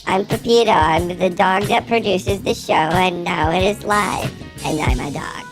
I'm Pepito. I'm the dog that produces the show, and now it is live, and I'm a dog.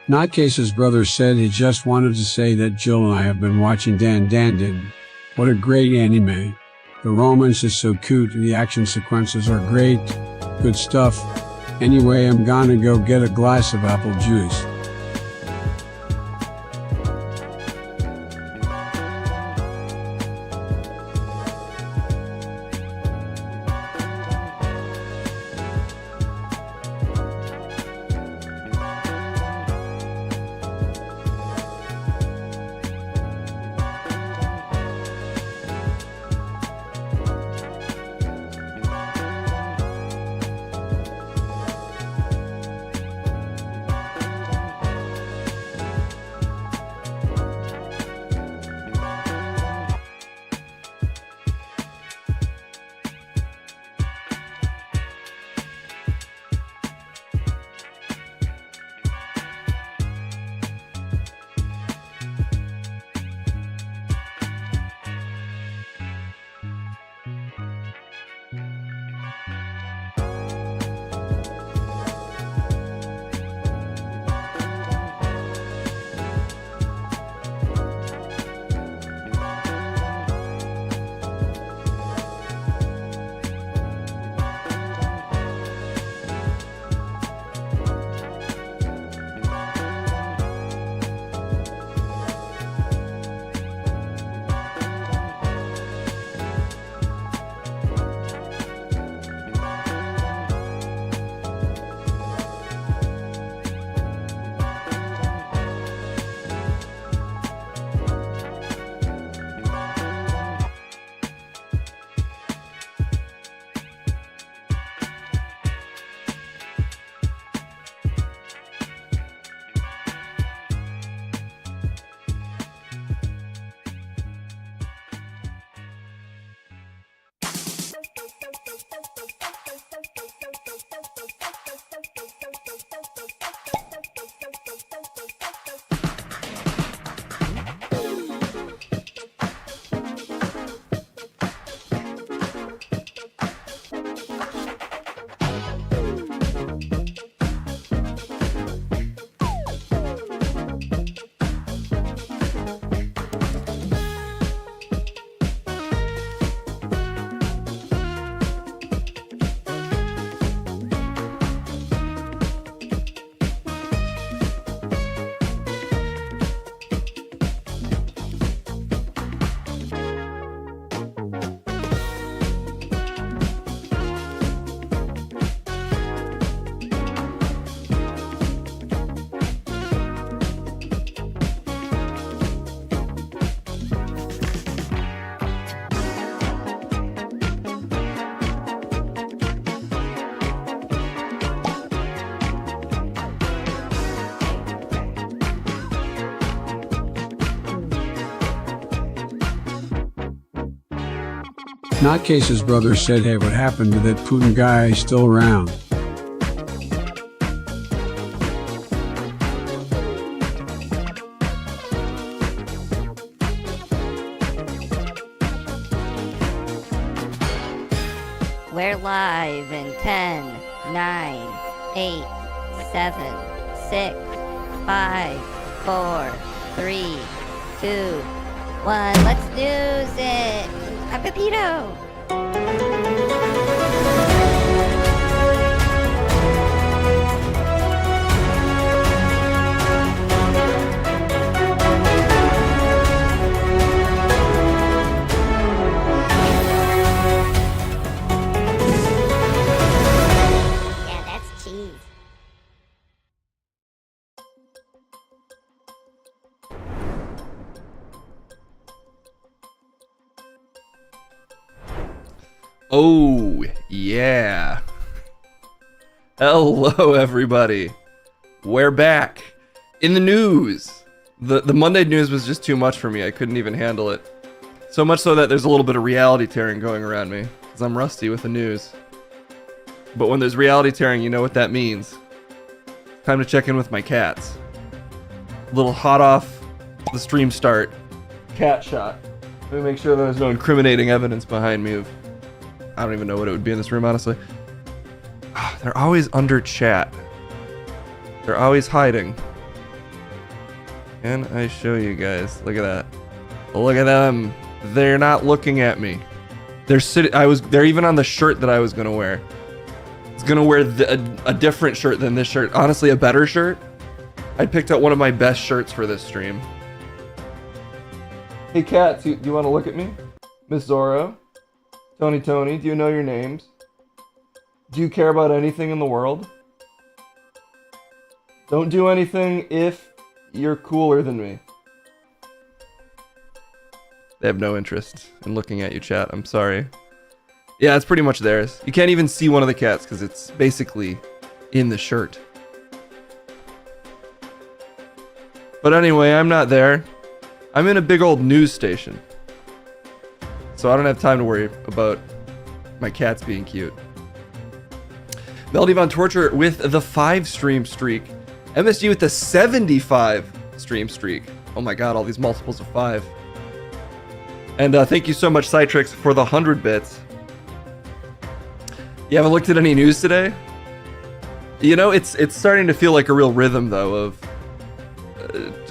Notcase's brother said he just wanted to say that Jill and I have been watching Dan Dan. What a great anime. The romance is so cute, the action sequences are great. Good stuff. Anyway, I'm gonna go get a glass of apple juice. Nutcase's brother said, hey, what happened to that Putin guy? He's still around. We're live in 10, 9, 8, 7, 6, 5, 4, 3, 2, 1. Let's news it! I'm Pepito! Yeah, that's cheese. Oh, yeah. Hello, everybody. We're back. In the news. The Monday news was just too much for me. I couldn't even handle it. So much so that there's a little bit of reality tearing going around me. Because I'm rusty with the news. But when there's reality tearing, you know what that means. Time to check in with my cats. A little hot off the stream start. Cat shot. Let me make sure there's no incriminating evidence behind me of... I don't even know what it would be in this room, honestly. They're always under chat. They're always hiding. Can I show you guys? Look at that. Look at them. They're not looking at me. They're sitting. They're even on the shirt that I was gonna wear. I was gonna wear a different shirt than this shirt. Honestly, a better shirt. I picked out one of my best shirts for this stream. Hey, cats, do you want to look at me? Miss Zorro? Tony, do you know your names? Do you care about anything in the world? Don't do anything if you're cooler than me. They have no interest in looking at you, chat. I'm sorry. Yeah, it's pretty much theirs. You can't even see one of the cats because it's basically in the shirt. But anyway, I'm not there. I'm in a big old news station. So I don't have time to worry about my cats being cute. Melody Von Torture with the 5 stream streak. MSG with the 75 stream streak. Oh my god, all these multiples of 5. And thank you so much, Citrix, for the 100 bits. You haven't looked at any news today? You know, it's starting to feel like a real rhythm, though, of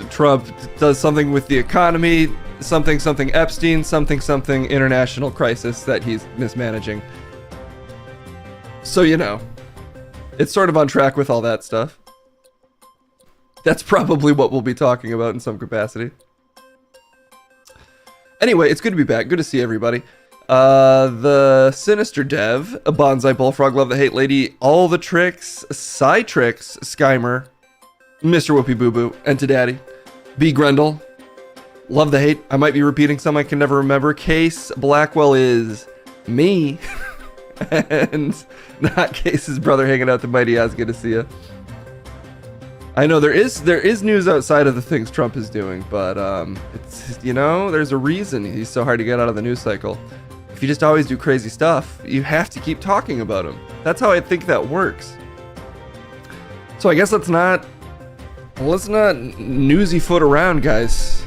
Trump does something with the economy, something Epstein, something international crisis that he's mismanaging. So, you know, it's sort of on track with all that stuff. That's probably what we'll be talking about in some capacity. Anyway, it's good to be back. Good to see everybody. The Sinister Dev, a Bonsai Bullfrog, Love the Hate Lady, All the Tricks, Psytrix, Skymer, Mr. Whoopi Boo Boo, and to Daddy, B. Grendel, Love the Hate. I might be repeating some I can never remember. Case Blackwell is me. And not Case's brother hanging out the Mighty Oz. Good to see you. I know there is news outside of the things Trump is doing, but it's, you know, there's a reason he's so hard to get out of the news cycle. If you just always do crazy stuff, you have to keep talking about him. That's how I think that works. So I guess let's not newsy foot around, guys.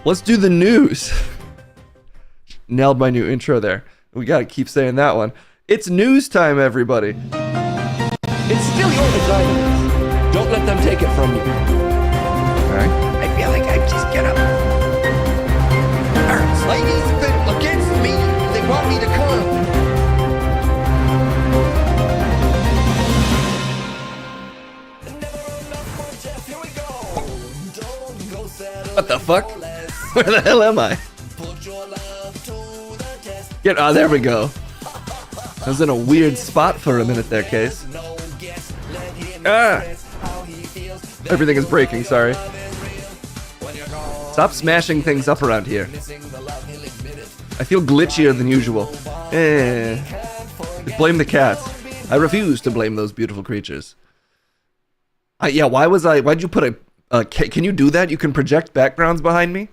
Let's do the news. Nailed my new intro there. We gotta keep saying that one. It's news time, everybody. It's still your vagina. Don't let them take it from you. Alright? I feel like I just get up. Alright, ladies been against me. They want me to come. What the fuck? Where the hell am I? Oh, there we go. I was in a weird spot for a minute there, Case. Ah! Everything is breaking, sorry. Stop smashing things up around here. I feel glitchier than usual. Blame the cats. I refuse to blame those beautiful creatures. Yeah, why'd you put a... can you do that? You can project backgrounds behind me?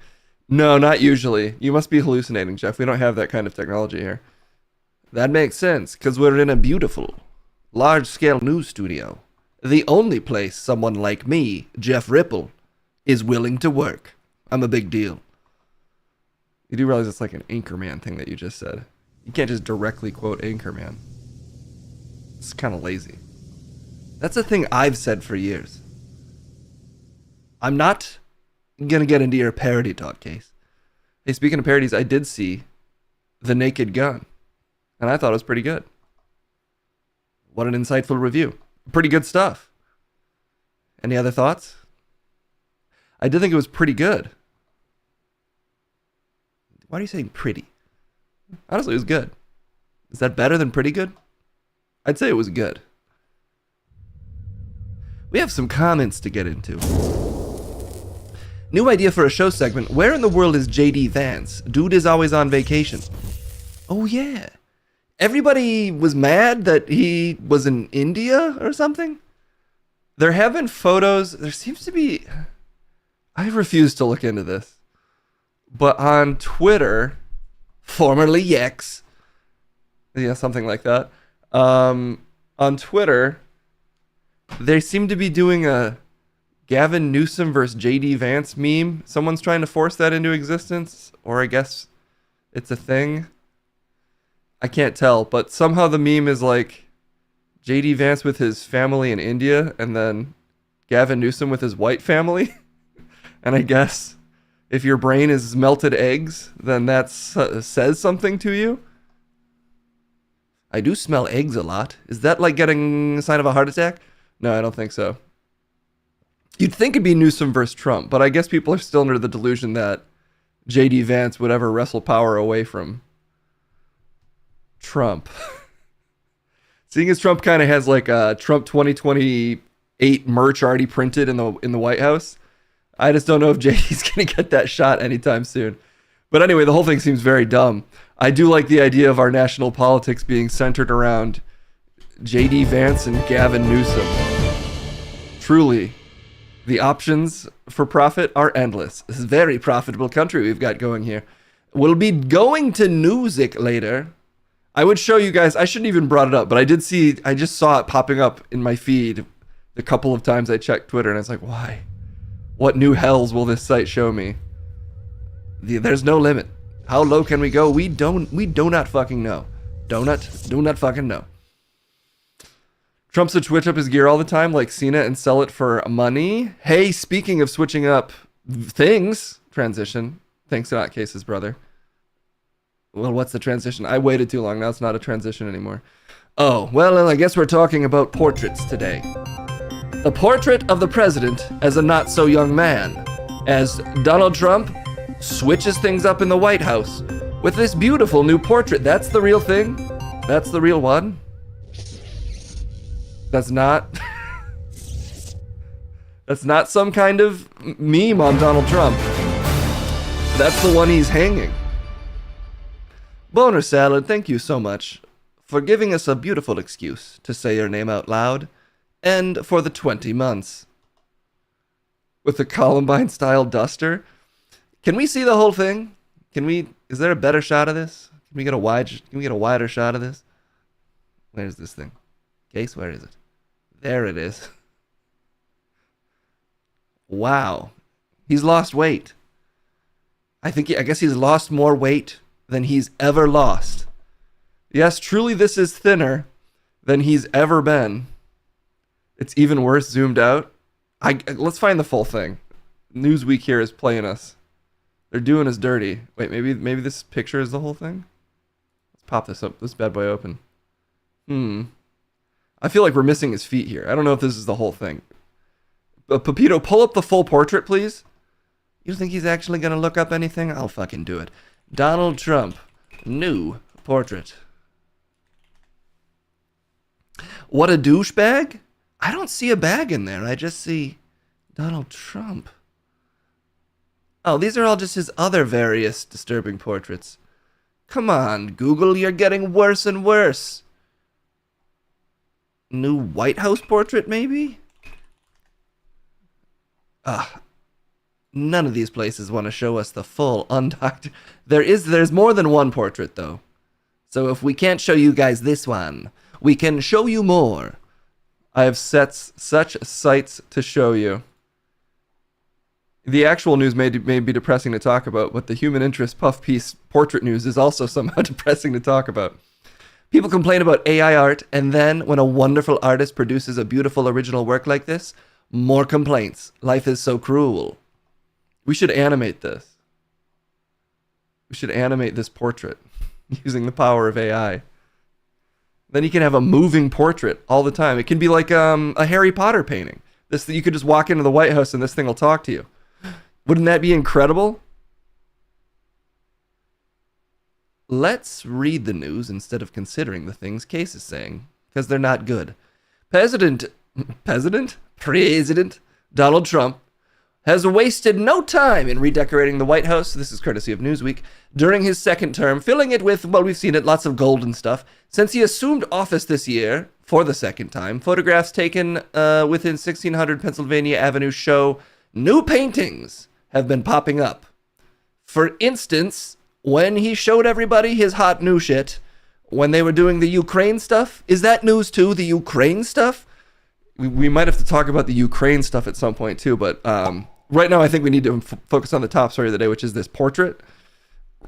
No, not usually. You must be hallucinating, Jeff. We don't have that kind of technology here. That makes sense, because we're in a beautiful, large-scale news studio. The only place someone like me, Jeff Ripple, is willing to work. I'm a big deal. You do realize it's like an Anchorman thing that you just said. You can't just directly quote Anchorman. It's kind of lazy. That's a thing I've said for years. I'm not gonna get into your parody talk, Case. Hey, speaking of parodies, I did see The Naked Gun, and I thought it was pretty good. What an insightful review. Pretty good stuff. Any other thoughts? I did think it was pretty good. Why are you saying pretty? Honestly, it was good. Is that better than pretty good? I'd say it was good. We have some comments to get into. New idea for a show segment. Where in the world is JD Vance? Dude is always on vacation. Oh yeah. Everybody was mad that he was in India or something. There have been photos. There seems to be... I refuse to look into this. But on Twitter, formerly X, yeah, something like that. On Twitter, they seem to be doing a Gavin Newsom versus JD Vance meme. Someone's trying to force that into existence, or I guess it's a thing. I can't tell, but somehow the meme is like JD Vance with his family in India, and then Gavin Newsom with his white family. And I guess if your brain is melted eggs, then that says something to you. I do smell eggs a lot. Is that like getting a sign of a heart attack? No, I don't think so. You'd think it'd be Newsom versus Trump, but I guess people are still under the delusion that JD Vance would ever wrestle power away from Trump. Seeing as Trump kind of has like a Trump 2028 merch already printed in the White House, I just don't know if JD's going to get that shot anytime soon. But anyway, the whole thing seems very dumb. I do like the idea of our national politics being centered around JD Vance and Gavin Newsom. Truly, the options for profit are endless. This is a very profitable country we've got going here. We'll be going to Newsic later. I would show you guys, I shouldn't even brought it up, but I just saw it popping up in my feed the couple of times I checked Twitter, and I was like, why? What new hells will this site show me? There's no limit. How low can we go? We do not fucking know. Do not fucking know. Trump should switch up his gear all the time like Cena and sell it for money. Hey, speaking of switching up things, transition. Thanks a lot, Case's brother. Well, what's the transition? I waited too long. Now it's not a transition anymore. Oh, well, I guess we're talking about portraits today. The portrait of the president as a not-so-young man, as Donald Trump switches things up in the White House with this beautiful new portrait. That's the real thing? That's the real one? That's not... That's not some kind of meme on Donald Trump. That's the one he's hanging. Boner Salad, thank you so much for giving us a beautiful excuse to say your name out loud, and for the 20 months. With the Columbine-style duster. Can we see the whole thing? Is there a better shot of this? Can we get a wider shot of this? Where's this thing? Case, where is it? There it is. Wow. He's lost weight. I guess he's lost more weight than he's ever lost. Yes, truly this is thinner than he's ever been. It's even worse zoomed out. Let's find the full thing. Newsweek here is playing us. They're doing us dirty. Wait, maybe this picture is the whole thing? Let's pop this bad boy open. I feel like we're missing his feet here. I don't know if this is the whole thing. Pepito, pull up the full portrait, please. You think he's actually going to look up anything? I'll fucking do it. Donald Trump. New portrait. What a douchebag? I don't see a bag in there. I just see Donald Trump. Oh, these are all just his other various disturbing portraits. Come on, Google, you're getting worse and worse. New White House portrait, maybe? None of these places want to show us the full undocumented. There's more than one portrait though. So if we can't show you guys this one, we can show you more. I have set such sights to show you. The actual news may be depressing to talk about, but the human interest puff piece portrait news is also somehow depressing to talk about. People complain about AI art, and then when a wonderful artist produces a beautiful original work like this, more complaints. Life is so cruel. We should animate this. We should animate this portrait using the power of AI. Then you can have a moving portrait all the time. It can be like a Harry Potter painting. You could just walk into the White House and this thing will talk to you. Wouldn't that be incredible? Let's read the news instead of considering the things Case is saying, because they're not good. President Donald Trump has wasted no time in redecorating the White House. This is courtesy of Newsweek. During his second term, filling it with, well, we've seen it, lots of gold and stuff. Since he assumed office this year, for the second time, photographs taken within 1600 Pennsylvania Avenue show new paintings have been popping up. For instance, when he showed everybody his hot new shit, when they were doing the Ukraine stuff, is that news too, the Ukraine stuff? We might have to talk about the Ukraine stuff at some point too, but right now I think we need to focus on the top story of the day, which is this portrait.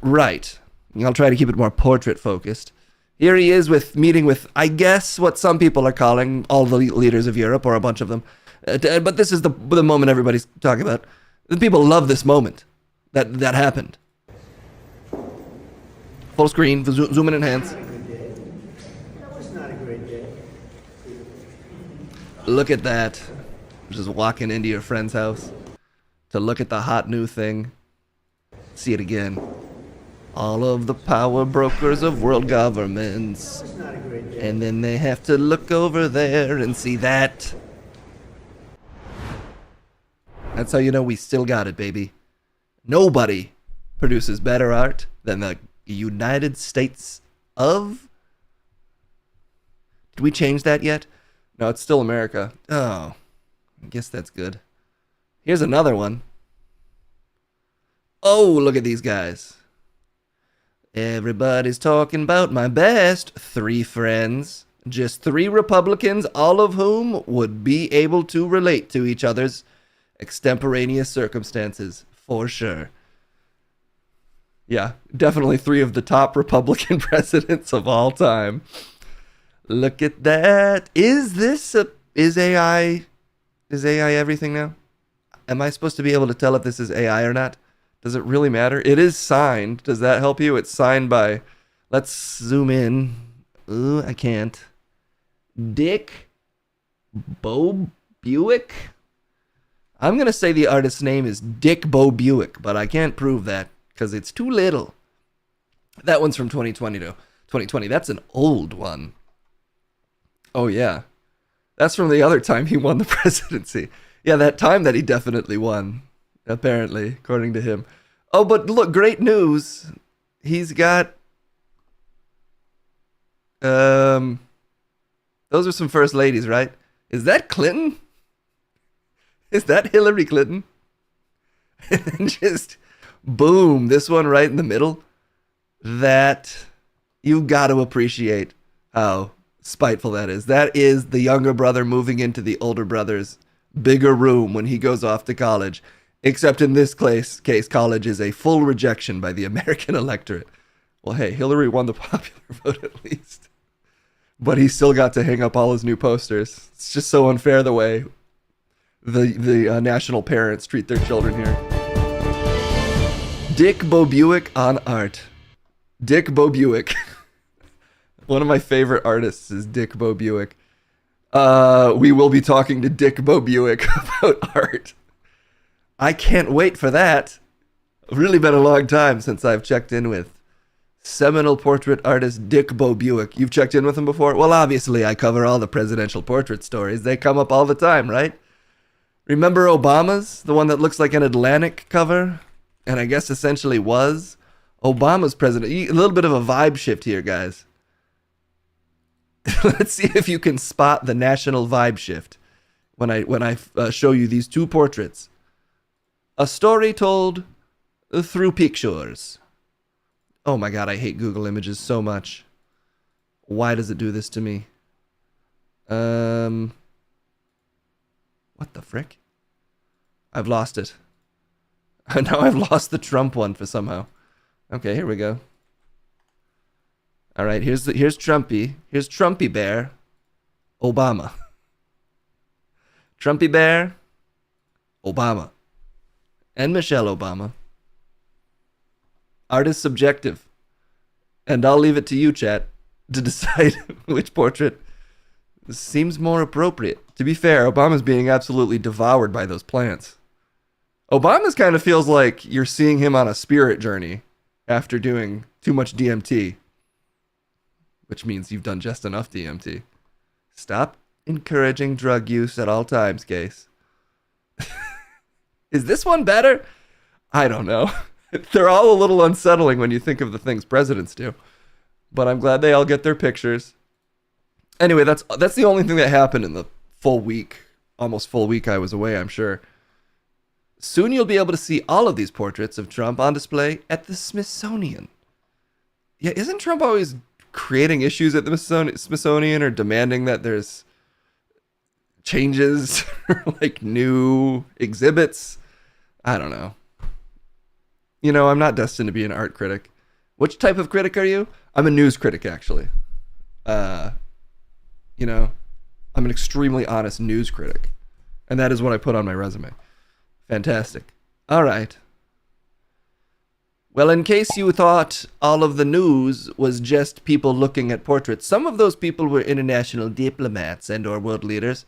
Right. I'll try to keep it more portrait focused. Here he is meeting with, I guess, what some people are calling all the leaders of Europe, or a bunch of them. But this is the moment everybody's talking about. The people love this moment that happened. Full screen, zoom in enhance. That was not a great day. Look at that. Just walking into your friend's house to look at the hot new thing. See it again. All of the power brokers of world governments. That was not a great day. And then they have to look over there and see that. That's how you know we still got it, baby. Nobody produces better art than the United States of... Did we change that yet? No, it's still America. Oh, I guess that's good. Here's another one. Oh, look at these guys. Everybody's talking about my best 3 friends. Just 3 Republicans, all of whom would be able to relate to each other's extemporaneous circumstances, for sure. Yeah, definitely 3 of the top Republican presidents of all time. Look at that. Is AI everything now? Am I supposed to be able to tell if this is AI or not? Does it really matter? It is signed. Does that help you? It's signed by, let's zoom in. Ooh, I can't. Dick Bo Buick? I'm going to say the artist's name is Dick Bo Buick, but I can't prove that because it's too little. That one's from 2020. That's an old one. Oh, yeah. That's from the other time he won the presidency. Yeah, that time that he definitely won, apparently, according to him. Oh, but look, great news. He's got... Those are some first ladies, right? Is that Clinton? Is that Hillary Clinton? And then just, boom, this one right in the middle. That, you've got to appreciate how spiteful that is. That is the younger brother moving into the older brother's bigger room when he goes off to college. Except in this case, college is a full rejection by the American electorate. Well, hey, Hillary won the popular vote at least. But he still got to hang up all his new posters. It's just so unfair the way the national parents treat their children here. Dick Bo Buick on art. Dick Bo Buick. One of my favorite artists is Dick Bo Buick. We will be talking to Dick Bo Buick about art. I can't wait for that. It's really been a long time since I've checked in with seminal portrait artist Dick Bo Buick. You've checked in with him before? Well, obviously, I cover all the presidential portrait stories. They come up all the time, right? Remember Obama's? The one that looks like an Atlantic cover? And I guess essentially was Obama's president. A little bit of a vibe shift here, guys. Let's see if you can spot the national vibe shift when I show you these 2 portraits A story told through pictures. Oh my god, I hate Google Images so much. Why does it do this to me? What the frick? I've lost it. Now I've lost the Trump one for somehow. Okay, here we go. All right, here's Trumpy. Here's Trumpy Bear. Obama. Trumpy Bear. Obama. And Michelle Obama. Art is subjective. And I'll leave it to you, chat, to decide which portrait seems more appropriate. To be fair, Obama's being absolutely devoured by those plants. Obama's kind of feels like you're seeing him on a spirit journey after doing too much DMT. Which means you've done just enough DMT. Stop encouraging drug use at all times, Case. Is this one better? I don't know. They're all a little unsettling when you think of the things presidents do. But I'm glad they all get their pictures. Anyway, that's the only thing that happened in the full week, almost full week I was away, I'm sure. Soon you'll be able to see all of these portraits of Trump on display at the Smithsonian. Yeah, isn't Trump always creating issues at the Smithsonian or demanding that there's changes or like new exhibits? I don't know. You know, I'm not destined to be an art critic. Which type of critic are you? I'm a news critic, actually. You know, I'm an extremely honest news critic. And that is what I put on my resume. Fantastic. All right. Well, in case you thought all of the news was just people looking at portraits, some of those people were international diplomats and or world leaders.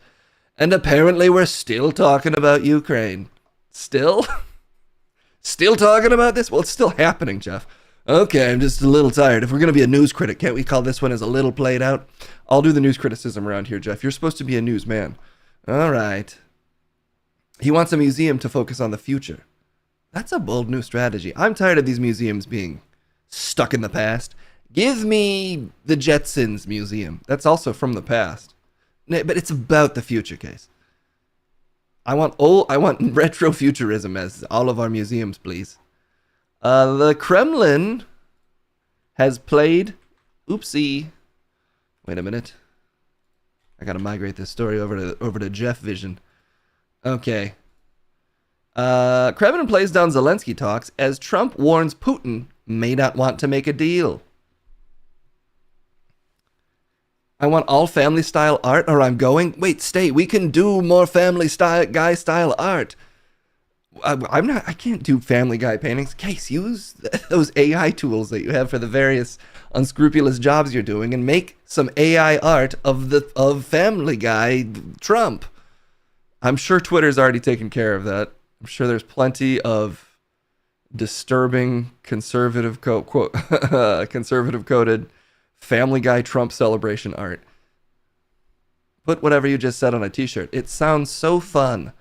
And apparently we're still talking about Ukraine. Still? Still talking about this? Well, it's still happening, Jeff. Okay, I'm just a little tired. If we're going to be a news critic, can't we call this one as a little played out? I'll do the news criticism around here, Jeff. You're supposed to be a newsman. All right. He wants a museum to focus on the future. That's a bold new strategy. I'm tired of these museums being stuck in the past. Give me the Jetsons Museum. That's also from the past. But it's about the future, Case. I want retrofuturism as all of our museums, please. The Kremlin has played... Oopsie. Wait a minute. I gotta migrate this story over to Jeff Vision. Okay. Kremlin plays down Zelensky talks as Trump warns Putin may not want to make a deal. I want all family style art, or I'm going. Wait, stay. We can do more family style guy style art. I can't do Family Guy paintings. Case, use those AI tools that you have for the various unscrupulous jobs you're doing and make some AI art of Family Guy Trump. I'm sure Twitter's already taken care of that. I'm sure there's plenty of disturbing conservative coded Family Guy Trump celebration art. Put whatever you just said on a t-shirt. It sounds so fun.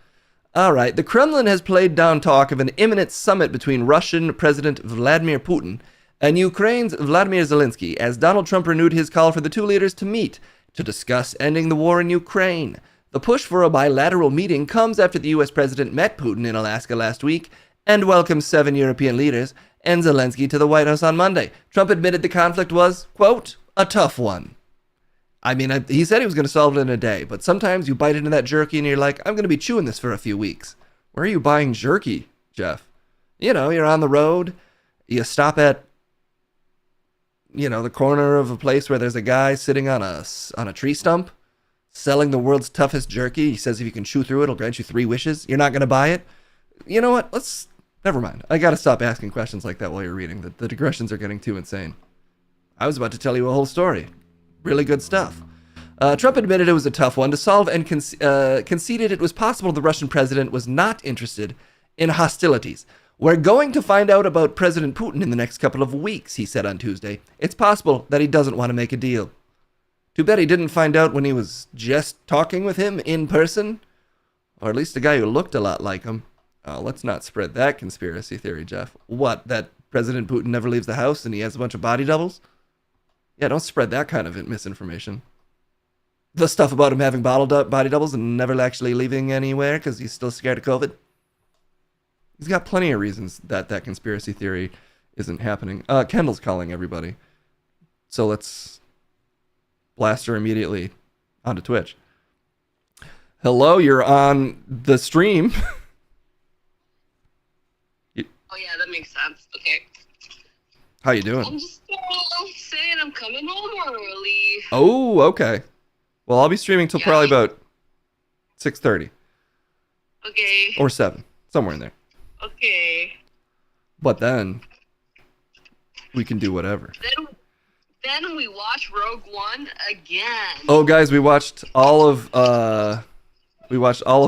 All right, the Kremlin has played down talk of an imminent summit between Russian President Vladimir Putin and Ukraine's Vladimir Zelensky as Donald Trump renewed his call for the two leaders to meet to discuss ending the war in Ukraine. The push for a bilateral meeting comes after the U.S. president met Putin in Alaska last week and welcomed 7 European leaders and Zelensky to the White House on Monday. Trump admitted the conflict was, quote, a tough one. I mean, he said he was going to solve it in a day, but sometimes you bite into that jerky and you're like, I'm going to be chewing this for a few weeks. Where are you buying jerky, Jeff? You know, you're on the road, you stop at, you know, the corner of a place where there's a guy sitting on a tree stump selling the world's toughest jerky. He says if you can chew through it, it'll grant you 3 wishes. You're not going to buy it? You know what? Never mind. I got to stop asking questions like that while you're reading. The digressions are getting too insane. I was about to tell you a whole story. Really good stuff. Trump admitted it was a tough one to solve and conceded it was possible the Russian president was not interested in hostilities. We're going to find out about President Putin in the next couple of weeks, he said on Tuesday. It's possible that he doesn't want to make a deal. Too bad he didn't find out when he was just talking with him in person. Or at least a guy who looked a lot like him. Oh, let's not spread that conspiracy theory, Jeff. What, that President Putin never leaves the house and he has a bunch of body doubles? Yeah, don't spread that kind of misinformation. The stuff about him having body doubles and never actually leaving anywhere because he's still scared of COVID. He's got plenty of reasons that that conspiracy theory isn't happening. Kendall's calling everybody. So let's blast her immediately onto Twitch. Hello, you're on the stream. Oh yeah, that makes sense. Okay. How you doing? I'm just saying I'm coming home early. Oh, okay. Well, I'll be streaming till Yeah. probably about 6:30 Okay. or 7, somewhere in there. Okay. But then we can do whatever. Then we watch Rogue One again. Oh, guys, we watched all of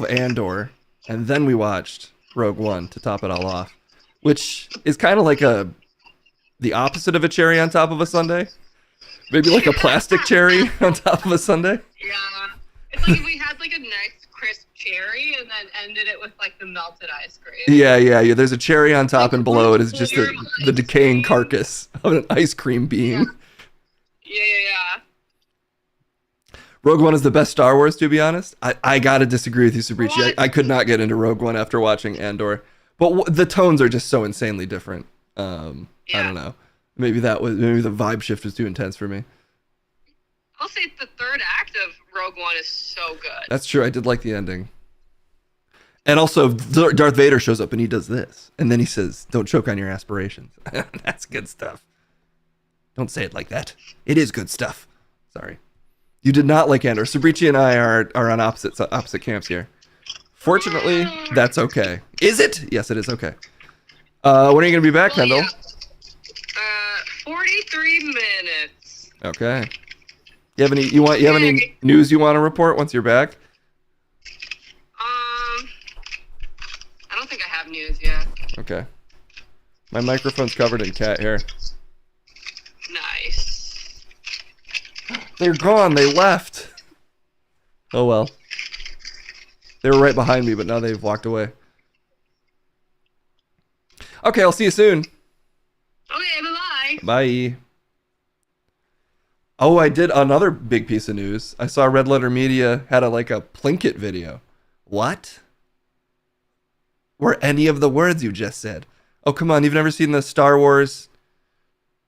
Andor, and then we watched Rogue One to top it all off, which is kind of like the opposite of a cherry on top of a sundae. Maybe like a plastic cherry on top of a sundae. Yeah. It's like if we had like a nice crisp cherry and then ended it with like the melted ice cream. Yeah. There's a cherry on top, and below it is just the decaying carcass of an ice cream being. Yeah. Rogue One is the best Star Wars, to be honest. I gotta disagree with you, Sabrici. What? I could not get into Rogue One after watching Andor, but the tones are just so insanely different. I don't know. Maybe the vibe shift was too intense for me. I'll say the third act of Rogue One is so good. That's true. I did like the ending. And also, Darth Vader shows up and he does this, and then he says, "Don't choke on your aspirations." That's good stuff. Don't say it like that. It is good stuff. Sorry. You did not like Andor. Sabrici and I are on opposite camps here. Fortunately, that's okay. Is it? Yes, it is okay. When are you gonna be back, Kendall? 43 minutes. Okay. You have any news you want to report once you're back? I don't think I have news yet. Okay. My microphone's covered in cat hair. Nice. They're gone. They left. Oh well. They were right behind me, but now they've walked away. Okay, I'll see you soon. Okay, bye-bye. Bye. Oh, I did another big piece of news. I saw Red Letter Media had a Plinkett video. What? Were any of the words you just said? Oh, come on. You've never seen the Star Wars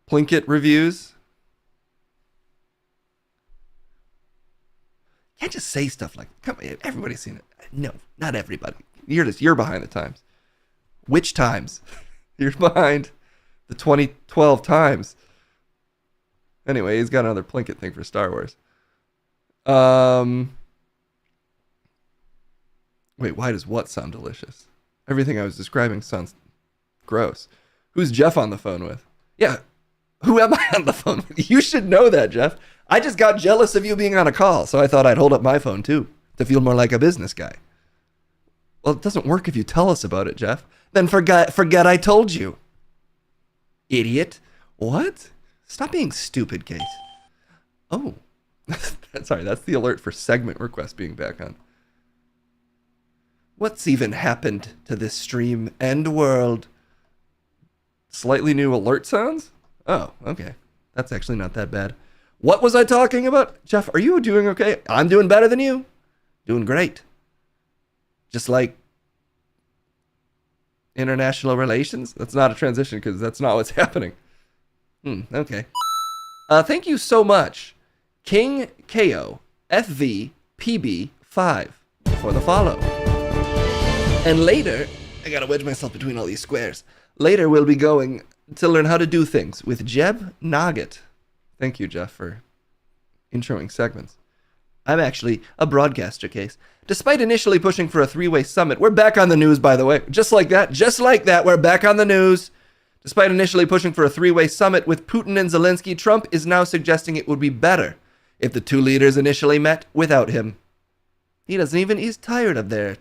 Plinkett reviews? Can't just say stuff like, come on, everybody's seen it. No, not everybody. You're behind the times. Which times? You're behind the 2012 times. Anyway, he's got another Plinkett thing for Star Wars. Wait, why does what sound delicious? Everything I was describing sounds gross. Who's Jeff on the phone with? Yeah, who am I on the phone with? You should know that, Jeff. I just got jealous of you being on a call, so I thought I'd hold up my phone too, to feel more like a business guy. Well, it doesn't work if you tell us about it, Jeff. Then forget I told you. Idiot. What? Stop being stupid, Kate. Oh. Sorry, that's the alert for segment request being back on. What's even happened to this stream and world? Slightly new alert sounds? Oh, okay. That's actually not that bad. What was I talking about? Jeff, are you doing okay? I'm doing better than you. Doing great. Just like international relations? That's not a transition because that's not what's happening. Okay. Thank you so much, King KO FV PB5 for the follow. And later, I gotta wedge myself between all these squares. Later, we'll be going to learn how to do things with Jeb Nugget. Thank you, Jeff, for introing segments. I'm actually a broadcaster, Case. Despite initially pushing for a three-way summit, we're back on the news, by the way. Just like that, we're back on the news. Despite initially pushing for a three-way summit with Putin and Zelensky, Trump is now suggesting it would be better if the two leaders initially met without him. He's tired of their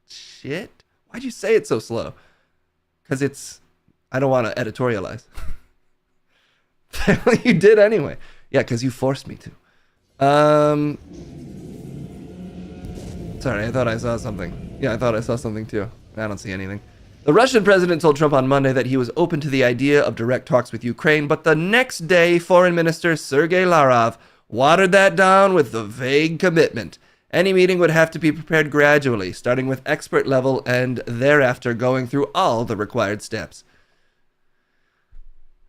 shit. Why'd you say it so slow? Because I don't want to editorialize. You did anyway. Yeah, because you forced me to. Sorry, I thought I saw something. Yeah, I thought I saw something too. I don't see anything. The Russian president told Trump on Monday that he was open to the idea of direct talks with Ukraine, but the next day, Foreign Minister Sergei Lavrov watered that down with the vague commitment Any meeting would have to be prepared gradually, starting with expert level and thereafter going through all the required steps.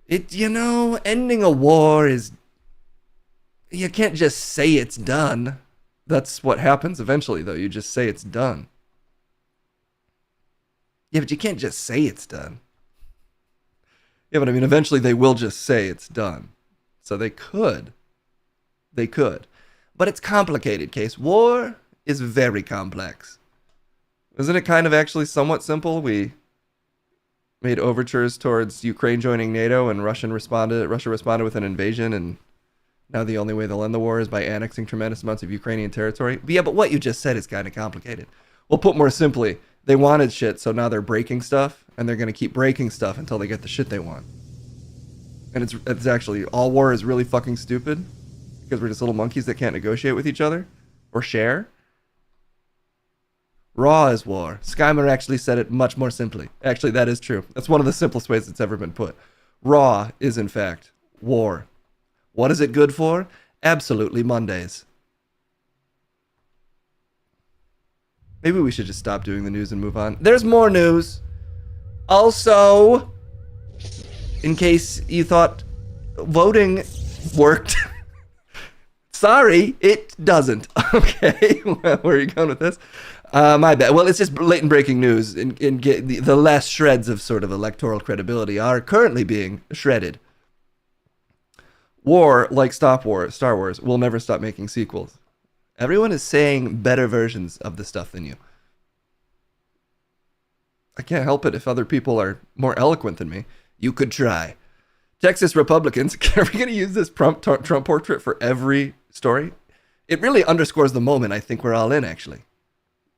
Ending a war is... You can't just say it's done. That's what happens eventually, though. You just say it's done. Yeah, but you can't just say it's done. Yeah, but I mean, eventually they will just say it's done. So they could. They could. But it's complicated, Case. War is very complex. Isn't it kind of actually somewhat simple? We made overtures towards Ukraine joining NATO, and Russia responded with an invasion, and now the only way they'll end the war is by annexing tremendous amounts of Ukrainian territory. But yeah, but what you just said is kind of complicated. Well, put more simply, they wanted shit, so now they're breaking stuff, and they're going to keep breaking stuff until they get the shit they want. And it's actually, all war is really fucking stupid, because we're just little monkeys that can't negotiate with each other, or share. Raw is war. Skymer actually said it much more simply. Actually, that is true. That's one of the simplest ways it's ever been put. Raw is, in fact, war. What is it good for? Absolutely Mondays. Maybe we should just stop doing the news and move on. There's more news. Also, in case you thought voting worked, sorry, it doesn't. Okay, where are you going with this? My bad. Well, it's just blatant breaking news. The last shreds of sort of electoral credibility are currently being shredded. War, like Star Wars, will never stop making sequels. Everyone is saying better versions of the stuff than you. I can't help it if other people are more eloquent than me. You could try. Texas Republicans, are we going to use this Trump portrait for every story? It really underscores the moment I think we're all in, actually.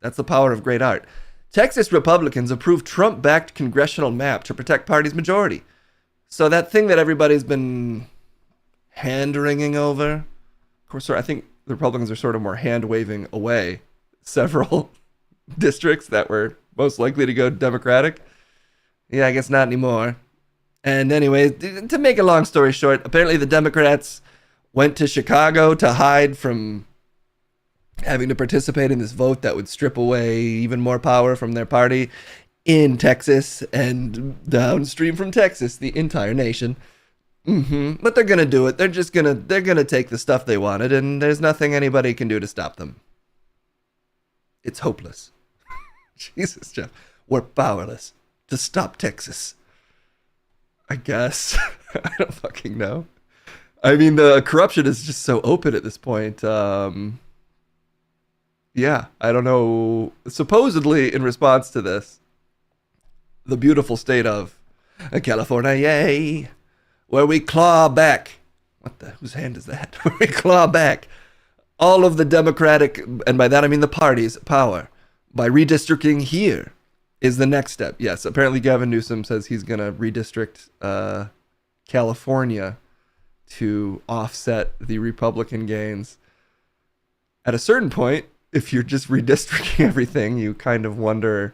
That's the power of great art. Texas Republicans approved Trump-backed congressional map to protect party's majority. So that thing that everybody's been hand-wringing over, of course, I think the Republicans are sort of more hand-waving away several districts that were most likely to go Democratic. Yeah, I guess not anymore. And anyway, to make a long story short, apparently the Democrats went to Chicago to hide from having to participate in this vote that would strip away even more power from their party in Texas and downstream from Texas, the entire nation. But they're gonna do it. They're gonna take the stuff they wanted, and there's nothing anybody can do to stop them. It's hopeless. Jesus, Jeff, we're powerless to stop Texas. I guess. I don't fucking know. I mean, the corruption is just so open at this point. Yeah, I don't know. Supposedly, in response to this, the beautiful state of California, yay, where we claw back. Whose hand is that? Where we claw back all of the Democratic, and by that I mean the party's power, by redistricting here is the next step. Yes, apparently Gavin Newsom says he's going to redistrict California to offset the Republican gains. At a certain point, if you're just redistricting everything, you kind of wonder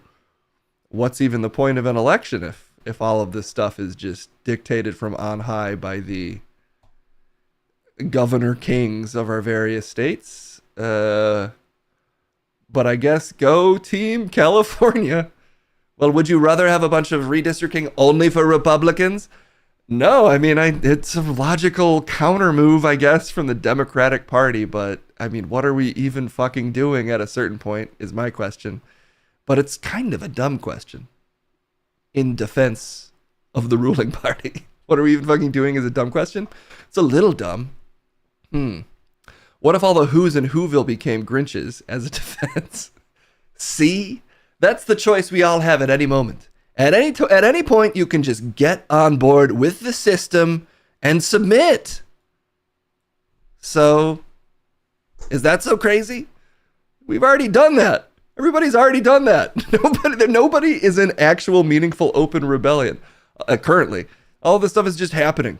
what's even the point of an election if all of this stuff is just dictated from on high by the governor kings of our various states. But I guess go Team California. Well, would you rather have a bunch of redistricting only for Republicans? No, I mean, it's a logical counter move, I guess, from the Democratic Party. But, I mean, what are we even fucking doing at a certain point is my question. But it's kind of a dumb question in defense of the ruling party. What are we even fucking doing is a dumb question? It's a little dumb. What if all the Who's in Whoville became Grinches as a defense? See? That's the choice we all have at any moment. At any point, you can just get on board with the system and submit. So, is that so crazy? We've already done that. Everybody's already done that. Nobody is in actual meaningful open rebellion currently. All this stuff is just happening.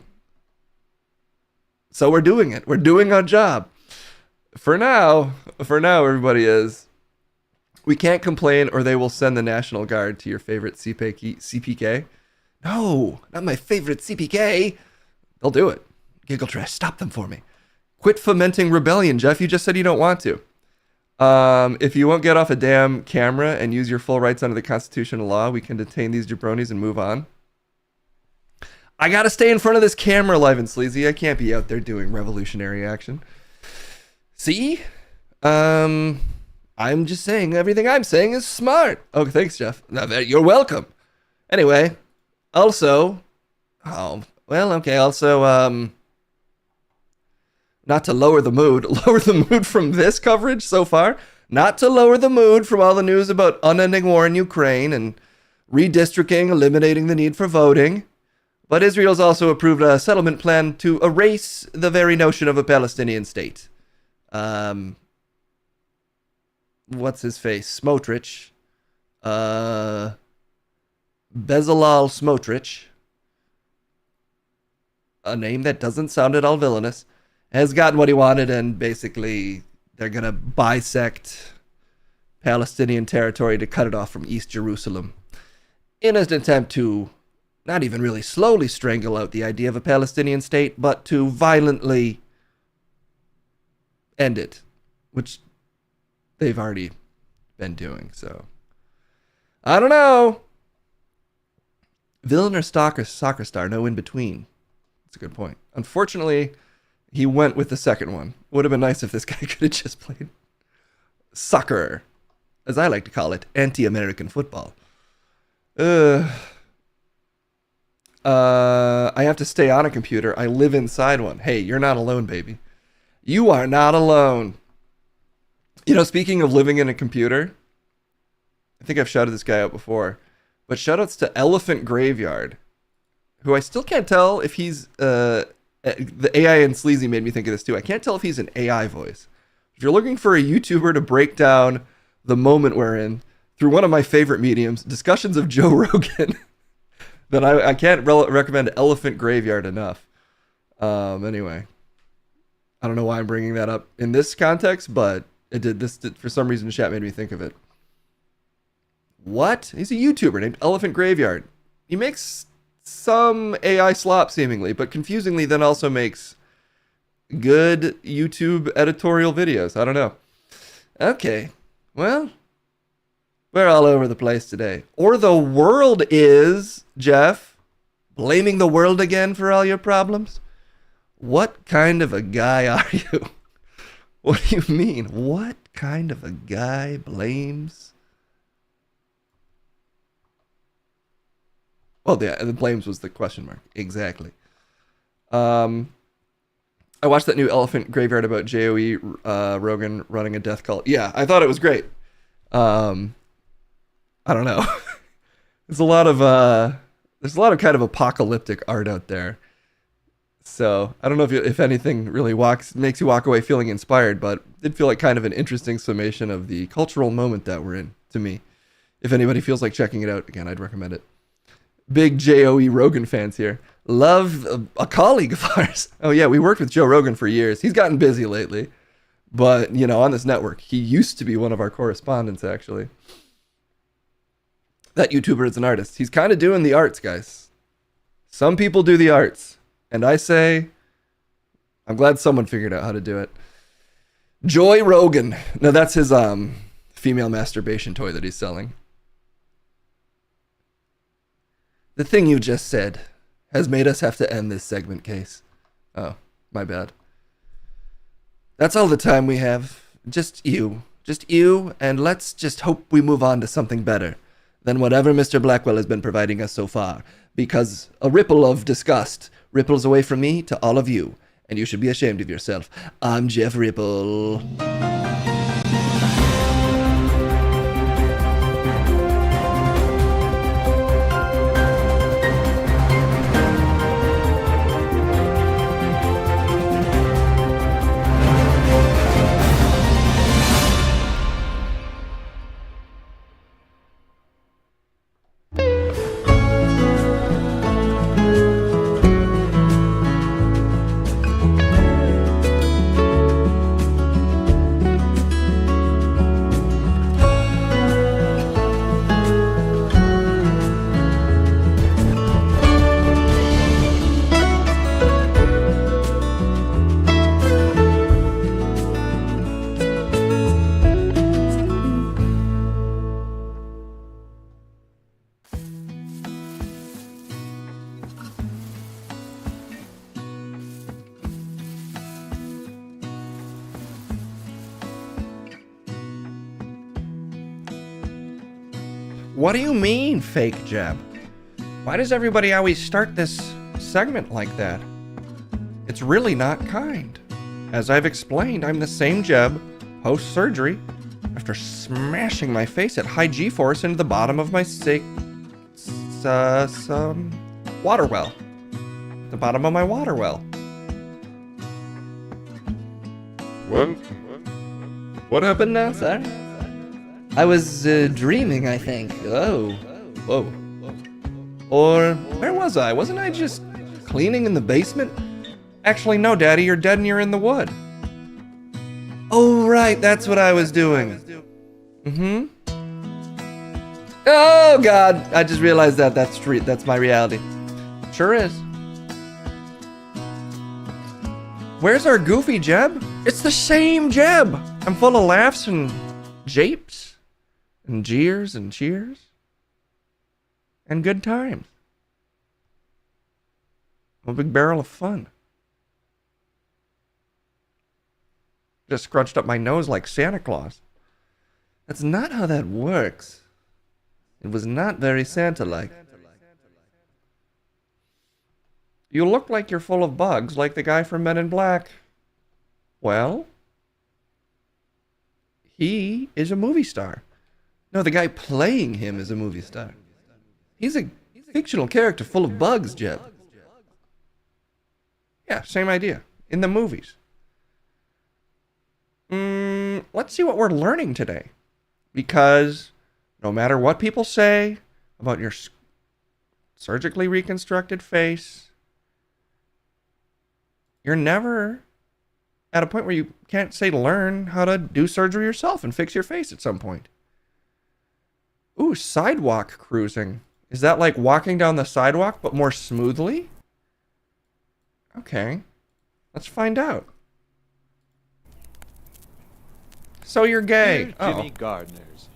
So we're doing it. We're doing our job. For now, everybody is. We can't complain or they will send the National Guard to your favorite CPK. No, not my favorite CPK. They'll do it. Giggle Trash, stop them for me. Quit fomenting rebellion, Jeff. You just said you don't want to. If you won't get off a damn camera and use your full rights under the constitutional law, we can detain these jabronis and move on. I gotta stay in front of this camera, live and sleazy. I can't be out there doing revolutionary action. See? I'm just saying everything I'm saying is smart. Oh, thanks, Jeff. No, you're welcome. Anyway, also, not to lower the mood from this coverage so far, not to lower the mood from all the news about unending war in Ukraine and redistricting, eliminating the need for voting. But Israel's also approved a settlement plan to erase the very notion of a Palestinian state. What's his face? Smotrich. Bezalel Smotrich. A name that doesn't sound at all villainous. Has gotten what he wanted, and basically they're going to bisect Palestinian territory to cut it off from East Jerusalem in an attempt to not even really slowly strangle out the idea of a Palestinian state, but to violently end it, which they've already been doing. So I don't know. Villain or soccer star, no in between. That's a good point. Unfortunately, he went with the second one. Would have been nice if this guy could have just played soccer, as I like to call it, anti-American football. I have to stay on a computer. I live inside one. Hey, you're not alone, baby. You are not alone. You know, speaking of living in a computer, I think I've shouted this guy out before, but shoutouts to Elephant Graveyard, who I still can't tell if he's, the AI and Sleazy made me think of this too. I can't tell if he's an AI voice. If you're looking for a YouTuber to break down the moment we're in through one of my favorite mediums, discussions of Joe Rogan, then I can't recommend Elephant Graveyard enough. Anyway, I don't know why I'm bringing that up in this context, but for some reason, chat made me think of it. What? He's a YouTuber named Elephant Graveyard. He makes some AI slop seemingly, but confusingly then also makes good YouTube editorial videos. I don't know. Okay, well, we're all over the place today. Or the world is, Jeff, blaming the world again for all your problems? What kind of a guy are you? What do you mean? What kind of a guy blames? Well, the blames was the question mark. Exactly. I watched that new Elephant Graveyard about JOE Rogan running a death cult. Yeah, I thought it was great. I don't know. There's a lot of kind of apocalyptic art out there. So I don't know if anything really makes you walk away feeling inspired, but it did feel like kind of an interesting summation of the cultural moment that we're in to me. If anybody feels like checking it out, again, I'd recommend it. Big JOE Rogan fans here. Love a colleague of ours. Oh yeah, we worked with Joe Rogan for years. He's gotten busy lately, but you know, on this network, he used to be one of our correspondents actually. That YouTuber is an artist. He's kind of doing the arts, guys. Some people do the arts, and I say, I'm glad someone figured out how to do it. Joy Rogan. No, that's his female masturbation toy that he's selling. The thing you just said has made us have to end this segment, Case. Oh, my bad. That's all the time we have. Just you, and let's just hope we move on to something better than whatever Mr. Blackwell has been providing us so far, because a ripple of disgust ripples away from me to all of you, and you should be ashamed of yourself. I'm Jeff Ripple. What do you mean, fake Jeb? Why does everybody always start this segment like that? It's really not kind. As I've explained, I'm the same Jeb, post-surgery, after smashing my face at high G-force into the bottom of my water well. The bottom of my water well. What happened now, sir? I was dreaming, I think. Oh. Whoa. Or where was I? Wasn't I just cleaning in the basement? Actually, no, Daddy, you're dead and you're in the wood. Oh, right, that's what I was doing. Mm-hmm. Oh, God, I just realized that's my reality. Sure is. Where's our goofy Jeb? It's the same Jeb. I'm full of laughs and japes and jeers and cheers and good times. I'm a big barrel of fun. Just scrunched up my nose like Santa Claus. That's not how that works. It was not very Santa-like. You look like you're full of bugs, like the guy from Men in Black. Well, he is a movie star. No, the guy playing him is a movie star. He's a fictional character full of bugs, Jeb. Yeah, same idea. In the movies. Let's see what we're learning today. Because no matter what people say about your surgically reconstructed face, you're never at a point where you can't say learn how to do surgery yourself and fix your face at some point. Ooh, sidewalk cruising. Is that like walking down the sidewalk but more smoothly? Okay, let's find out. So you're gay. Dear Jimmy Gardners.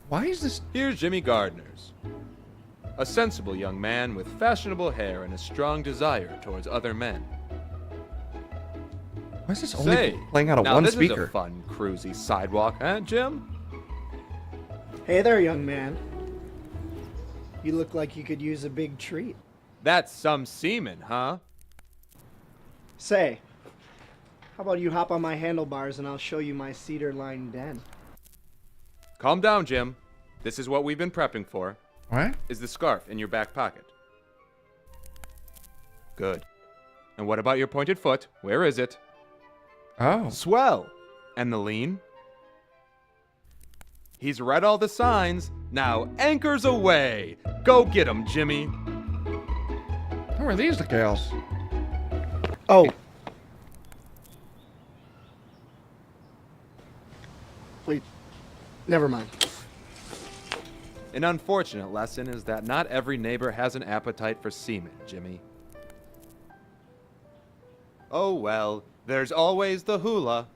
Why is this? Here's Jimmy Gardners. A sensible young man with fashionable hair and a strong desire towards other men. Why is this only Say, playing out of now one this speaker? is a fun, cruisy sidewalk, huh, Jim? Hey there, young man. You look like you could use a big treat. That's some semen, huh? Say, how about you hop on my handlebars and I'll show you my cedar-lined den? Calm down, Jim. This is what we've been prepping for. What? Is the scarf in your back pocket? Good. And what about your pointed foot? Where is it? Oh. Swell. And the lean? He's read all the signs. Now anchors away. Go get 'em, Jimmy. Who are these gals? Oh. Wait. Never mind. An unfortunate lesson is that not every neighbor has an appetite for semen, Jimmy. Oh well, there's always the hula.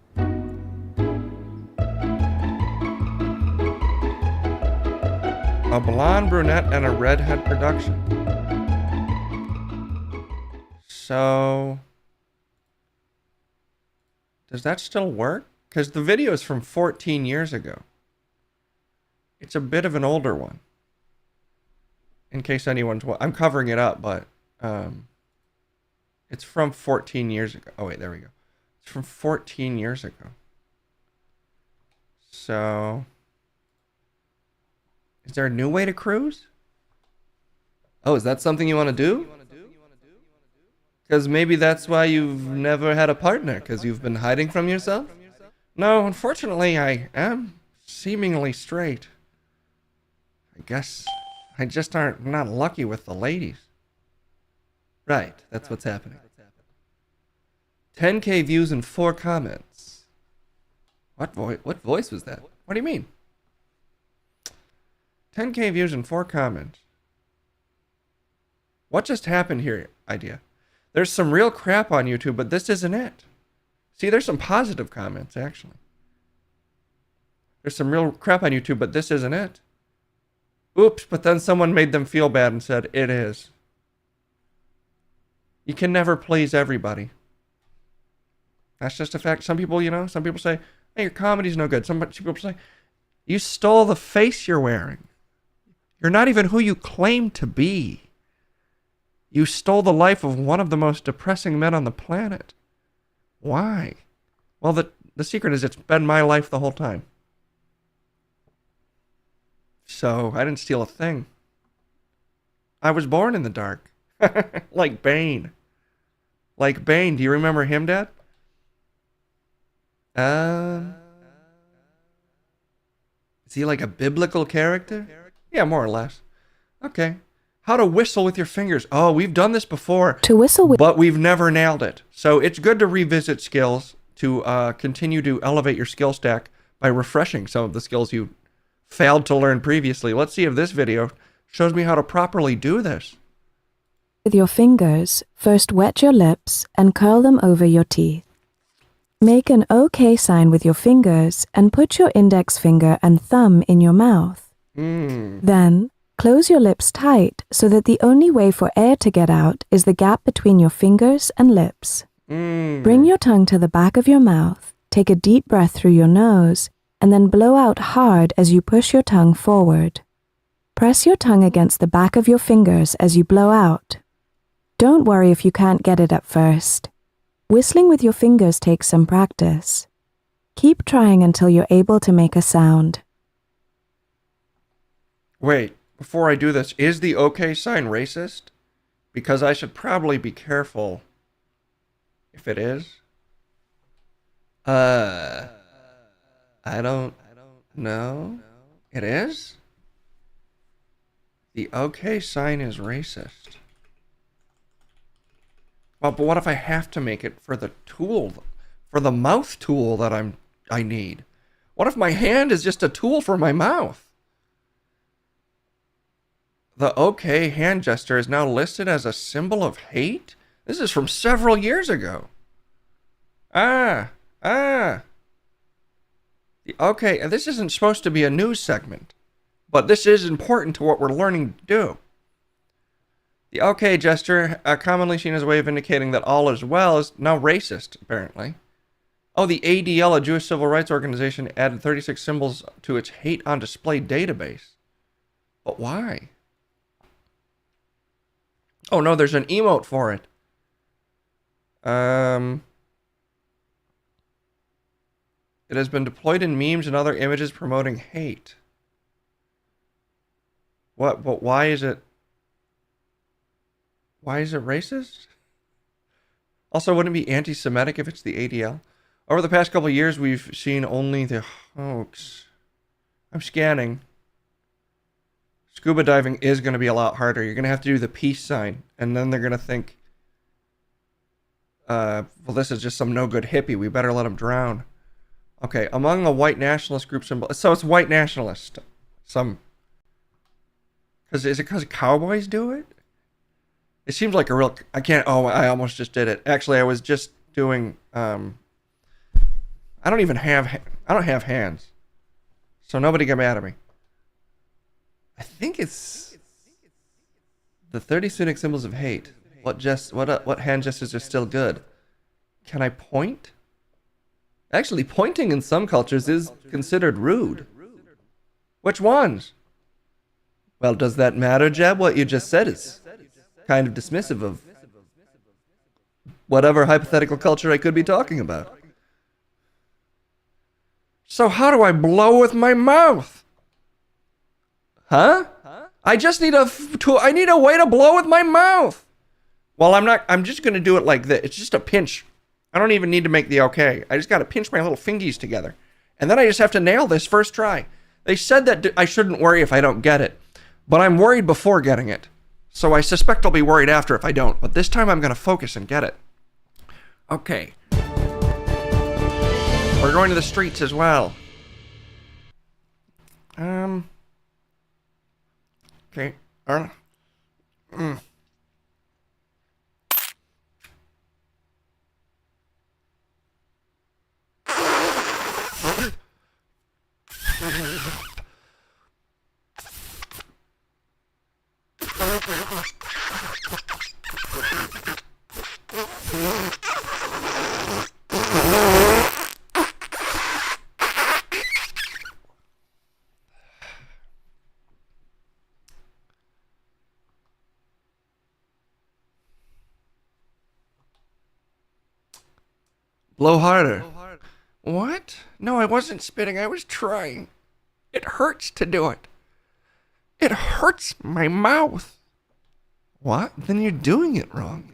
A blonde, brunette, and a redhead production. So, does that still work? Because the video is from 14 years ago. It's a bit of an older one. In case anyone's... I'm covering it up, but it's from 14 years ago. Oh, wait, there we go. It's from 14 years ago. So... is there a new way to cruise? Oh, is that something you want to do? Because maybe that's why you've never had a partner, because you've been hiding from yourself? No, unfortunately, I am seemingly straight. I guess I just not lucky with the ladies. Right, that's what's happening. 10K views and 4 comments. What voice was that? What do you mean? 10K views and 4 comments. What just happened here, idea? There's some real crap on YouTube, but this isn't it. See, there's some positive comments, actually. There's some real crap on YouTube, but this isn't it. Oops, but then someone made them feel bad and said, it is. You can never please everybody. That's just a fact. Some people, some people say, Hey, your comedy's no good. Some people say, you stole the face you're wearing. You're not even who you claim to be. You stole the life of one of the most depressing men on the planet. Why? Well, the secret is it's been my life the whole time. So, I didn't steal a thing. I was born in the dark. Like Bane. Like Bane. Do you remember him, Dad? Is he like a biblical character? Yeah, more or less. Okay. How to whistle with your fingers. Oh, we've done this before. To whistle with... But we've never nailed it. So it's good to revisit skills to continue to elevate your skill stack by refreshing some of the skills you failed to learn previously. Let's see if this video shows me how to properly do this. With your fingers, first wet your lips and curl them over your teeth. Make an OK sign with your fingers and put your index finger and thumb in your mouth. Then, close your lips tight so that the only way for air to get out is the gap between your fingers and lips. Bring your tongue to the back of your mouth, take a deep breath through your nose, and then blow out hard as you push your tongue forward. Press your tongue against the back of your fingers as you blow out. Don't worry if you can't get it at first. Whistling with your fingers takes some practice. Keep trying until you're able to make a sound. Wait, before I do this, is the OK sign racist? Because I should probably be careful if it is. I don't know. It is? The OK sign is racist. Well, but what if I have to make it for the tool, for the mouth tool that I need? What if my hand is just a tool for my mouth? The OK hand gesture is now listed as a symbol of hate? This is from several years ago. The OK, and this isn't supposed to be a news segment, but this is important to what we're learning to do. The OK gesture, commonly seen as a way of indicating that all is well, is now racist, apparently. Oh, the ADL, a Jewish civil rights organization, added 36 symbols to its hate on display database. But why? Oh no, there's an emote for it. It has been deployed in memes and other images promoting hate. What? But why is it? Why is it racist? Also, wouldn't it be anti-Semitic if it's the ADL? Over the past couple of years, we've seen only the hoax. I'm scanning. Scuba diving is going to be a lot harder. You're going to have to do the peace sign, and then they're going to think, well, this is just some no-good hippie. We better let him drown. Okay, among the white nationalist group symbol. So it's white nationalist. Is it because cowboys do it? It seems like a real... I almost just did it. Actually, I was just doing... I don't have hands. So nobody get mad at me. I think it's the 30 Sunic symbols of hate. What hand gestures are still good? Can I point? Actually, pointing in some cultures is considered rude. Which ones? Well, does that matter, Jeb? What you just said is kind of dismissive of whatever hypothetical culture I could be talking about. So how do I blow with my mouth? Huh? I just need I need a way to blow with my mouth. Well, I'm just going to do it like this. It's just a pinch. I don't even need to make the OK. I just got to pinch my little fingies together. And then I just have to nail this first try. They said that I shouldn't worry if I don't get it. But I'm worried before getting it. So I suspect I'll be worried after if I don't. But this time I'm going to focus and get it. Okay. We're going to the streets as well. Okay. Blow harder. What? No, I wasn't spitting. I was trying. It hurts to do it. It hurts my mouth. What? Then you're doing it wrong.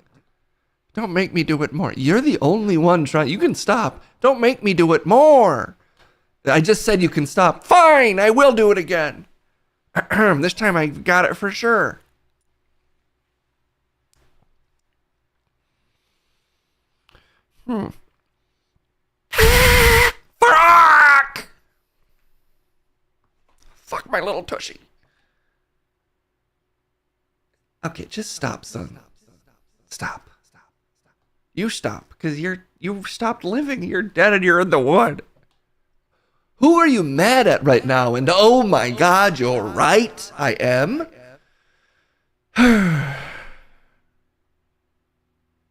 Don't make me do it more. You're the only one trying. You can stop. Don't make me do it more. I just said you can stop. Fine, I will do it again. This time I got it for sure. Fuck! Fuck my little tushy. Okay, just stop, son. Stop. You stop, because you stopped living. You're dead and you're in the wood. Who are you mad at right now? And oh my God, you're right. I am.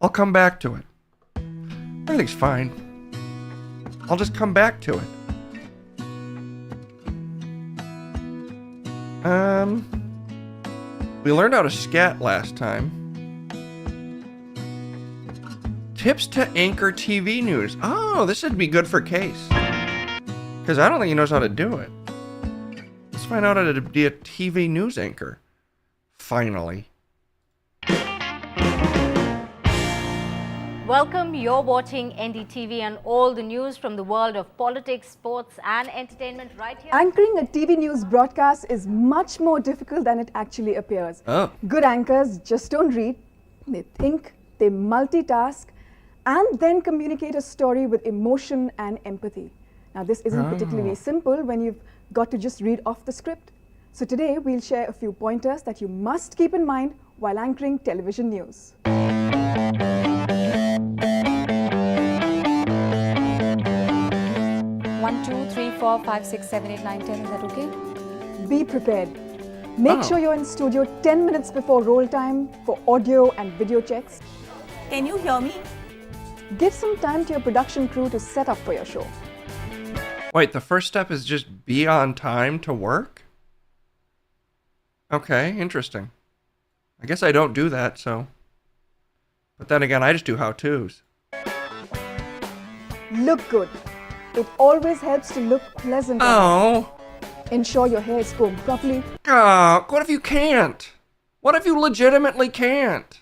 I'll come back to it. Everything's fine. I'll just come back to it. We learned how to scat last time. Tips to anchor TV news. Oh, this would be good for Case. Because I don't think he knows how to do it. Let's find out how to be a TV news anchor. Finally. Welcome, you're watching NDTV and all the news from the world of politics, sports and entertainment right here. Anchoring a TV news broadcast is much more difficult than it actually appears. Oh. Good anchors just don't read, they think, they multitask, and then communicate a story with emotion and empathy. Now, this isn't particularly simple when you've got to just read off the script. So today, we'll share a few pointers that you must keep in mind while anchoring television news. 1, 2, 3, 4, 5, 6, 7, 8, 9, 10. Is that okay? Be prepared. Make sure you're in studio 10 minutes before roll time for audio and video checks. Can you hear me? Give some time to your production crew to set up for your show. Wait, the first step is just be on time to work? Okay, interesting. I guess I don't do that, so. But then again, I just do how-tos. Look good. It always helps to look pleasant. Oh. Ensure your hair is combed properly. Oh, what if you can't? What if you legitimately can't?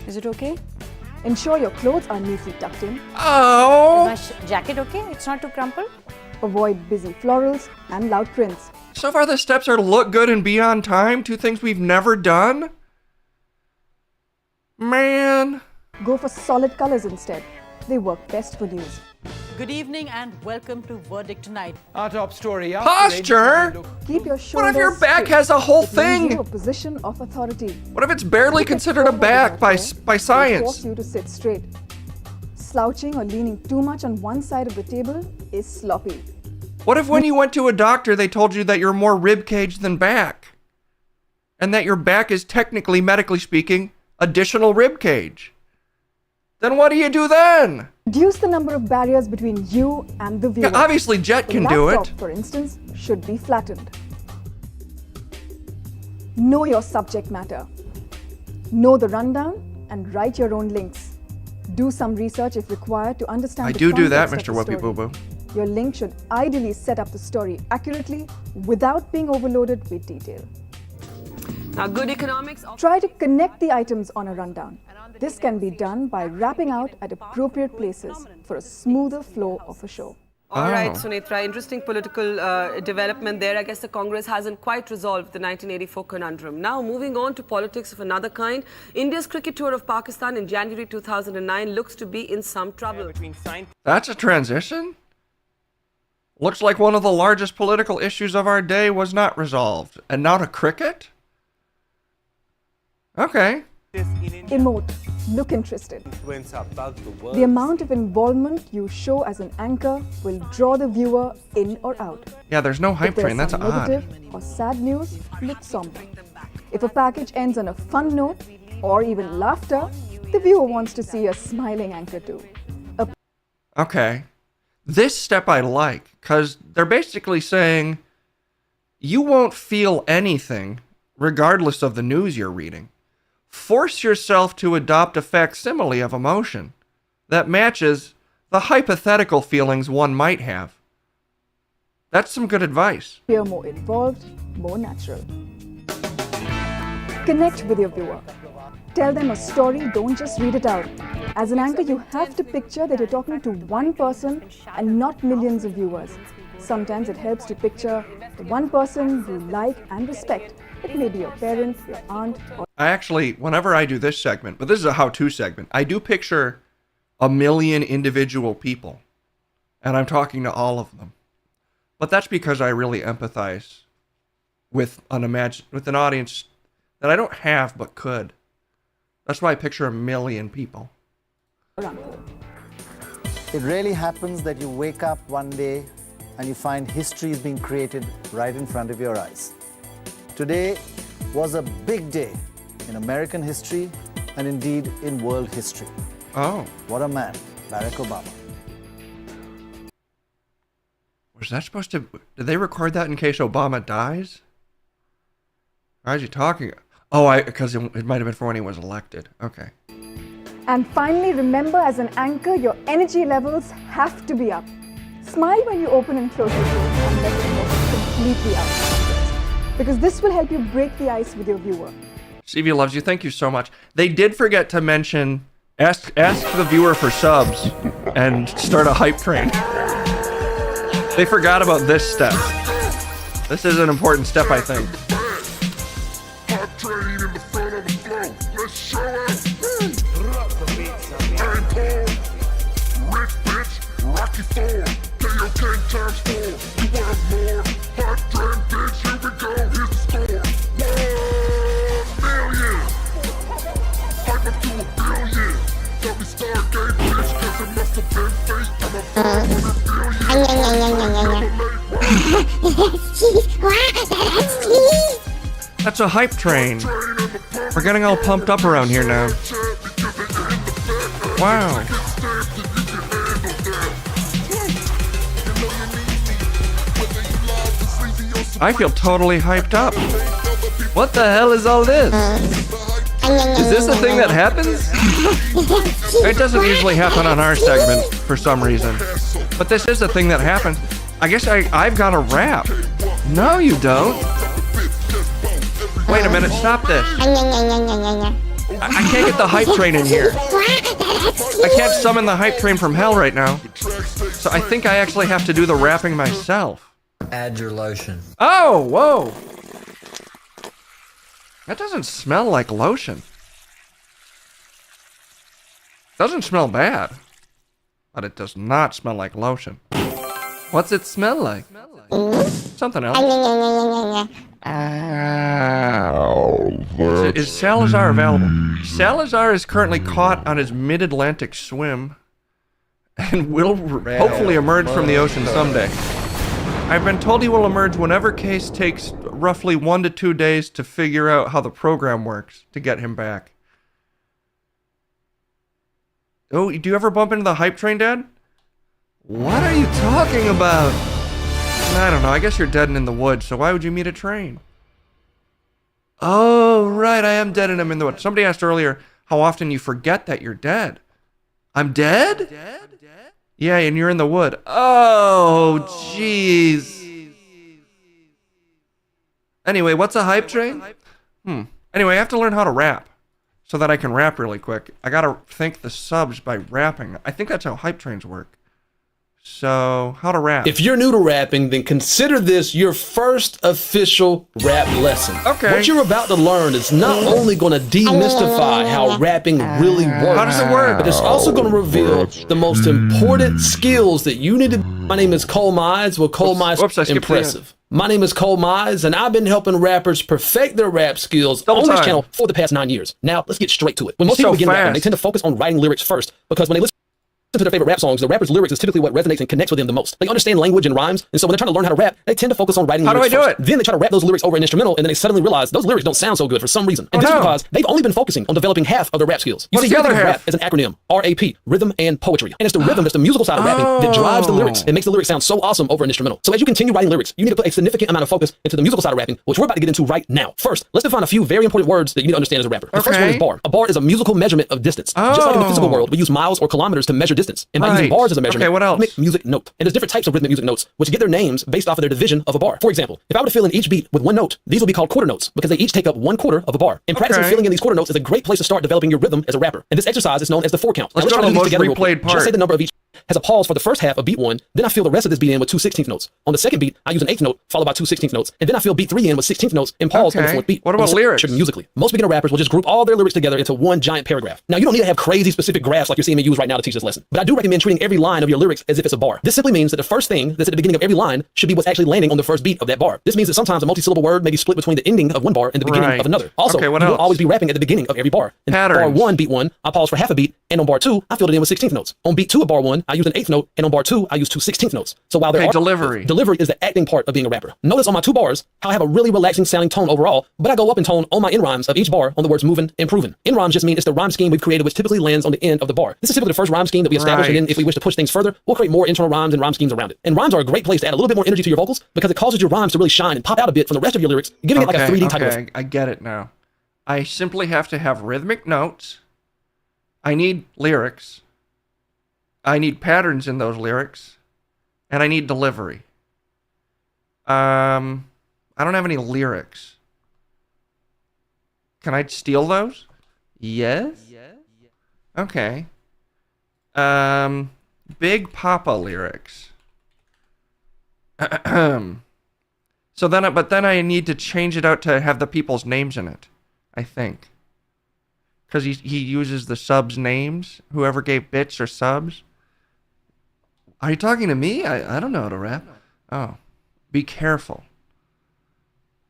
Is it okay? Ensure your clothes are neatly tucked in. Oh. Is my jacket okay? It's not too crumpled? Avoid busy florals and loud prints. So far the steps are look good and be on time, two things we've never done? Man. Go for solid colors instead. They work best for news. Good evening and welcome to Verdict Tonight. Our top story. Posture? Keep your shoulders What if your back straight. has a whole It leaves you thing? a position of authority. What if it's barely Look at considered a forward back by posture. It will science? force you to sit straight. Slouching or leaning too much on one side of the table is sloppy. What if when you went to a doctor they told you that you're more rib cage than back? And that your back is technically, medically speaking, additional rib cage? Then what do you do then? Reduce the number of barriers between you and the viewer. Yeah, obviously Jet The can do laptop, it. for instance, should be flattened. Know your subject matter. Know the rundown and write your own links. Do some research if required to understand I the do that, context Mr. of the Whoopi story. Boo Boo. Your link should ideally set up the story accurately without being overloaded with detail. Now, good economics. Try to connect the items on a rundown. This can be done by wrapping out at appropriate places for a smoother flow of a show. All right, Oh. Sunitra, interesting political development there. I guess the Congress hasn't quite resolved the 1984 conundrum. Now, moving on to politics of another kind, India's cricket tour of Pakistan in January 2009 looks to be in some trouble. That's a transition? Looks like one of the largest political issues of our day was not resolved. And now to cricket? Okay. Emote. Look interested. The amount of involvement you show as an anchor will draw the viewer in or out. Yeah, there's no If hype there's train. That's some odd. negative or sad news, look somber. If a package ends on a fun note or even laughter, the viewer wants to see a smiling anchor too. Okay. This step I like, because they're basically saying you won't feel anything regardless of the news you're reading. Force yourself to adopt a facsimile of emotion. that matches the hypothetical feelings one might have. That's some good advice. Appear more involved, more natural. Connect with your viewer. Tell them a story, don't just read it out. As an anchor, you have to picture that you're talking to one person and not millions of viewers. Sometimes it helps to picture the one person you like and respect. It may be your parent, your aunt, or... I actually, whenever I do this segment, but this is a how-to segment, I do picture a million individual people, and I'm talking to all of them. But that's because I really empathize with an audience that I don't have but could. That's why I picture a million people. It rarely happens that you wake up one day and you find history is being created right in front of your eyes. Today was a big day in American history and indeed in world history. Oh. What a man, Barack Obama. Was that supposed to... Did they record that in case Obama dies? Why is he talking? Oh, because it might have been for when he was elected. Okay. And finally, remember, as an anchor, your energy levels have to be up. Smile when you open and close your doors and let the emotion completely out. Because this will help you break the ice with your viewer. Stevie loves you. Thank you so much. They did forget to mention, ask the viewer for subs and start a hype train. They forgot about this step. This is an important step, I think. Hype train in the front of the flow. Let's show out. I'm Paul. Rich bitch. Rocky Ford. KO King times 4. You want more? Hype train, bitch. Here we go. Here's the score. 1 million. Hype up to 1 billion. Tell me Stargate, bitch, cause it must have been fake. I'm a 500 billion. That's a hype train. We're getting all pumped up around here now. Wow. I feel totally hyped up. What the hell is all this? Is this a thing that happens? It doesn't usually happen on our segment for some reason. But this is a thing that happens. I guess I've got a rap. No, you don't. Wait a minute, stop this. I can't get the hype train in here. I can't summon the hype train from hell right now. So I think I actually have to do the rapping myself. Add your lotion. Oh, whoa. That doesn't smell like lotion. Doesn't smell bad. But it does not smell like lotion. What's it smell like? Something else. Is Salazar available? Salazar is currently caught on his mid-Atlantic swim and will hopefully emerge from the ocean someday. I've been told he will emerge whenever Case takes roughly 1 to 2 days to figure out how the program works to get him back. Oh, do you ever bump into the hype train, Dad? What are you talking about? I don't know. I guess you're dead and in the woods, so why would you meet a train? Oh, right. I am dead and I'm in the woods. Somebody asked earlier how often you forget that you're dead. I'm dead? Yeah, and you're in the wood. Oh, jeez. Anyway, what's a hype train? Anyway, I have to learn how to rap so that I can rap really quick. I gotta thank the subs by rapping. I think that's how hype trains work. So, how to rap. If you're new to rapping, then consider this your first official rap lesson. Okay. What you're about to learn is not only going to demystify how rapping really works. How does it work? But it's also going to reveal the most important skills that you need to... My name is Cole Mize. Well, Cole Mize is impressive. My name is Cole Mize, and I've been helping rappers perfect their rap skills on this channel for the past 9 years. Now, let's get straight to it. When most people begin rapping, they tend to focus on writing lyrics first, because when they listen to their favorite rap songs, the rapper's lyrics is typically what resonates and connects with them the most. They understand language and rhymes, and so when they're trying to learn how to rap, they tend to focus on writing How do lyrics I do first. it? Then they try to rap those lyrics over an instrumental, and then they suddenly realize those lyrics don't sound so good for some reason. And this is because they've only been focusing on developing half of their rap skills. You What's see, the you can other think of half? rap as an acronym, RAP, rhythm and poetry. And it's the rhythm, that's the musical side of rapping that drives the lyrics and makes the lyrics sound so awesome over an instrumental. So as you continue writing lyrics, you need to put a significant amount of focus into the musical side of rapping, which we're about to get into right now. First, let's define a few very important words that you need to understand as a rapper. The first one is bar. A bar is a musical measurement of distance. Just like in the physical world, we use miles or kilometers to measure distance. And by using bars as a measurement, what else? rhythmic music note. And there's different types of rhythmic music notes, which get their names based off of their division of a bar. For example, if I were to fill in each beat with one note, these would be called quarter notes because they each take up 1/4 of a bar. And practicing filling in these quarter notes is a great place to start developing your rhythm as a rapper. And this exercise is known as the 4 count. Let's now, go to the try most do these together real replayed quick. Just say part. the number of each has a pause for the first half of beat 1, then I fill the rest of this beat in with 2 16th notes. On the second beat, I use an 8th note followed by 2 16th notes, and then I fill beat 3 in with 16th notes and pause on the 4th beat. What about lyrics? Musically, most beginner rappers will just group all their lyrics together into one giant paragraph. Now, you don't need to have crazy specific graphs like you're seeing me use right now to teach this lesson, but I do recommend treating every line of your lyrics as if it's a bar. This simply means that the first thing that's at the beginning of every line should be what's actually landing on the first beat of that bar. This means that sometimes a multi-syllable word may be split between the ending of one bar and the beginning of another. Also, you won't always be rapping at the beginning of every bar. In bar 1, beat 1, I pause for half a beat, and on bar 2, I filled it in with 16th notes. On beat 2 of bar 1, I use an 8th note, and on bar 2, I use 2 16th notes. So while there are delivery is the acting part of being a rapper. Notice on my 2 bars how I have a really relaxing sounding tone overall, but I go up in tone on my end rhymes of each bar on the words moving and proven. End rhymes just mean it's the rhyme scheme we've created, which typically lands on the end of the bar. This is typically the first rhyme scheme that we establish, and then if we wish to push things further, we'll create more internal rhymes and rhyme schemes around it. And rhymes are a great place to add a little bit more energy to your vocals because it causes your rhymes to really shine and pop out a bit from the rest of your lyrics, giving it like a 3D type of. I get it now. I simply have to have rhythmic notes. I need lyrics. I need patterns in those lyrics. And I need delivery. I don't have any lyrics. Can I steal those? Yes? Okay. Big Papa lyrics. So then, but then I need to change it out to have the people's names in it, I think. Because he uses the subs' names, whoever gave bits or subs. Are you talking to me? I don't know how to rap. Oh, be careful.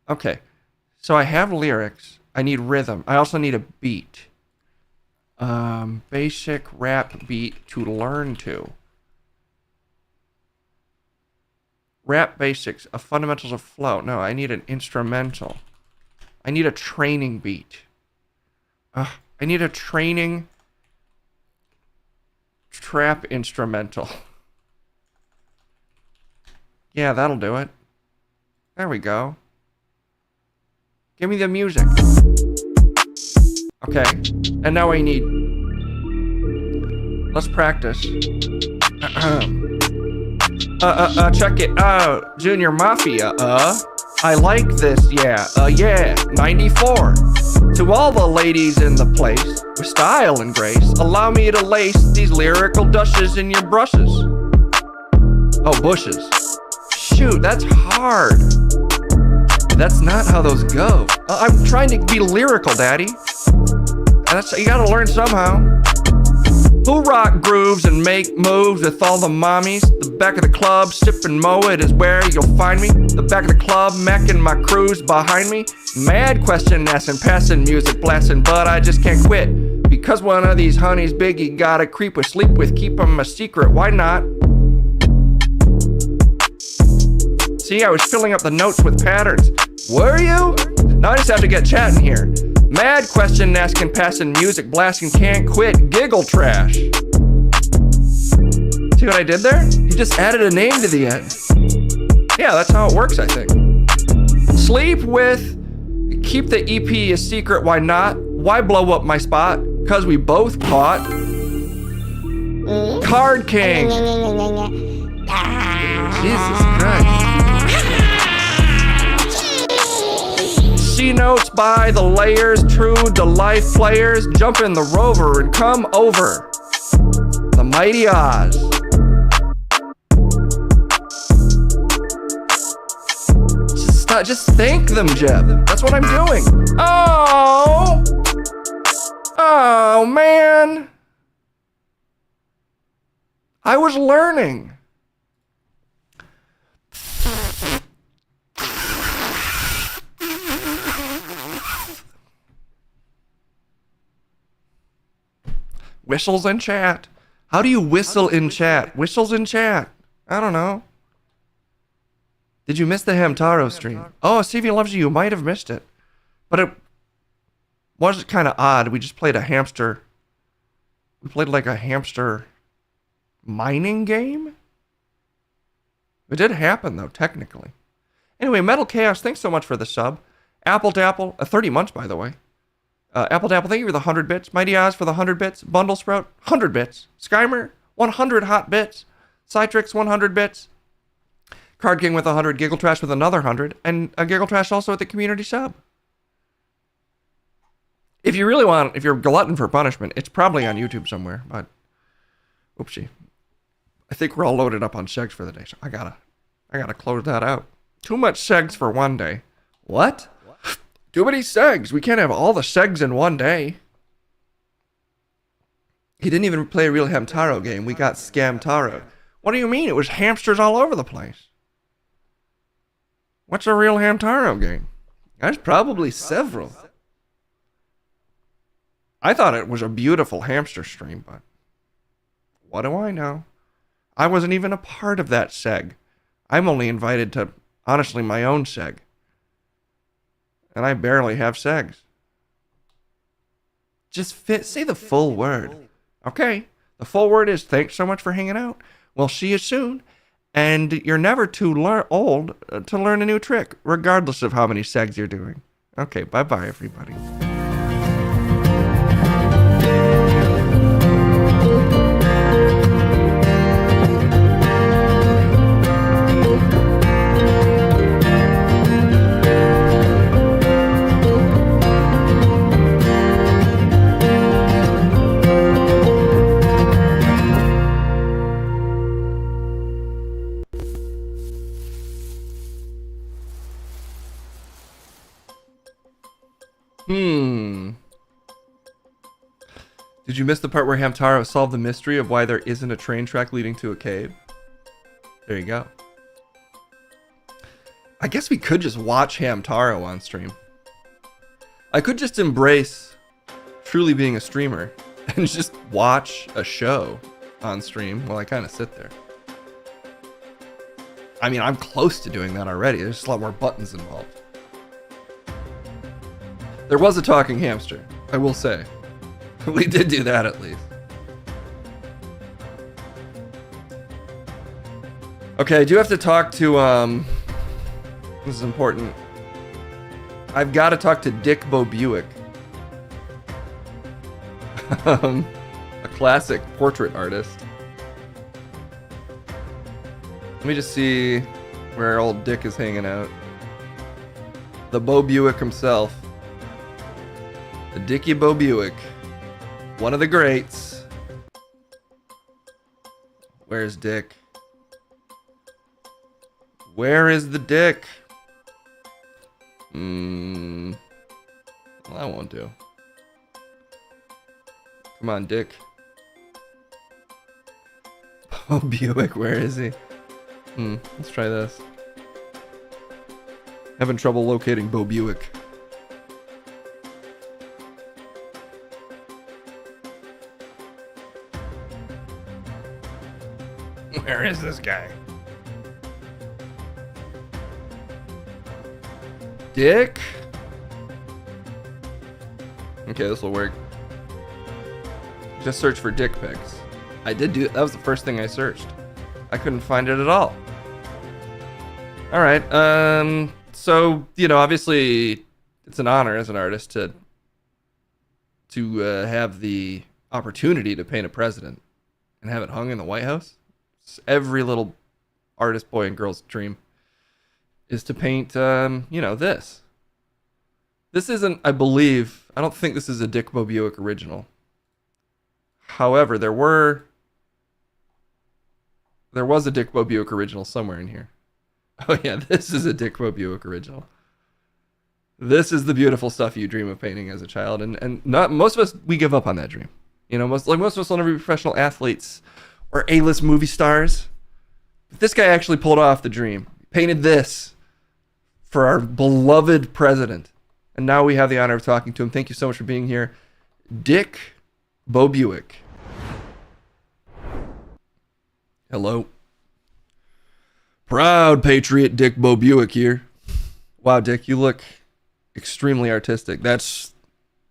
Okay, so I have lyrics. I need rhythm. I also need a beat. Basic rap beat to learn to. Rap basics, a fundamentals of flow. No, I need an instrumental. I need a training beat. I need a training trap instrumental. Yeah, that'll do it. There we go. Give me the music. Okay, and now I need... Let's practice. Check it out. Junior Mafia, I like this, yeah, 94. To all the ladies in the place, with style and grace, allow me to lace these lyrical dushes in your brushes. Oh, bushes. Shoot, that's hard. That's not how those go. I'm trying to be lyrical, Daddy. You gotta learn somehow. Who rock grooves and make moves with all the mommies? The back of the club, sippin' Moet is where you'll find me. The back of the club, mackin' my crews behind me. Mad question asking, passing music blasting, but I just can't quit. Because one of these honeys Biggie gotta creep with, sleep with, keep 'em a secret, why not? See, I was filling up the notes with patterns. Were you? Now I just have to get chatting here. Mad question asking, passing music blasting, can't quit, giggle trash. See what I did there? You just added a name to the end. Yeah, that's how it works, I think. Sleep with, keep the EP a secret, why not? Why blow up my spot? Cause we both caught Card King. Jesus Christ. C notes by the layers, true to life players, jump in the rover and come over. The mighty Oz. Just thank them, Jeb. That's what I'm doing. Oh, man. I was learning. Whistles in chat. How do you whistle in chat? Whistles in chat. I don't know. Did you miss the Hamtaro stream? Oh, Stevie Loves You might have missed it. But it was kind of odd. We just played a hamster. We played like a hamster mining game? It did happen, though, technically. Anyway, Metal Chaos, thanks so much for the sub. Apple Dapple, 30 months, by the way. Apple Dapple, thank you for the 100 bits. Mighty Oz for the 100 bits. Bundle Sprout, 100 bits. Skymer, 100 hot bits. Citrix, 100 bits. Card King with 100. Giggle Trash with another 100. And a Giggle Trash also at the community sub. If you really want, if you're glutton for punishment, it's probably on YouTube somewhere, but oopsie. I think we're all loaded up on segs for the day, so I gotta close that out. Too much segs for one day. What? Too many segs. We can't have all the segs in one day. He didn't even play a real Hamtaro game. We got Scamtaro. What do you mean? It was hamsters all over the place. What's a real Hamtaro game? There's probably several. I thought it was a beautiful hamster stream, but what do I know? I wasn't even a part of that seg. I'm only invited to, honestly, my own seg. And I barely have segs. Just say the full word. Okay, the full word is thanks so much for hanging out. We'll see you soon. And you're never too old to learn a new trick, regardless of how many segs you're doing. Okay, bye-bye, everybody. Did you miss the part where Hamtaro solved the mystery of why there isn't a train track leading to a cave? There you go. I guess we could just watch Hamtaro on stream. I could just embrace truly being a streamer and just watch a show on stream while I kind of sit there. I mean, I'm close to doing that already. There's just a lot more buttons involved. There was a talking hamster, I will say. We did do that at least. Okay, I do have to talk to, this is important. I've got to talk to Dick Bobuick. A classic portrait artist. Let me just see where old Dick is hanging out. The Bobuick himself. The Dickie Bobuick. One of the greats. Where's Dick? Where is the Dick? Well, that won't do. Come on, Dick. Bo Buick, where is he? Let's try this. Having trouble locating Bo Buick. Where is this guy? Dick? Okay, this will work. Just search for dick pics. I did do that. That was the first thing I searched. I couldn't find it at all. Alright, so, you know, obviously it's an honor as an artist to have the opportunity to paint a president and have it hung in the White House. Every little artist boy and girl's dream is to paint, you know, this. This isn't, I believe, I don't think this is a Dick Bobuick original. However, there was a Dick Bobuick original somewhere in here. Oh yeah, this is a Dick Bobuick original. This is the beautiful stuff you dream of painting as a child, and not most of us, we give up on that dream. You know, most of us will never be professional athletes or A-list movie stars. But this guy actually pulled off the dream. He painted this for our beloved president. And now we have the honor of talking to him. Thank you so much for being here. Dick Bobuick. Hello. Proud patriot Dick Bo Buick here. Wow, Dick, you look extremely artistic. That's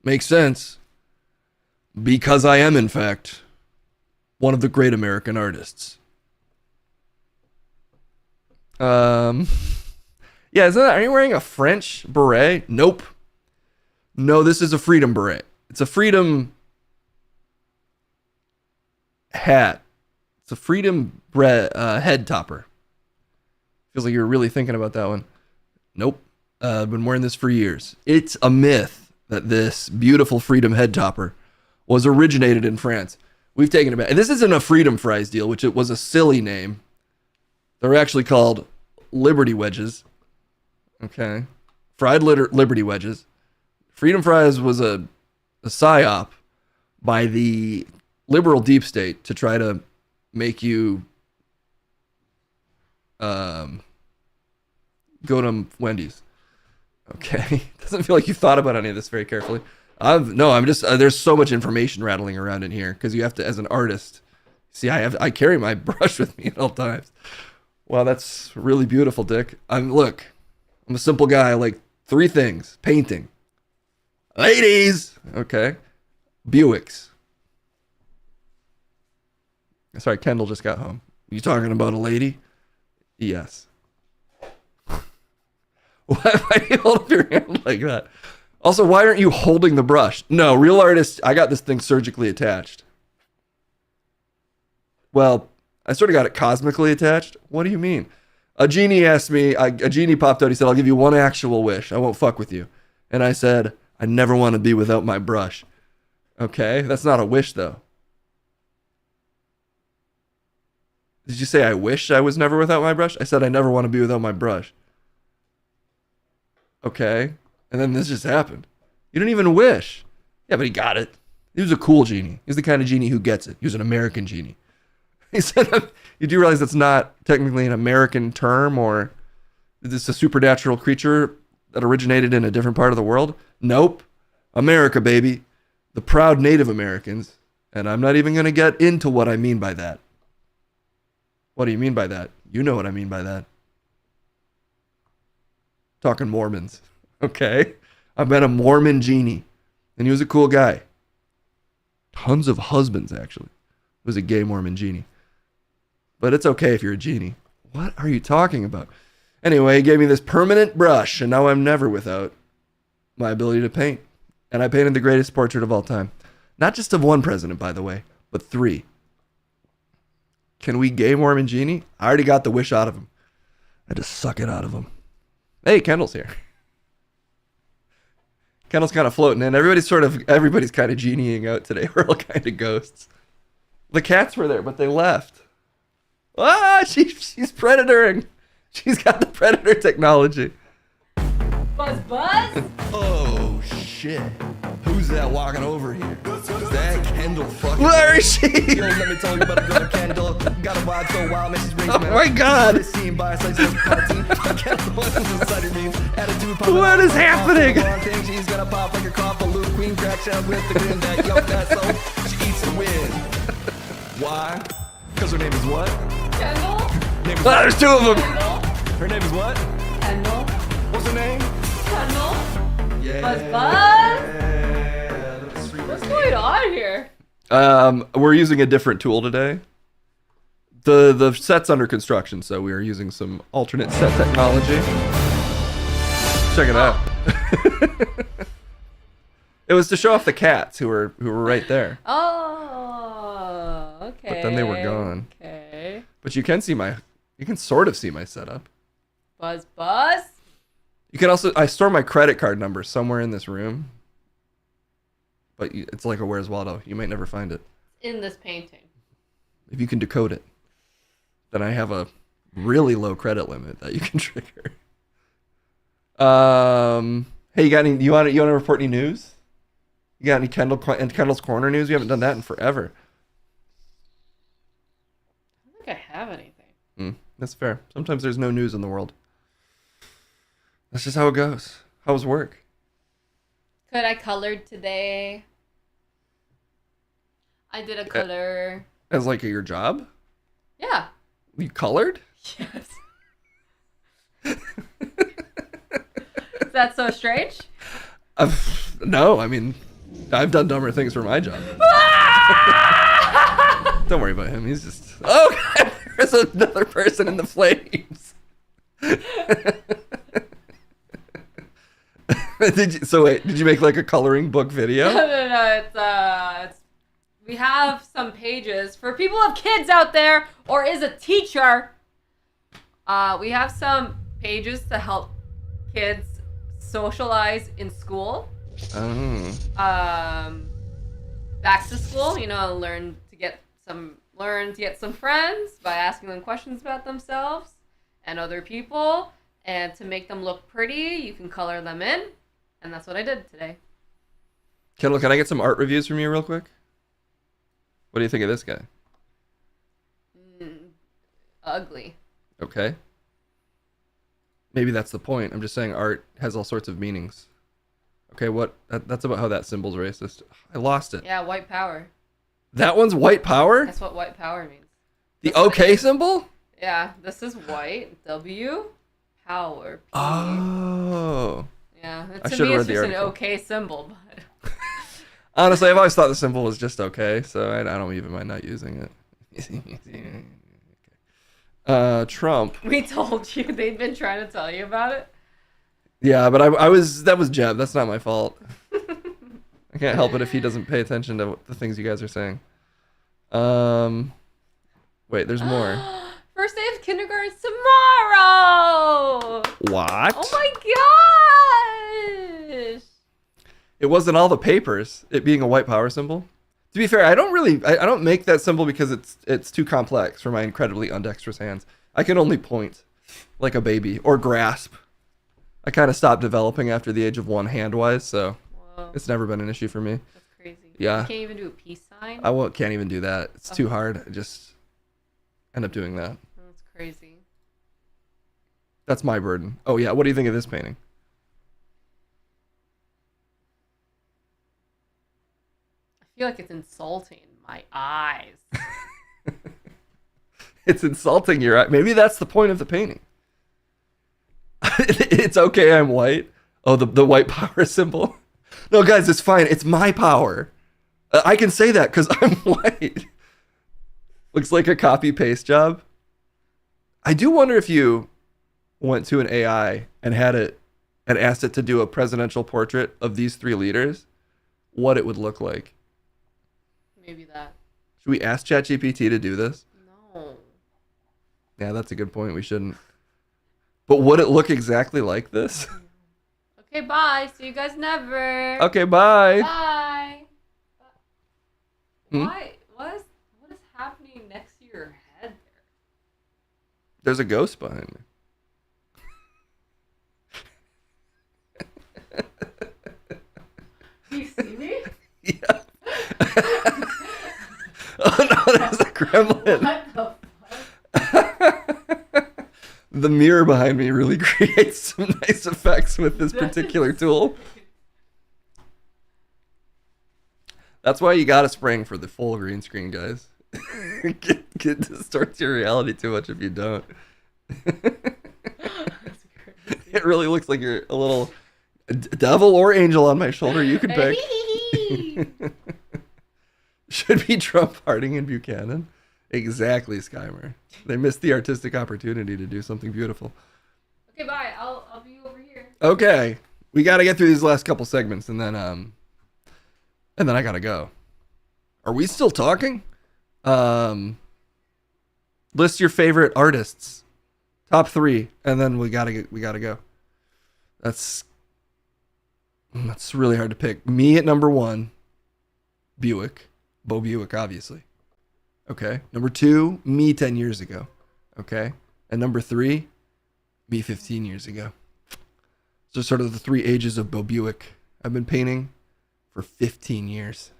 makes sense. Because I am, in fact, one of the great American artists. Yeah, are you wearing a French beret? Nope. No, this is a freedom beret. It's a freedom hat. It's a freedom head topper. Feels like you were really thinking about that one. Nope. I've been wearing this for years. It's a myth that this beautiful freedom head topper was originated in France. We've taken it back. And this isn't a freedom fries deal, which it was a silly name. They're actually called Liberty Wedges. Okay. Fried Liberty Wedges. Freedom fries was a psyop by the liberal deep state to try to make you go to Wendy's. Okay. Doesn't feel like you thought about any of this very carefully. I'm just there's so much information rattling around in here because you have to, as an artist. See, I carry my brush with me at all times. Wow, that's really beautiful, Dick. I'm a simple guy. I like 3 things: painting, ladies, okay, Buicks. Sorry, Kendall just got home. You talking about a lady? Yes. Why do you hold up your hand like that? Also, why aren't you holding the brush? No, real artists, I got this thing surgically attached. Well, I sort of got it cosmically attached. What do you mean? A genie asked me, a genie popped out. He said, I'll give you one actual wish. I won't fuck with you. And I said, I never want to be without my brush. Okay, that's not a wish, though. Did you say I wish I was never without my brush? I said I never want to be without my brush. Okay. And then this just happened. You didn't even wish. Yeah, but he got it. He was a cool genie. He's the kind of genie who gets it. He was an American genie. He said, you do realize that's not technically an American term, or is this a supernatural creature that originated in a different part of the world? Nope. America, baby. The proud Native Americans. And I'm not even going to get into what I mean by that. What do you mean by that? You know what I mean by that. Talking Mormons. Okay. I met a Mormon genie. And he was a cool guy. Tons of husbands, actually. He was a gay Mormon genie. But it's okay if you're a genie. What are you talking about? Anyway, he gave me this permanent brush, and now I'm never without my ability to paint. And I painted the greatest portrait of all time. Not just of one president, by the way, but 3. Can we gay Mormon genie? I already got the wish out of him. I just suck it out of him. Hey, Kendall's here. Kendall's kind of floating in. Everybody's kind of genieing out today. We're all kind of ghosts. The cats were there, but they left. Ah, she's predatoring. She's got the predator technology. Buzz, buzz. Oh shit! Who's that walking over here? Is that Kendall? Fucking where is she? Yo, let me tell you about a girl, Kendall. Got a vibe so wild, man, she's raised. Oh my god! What is happening? She's gonna pop like a crop of Luke Queen crack shell with the grin that yup that so she eats the win. Why? Because her name is what? Kendall. There's 2 of them. Kendall. Her name is what? Kendall. What's her name? Kendall. Yeah. Buzz, buzz. What's going on here? We're using a different tool today. The set's under construction, so we are using some alternate set technology. Check it out. It was to show off the cats who were right there. Oh, okay. But then they were gone. Okay. But you can sort of see my setup. Buzz, buzz. You can also, I store my credit card number somewhere in this room. But it's like a Where's Waldo. You might never find it. In this painting. If you can decode it, then I have a really low credit limit that you can trigger. Hey, you want to report any news? You got any Kendall's Corner news? We haven't done that in forever. I don't think I have anything. That's fair. Sometimes there's no news in the world. That's just how it goes. How was work? Good. I colored today. I did a color. As like your job? Yeah. You colored? Yes. Is that so strange? No, I mean, I've done dumber things for my job. Don't worry about him. He's just... Oh, God, there's another person in the flames. Did you make like a coloring book video? No, it's we have some pages for people who have kids out there or is a teacher. We have some pages to help kids socialize in school. Oh. Back to school, learn to get some friends by asking them questions about themselves and other people, and to make them look pretty, you can color them in, and that's what I did today. Kendall, can I get some art reviews from you real quick? What do you think of this guy? Ugly. Okay. Maybe that's the point. I'm just saying art has all sorts of meanings. Okay, that's about how that symbol's racist. I lost it. Yeah, white power. That one's white power? That's what white power means. The OK symbol? Yeah, this is white. W, power. P. Oh. Yeah, I to should me have it's read the just an article. OK symbol, but... Honestly, I've always thought the symbol was just okay, so I don't even mind not using it. Trump. We told you. They've been trying to tell you about it. Yeah, but that was Jeb. That's not my fault. I can't help it if he doesn't pay attention to the things you guys are saying. Wait, there's more. First day of kindergarten tomorrow. What? Oh my gosh. It wasn't all the papers, it being a white power symbol. To be fair, I don't make that symbol because it's too complex for my incredibly undexterous hands. I can only point like a baby or grasp. I kind of stopped developing after the age of 1 hand-wise, so it's never been an issue for me. That's crazy. Yeah. You can't even do a peace sign? Can't even do that. It's too hard. I just end up doing that. That's crazy. That's my burden. Oh yeah, what do you think of this painting? I feel like it's insulting my eyes. It's insulting your eye. Maybe that's the point of the painting. It's okay, I'm white. Oh, the white power symbol. No, guys, it's fine. It's my power. I can say that because I'm white. Looks like a copy paste job. I do wonder if you went to an AI and asked it to do a presidential portrait of these 3 leaders, what it would look like. Maybe that. Should we ask ChatGPT to do this? No. Yeah, that's a good point. We shouldn't. But would it look exactly like this? Okay, bye. See you guys never. Okay, bye. Bye. Hmm? Why? What is happening next to your head there? There's a ghost behind me. Do you see me? Yeah. Oh no, there's a gremlin. What the fuck? The mirror behind me really creates some nice effects with this particular tool. That's why you gotta spring for the full green screen, guys. It distorts your reality too much if you don't. It really looks like you're a little devil or angel on my shoulder. You can pick. Should be Trump, Harding, and Buchanan. Exactly, Skymer. They missed the artistic opportunity to do something beautiful. Okay, bye. I'll be over here. Okay, we got to get through these last couple segments, and then I gotta go. Are we still talking? List your favorite artists, top 3, and then we gotta go. That's really hard to pick. Me at number 1, Buick, Bo Buick, obviously. Okay. Number 2, me 10 years ago. Okay. And number 3, me 15 years ago. So sort of the 3 ages of Bo Buick. I've been painting for 15 years.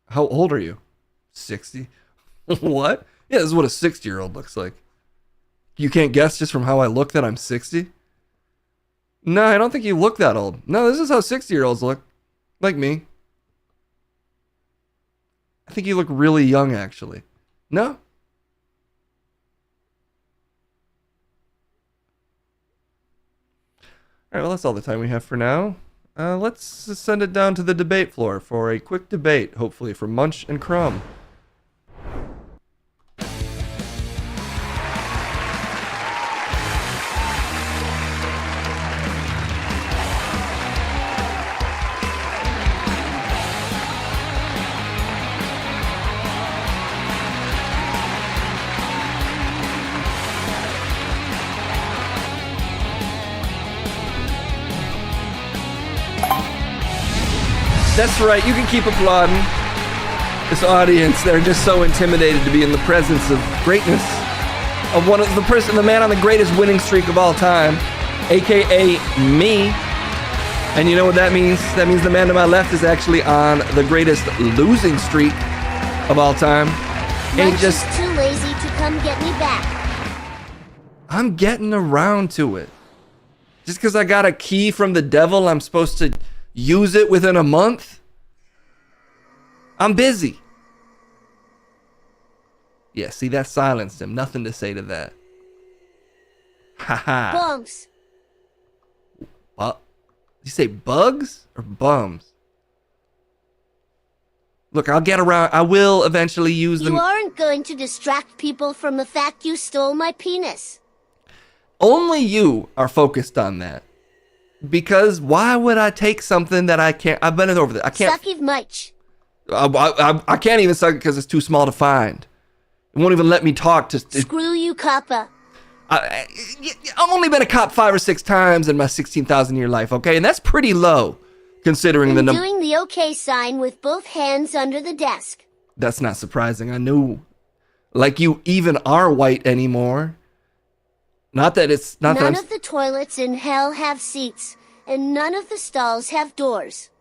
How old are you? 60? What? Yeah, this is what a 60-year-old looks like. You can't guess just from how I look that I'm 60? No, I don't think you look that old. No, this is how 60-year-olds look. Like me. I think you look really young, actually. No? All right, well, that's all the time we have for now. Let's send it down to the debate floor for a quick debate, hopefully from Munch and Crumb. That's right, you can keep applauding. This audience, they're just so intimidated to be in the presence of greatness. Of the man on the greatest winning streak of all time, aka me. And you know what that means? That means the man to my left is actually on the greatest losing streak of all time. Munch is too lazy to come get me back. I'm getting around to it. Just because I got a key from the devil, I'm supposed to use it within a month? I'm busy. Yeah, see, that silenced him. Nothing to say to that. Haha. Bums. What? Did you say bugs or bums? Look, I'll get around. I will eventually use them. You aren't going to distract people from the fact you stole my penis. Only you are focused on that. Because why would I take something that I can't? I've been over this. I can't. Suck it much. I can't even suck it because it's too small to find. It won't even let me talk to. Screw you, Kappa. I've only been a cop 5 or 6 times in my 16,000-year life, okay? And that's pretty low, considering the number. Doing the OK sign with both hands under the desk. That's not surprising. I knew. Like you even are white anymore. Not that it's not. None of the toilets in hell have seats, and none of the stalls have doors.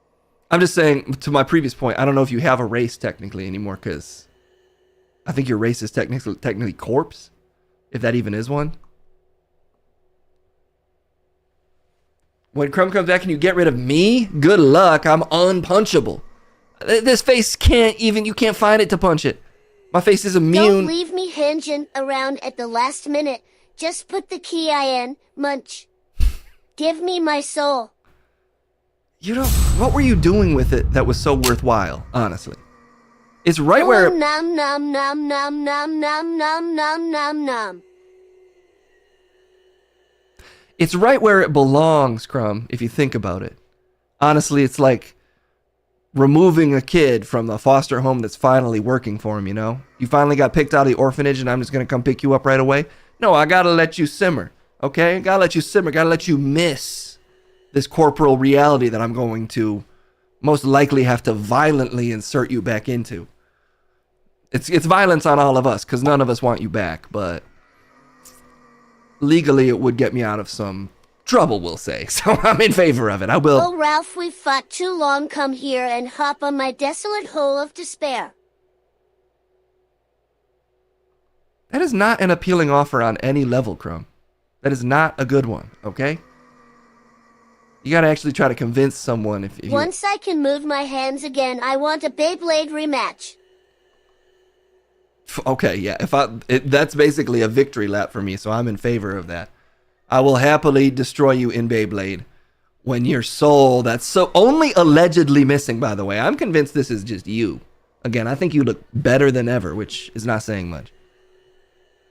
I'm just saying, to my previous point, I don't know if you have a race technically anymore, because I think your race is technically corpse, if that even is one. When Crumb comes back and you get rid of me, good luck. I'm unpunchable. This face you can't find it to punch it. My face is immune. Don't leave me hinging around at the last minute. Just put the key in, Munch. Give me my soul. What were you doing with it that was so worthwhile, honestly? It's right where... Nom nom nom nom nom nom nom nom nom nom. It's right where it belongs, Crumb, if you think about it. Honestly, it's like removing a kid from the foster home that's finally working for him, you know? You finally got picked out of the orphanage and I'm just going to come pick you up right away? No, I gotta let you simmer, okay? Gotta let you simmer, gotta let you miss this corporal reality that I'm going to most likely have to violently insert you back into. It's violence on all of us, because none of us want you back, but legally it would get me out of some trouble, we'll say. So I'm in favor of it. I will. Oh, Ralph, we've fought too long. Come here and hop on my desolate hole of despair. That is not an appealing offer on any level, Crumb. That is not a good one, okay? You gotta actually try to convince someone if you... Once I can move my hands again, I want a Beyblade rematch. Okay, yeah. That's basically a victory lap for me, so I'm in favor of that. I will happily destroy you in Beyblade when your soul, that's so only allegedly missing, by the way. I'm convinced this is just you. Again, I think you look better than ever, which is not saying much.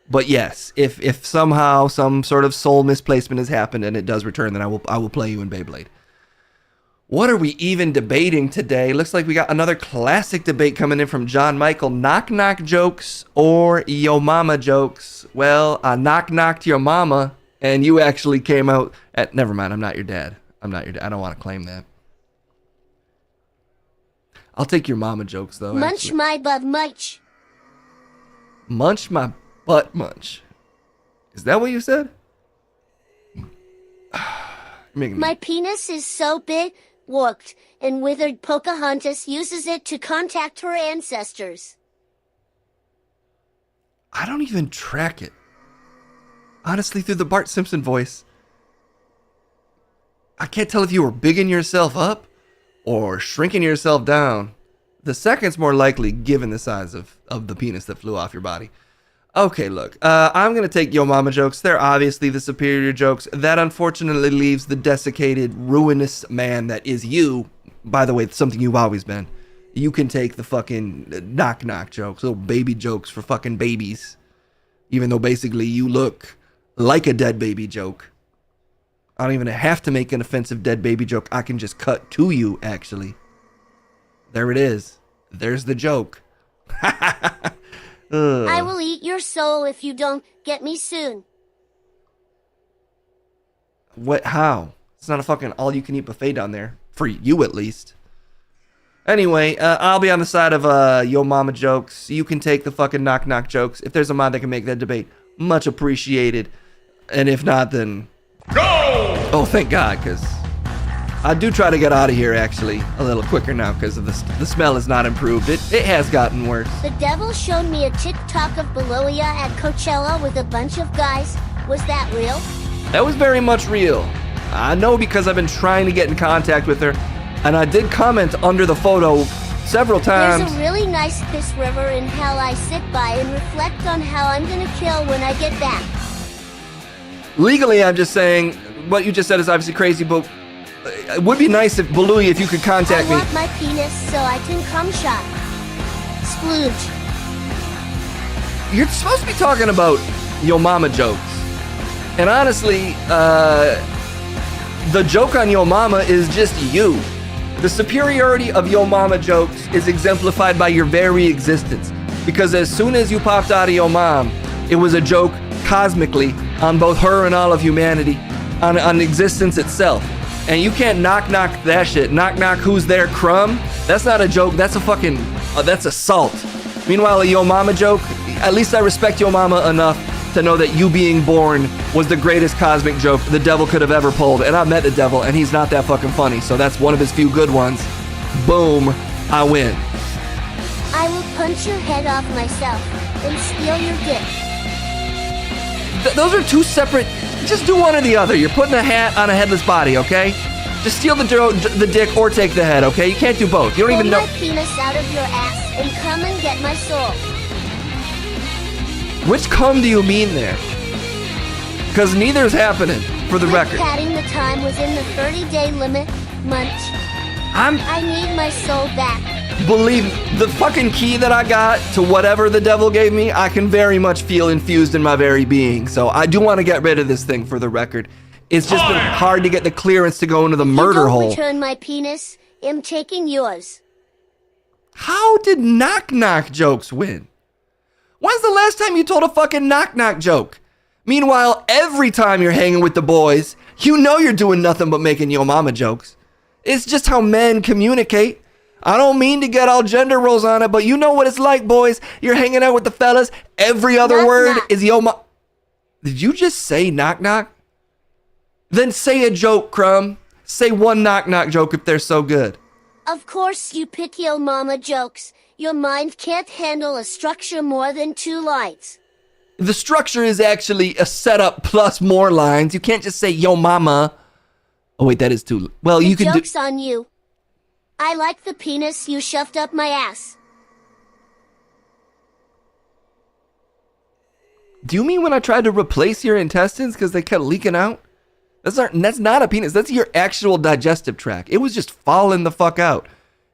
But yes, if somehow some sort of soul misplacement has happened and it does return, then I will play you in Beyblade. What are we even debating today? Looks like we got another classic debate coming in from John Michael. Knock knock jokes or yo mama jokes? Well, I knocked your mama and you actually came out at... Never mind, I'm not your dad. I'm not your dad. I don't want to claim that. I'll take your mama jokes though. Munch actually. my butt munch. Munch my butt munch. Is that what you said? My penis is so big, warped, and withered Pocahontas uses it to contact her ancestors. I don't even track it. Honestly, through the Bart Simpson voice, I can't tell if you were bigging yourself up or shrinking yourself down. The second's more likely given the size of the penis that flew off your body. Okay, look, I'm going to take Yo Mama jokes. They're obviously the superior jokes. That unfortunately leaves the desiccated, ruinous man that is you. By the way, it's something you've always been. You can take the fucking knock-knock jokes, little baby jokes for fucking babies. Even though basically you look like a dead baby joke. I don't even have to make an offensive dead baby joke. I can just cut to you, actually. There it is. There's the joke. I will eat your soul if you don't get me soon. What? How? It's not a fucking all-you-can-eat buffet down there. For you, at least. Anyway, I'll be on the side of Yo Mama jokes. You can take the fucking knock-knock jokes. If there's a mod that can make that debate, much appreciated. And if not, then... Go! Oh, thank God, because I do try to get out of here, actually, a little quicker now, because of the smell has not improved. It has gotten worse. The devil showed me a TikTok of Beloya at Coachella with a bunch of guys. Was that real? That was very much real. I know because I've been trying to get in contact with her, and I did comment under the photo several times. There's a really nice piss river in hell I sit by and reflect on how I'm gonna kill when I get back. Legally, I'm just saying, what you just said is obviously crazy, but it would be nice if, Beluy, if you could contact me. I want my penis so I can cum shot. Splooge. You're supposed to be talking about Yo Mama jokes. And honestly, the joke on Yo Mama is just you. The superiority of Yo Mama jokes is exemplified by your very existence. Because as soon as you popped out of Yo Mom, it was a joke cosmically on both her and all of humanity, on existence itself. And you can't knock that shit. Knock, who's there, crumb? That's not a joke, that's a fucking, that's assault. Meanwhile, a Yo Mama joke, at least I respect Yo Mama enough to know that you being born was the greatest cosmic joke the devil could have ever pulled. And I've met the devil, and he's not that fucking funny, so that's one of his few good ones. Boom, I win. I will punch your head off myself and steal your dick. Those are two separate, just do one or the other. You're putting a hat on a headless body, okay? Just steal the dick or take the head, okay? You can't do both. You don't even know. Pull my penis out of your ass and come and get my soul. Which cum do you mean there? Because neither is happening, for the record. Padding the time within the 30-day limit, Munch. I need my soul back. Believe the fucking key that I got to whatever the devil gave me, I can very much feel infused in my very being. So I do want to get rid of this thing, for the record. It's just been hard to get the clearance to go into the murder hole. Return my penis. I'm taking yours. How did knock jokes win? When's the last time you told a fucking knock joke? Meanwhile, every time you're hanging with the boys, you know you're doing nothing but making Yo Mama jokes. It's just how men communicate. I don't mean to get all gender roles on it, but you know what it's like, boys. You're hanging out with the fellas. Every other word is Yo Mama. Did you just say knock? Then say a joke, Crumb. Say one knock joke if they're so good. Of course you pick Yo Mama jokes. Your mind can't handle a structure more than 2 lines. The structure is actually a setup plus more lines. You can't just say Yo Mama. Oh wait, that is too. Well, you can do. Joke's on you. I like the penis you shoved up my ass. Do you mean when I tried to replace your intestines because they kept leaking out? That's not a penis. That's your actual digestive tract. It was just falling the fuck out.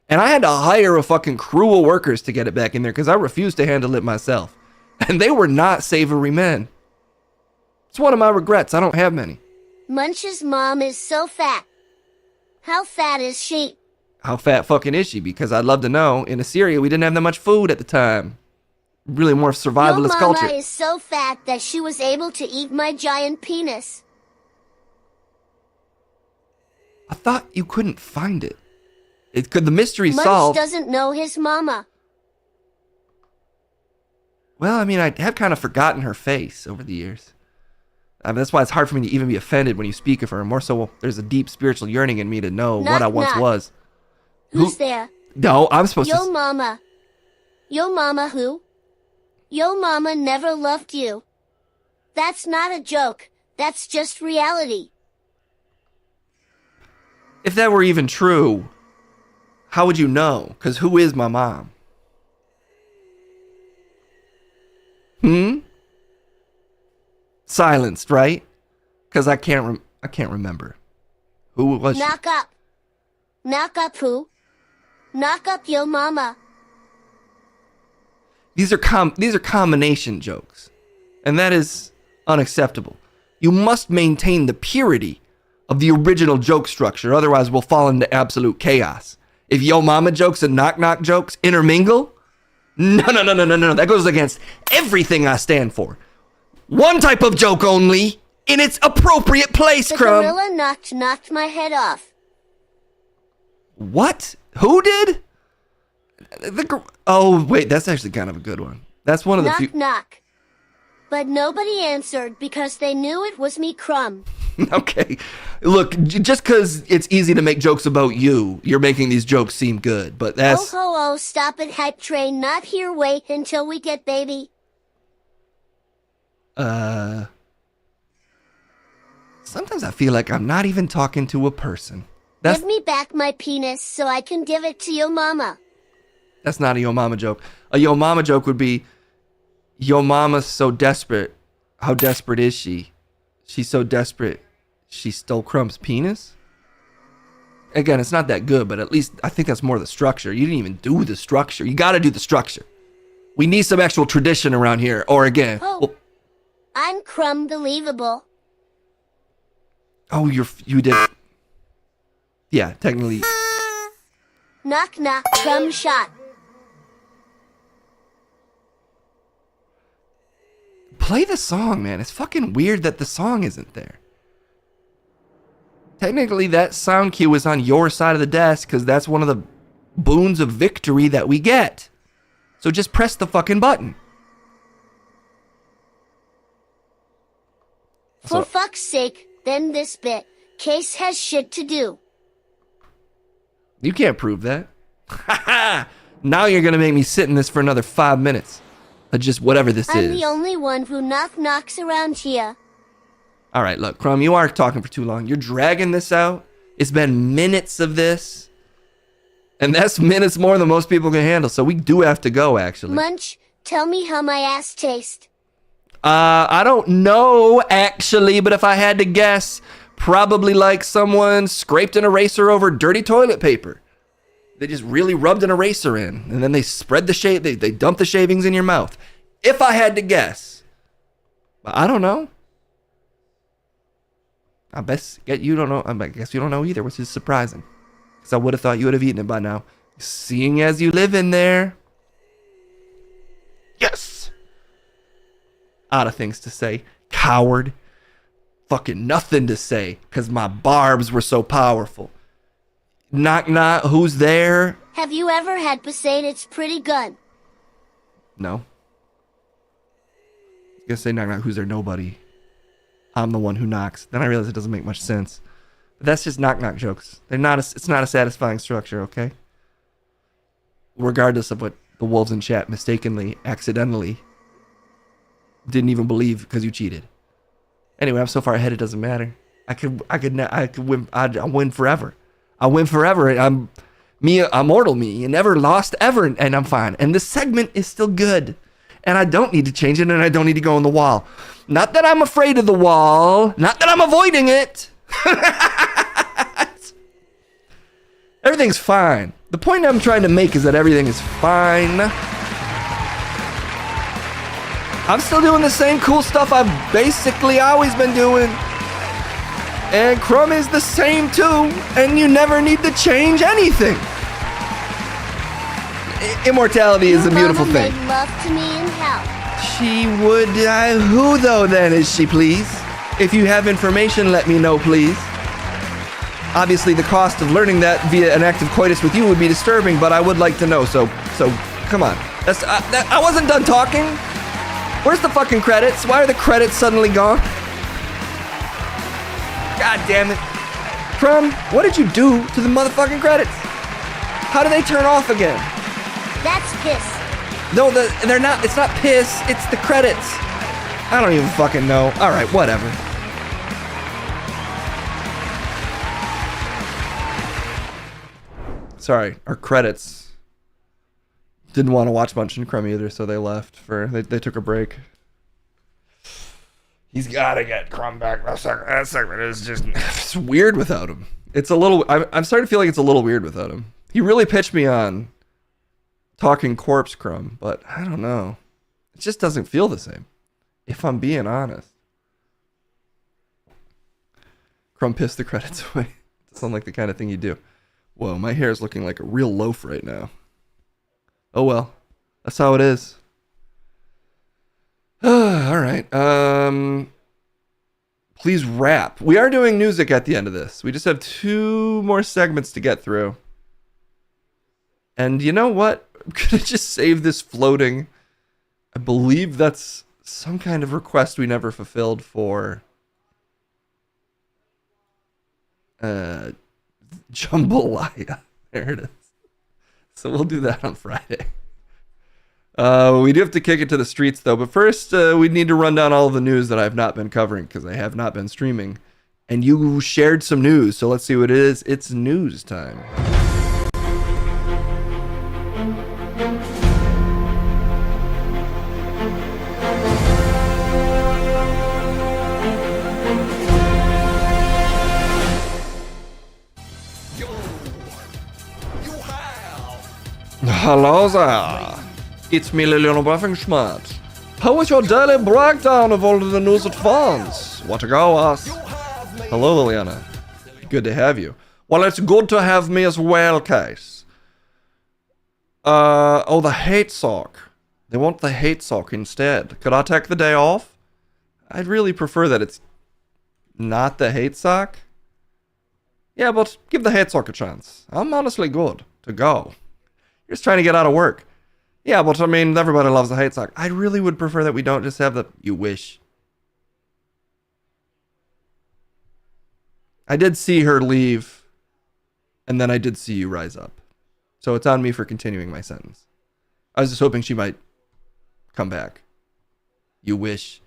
And I had to hire a fucking crew of workers to get it back in there because I refused to handle it myself. And they were not savory men. It's one of my regrets. I don't have many. Munch's mom is so fat. How fat is she? How fat fucking is she? Because I'd love to know. In Assyria, we didn't have that much food at the time. Really more survivalist Your culture. mama is so fat that she was able to eat my giant penis. I thought you couldn't find it. Could the mystery Munch solved? doesn't know his mama. Well, I mean, I have kind of forgotten her face over the years. I mean, that's why it's hard for me to even be offended when you speak of her. More so, there's a deep spiritual yearning in me to know what I once was. Who's there? No, I'm supposed Yo to... mama. Yo mama who? Yo mama never loved you. That's not a joke. That's just reality. If that were even true, how would you know? Because who is my mom? silenced, right? Because I can't remember. Who was she? Knock up. Knock up who? Knock up yo mama. These are combination jokes, and that is unacceptable. You must maintain the purity of the original joke structure, otherwise we'll fall into absolute chaos. If yo mama jokes and knock knock jokes intermingle, no, that goes against everything I stand for. One type of joke only, in its appropriate place, The Crumb. gorilla knocked my head off. What? Who did? Oh, wait, that's actually kind of a good one. That's one of the few. Knock. But nobody answered because they knew it was me, Crumb. Okay. Look, just because it's easy to make jokes about you, you're making these jokes seem good, but that's... Oh, stop it, hype train. Not here, wait until we get baby. Sometimes I feel like I'm not even talking to a person. Give me back my penis so I can give it to your mama. That's not a yo mama joke. A yo mama joke would be, yo mama's so desperate. How desperate is she? She's so desperate, she stole Crumb's penis? Again, it's not that good, but at least I think that's more the structure. You didn't even do the structure. You gotta do the structure. We need some actual tradition around here. Or again, Oh, I'm Crumb Believable. you did. Yeah, technically. Knock knock, Crumb shot. Play the song, man. It's fucking weird that the song isn't there. Technically, that sound cue is on your side of the desk because that's one of the boons of victory that we get. So just press the fucking button. For fuck's sake, then this bit. Case has shit to do. You can't prove that. Now you're gonna make me sit in this for another 5 minutes. Just whatever this I'm is. the only one who knocks around here. All right, look, Crumb, you are talking for too long. You're dragging this out. It's been minutes of this. And that's minutes more than most people can handle. So we do have to go, actually. Munch, tell me how my ass tastes. I don't know, actually, but if I had to guess, probably like someone scraped an eraser over dirty toilet paper. They just really rubbed an eraser in, and then they spread the they dump the shavings in your mouth. If I had to guess. But I don't know. I guess you don't know. I guess you don't know either, which is surprising. Because I would have thought you would have eaten it by now. Seeing as you live in there. Yes! Out of things to say. Coward. Fucking nothing to say. Because my barbs were so powerful. Knock knock, who's there? Have you ever had Poseidon's pretty gun? No. I was gonna say knock knock, who's there? Nobody. I'm the one who knocks. Then I realize it doesn't make much sense. But that's just knock knock jokes. It's not a satisfying structure, okay? Regardless of what the wolves in chat mistakenly, accidentally didn't even believe because you cheated. Anyway, I'm so far ahead it doesn't matter. I could win. I'll win forever. I'll win forever. I'm immortal me. You never lost ever, and I'm fine. And this segment is still good. And I don't need to change it, and I don't need to go on the wall. Not that I'm afraid of the wall. Not that I'm avoiding it. Everything's fine. The point I'm trying to make is that everything is fine. I'm still doing the same cool stuff I've basically always been doing. And Crumb is the same too, and you never need to change anything. Immortality is a beautiful Mama thing. made love to me in hell. She would, who though then is she, please? If you have information, let me know, please. Obviously, the cost of learning that via an active coitus with you would be disturbing, but I would like to know, so come on. I wasn't done talking. Where's the fucking credits? Why are the credits suddenly gone? God damn it. Crumb, what did you do to the motherfucking credits? How do they turn off again? That's piss. No, they're not. It's not piss. It's the credits. I don't even fucking know. All right, whatever. Sorry, our credits didn't want to watch Munch and Crumb either, so they left they took a break. He's got to get Crumb back. That segment is just it's weird without him. It's a little. I'm starting to feel like it's a little weird without him. He really pitched me on talking corpse Crumb, but I don't know. It just doesn't feel the same, if I'm being honest. Crumb pissed the credits away. Doesn't sound like the kind of thing you do. Whoa, my hair is looking like a real loaf right now. Oh well, that's how it is. All right. Please wrap. We are doing music at the end of this. We just have 2 more segments to get through. And you know what? I'm gonna just save this floating. I believe that's some kind of request we never fulfilled for Jambalaya. There it is. So we'll do that on Friday. We do have to kick it to the streets, though. But first, we need to run down all of the news that I've not been covering because I have not been streaming. And you shared some news, so let's see what it is. It's news time. Hello there. It's me, Liliana Buffingschmidt. How was your daily breakdown of all of the news at once? What to go, us? Hello, Liliana. Good to have you. Well, it's good to have me as well, Case. Oh, the hate sock. They want the hate sock instead. Could I take the day off? I'd really prefer that it's not the hate sock. Yeah, but give the hate sock a chance. I'm honestly good to go. You're just trying to get out of work. Yeah, but I mean, everybody loves the hate sock. I really would prefer that we don't just have the you wish. I did see her leave, and then I did see you rise up. So it's on me for continuing my sentence. I was just hoping she might come back. You wish.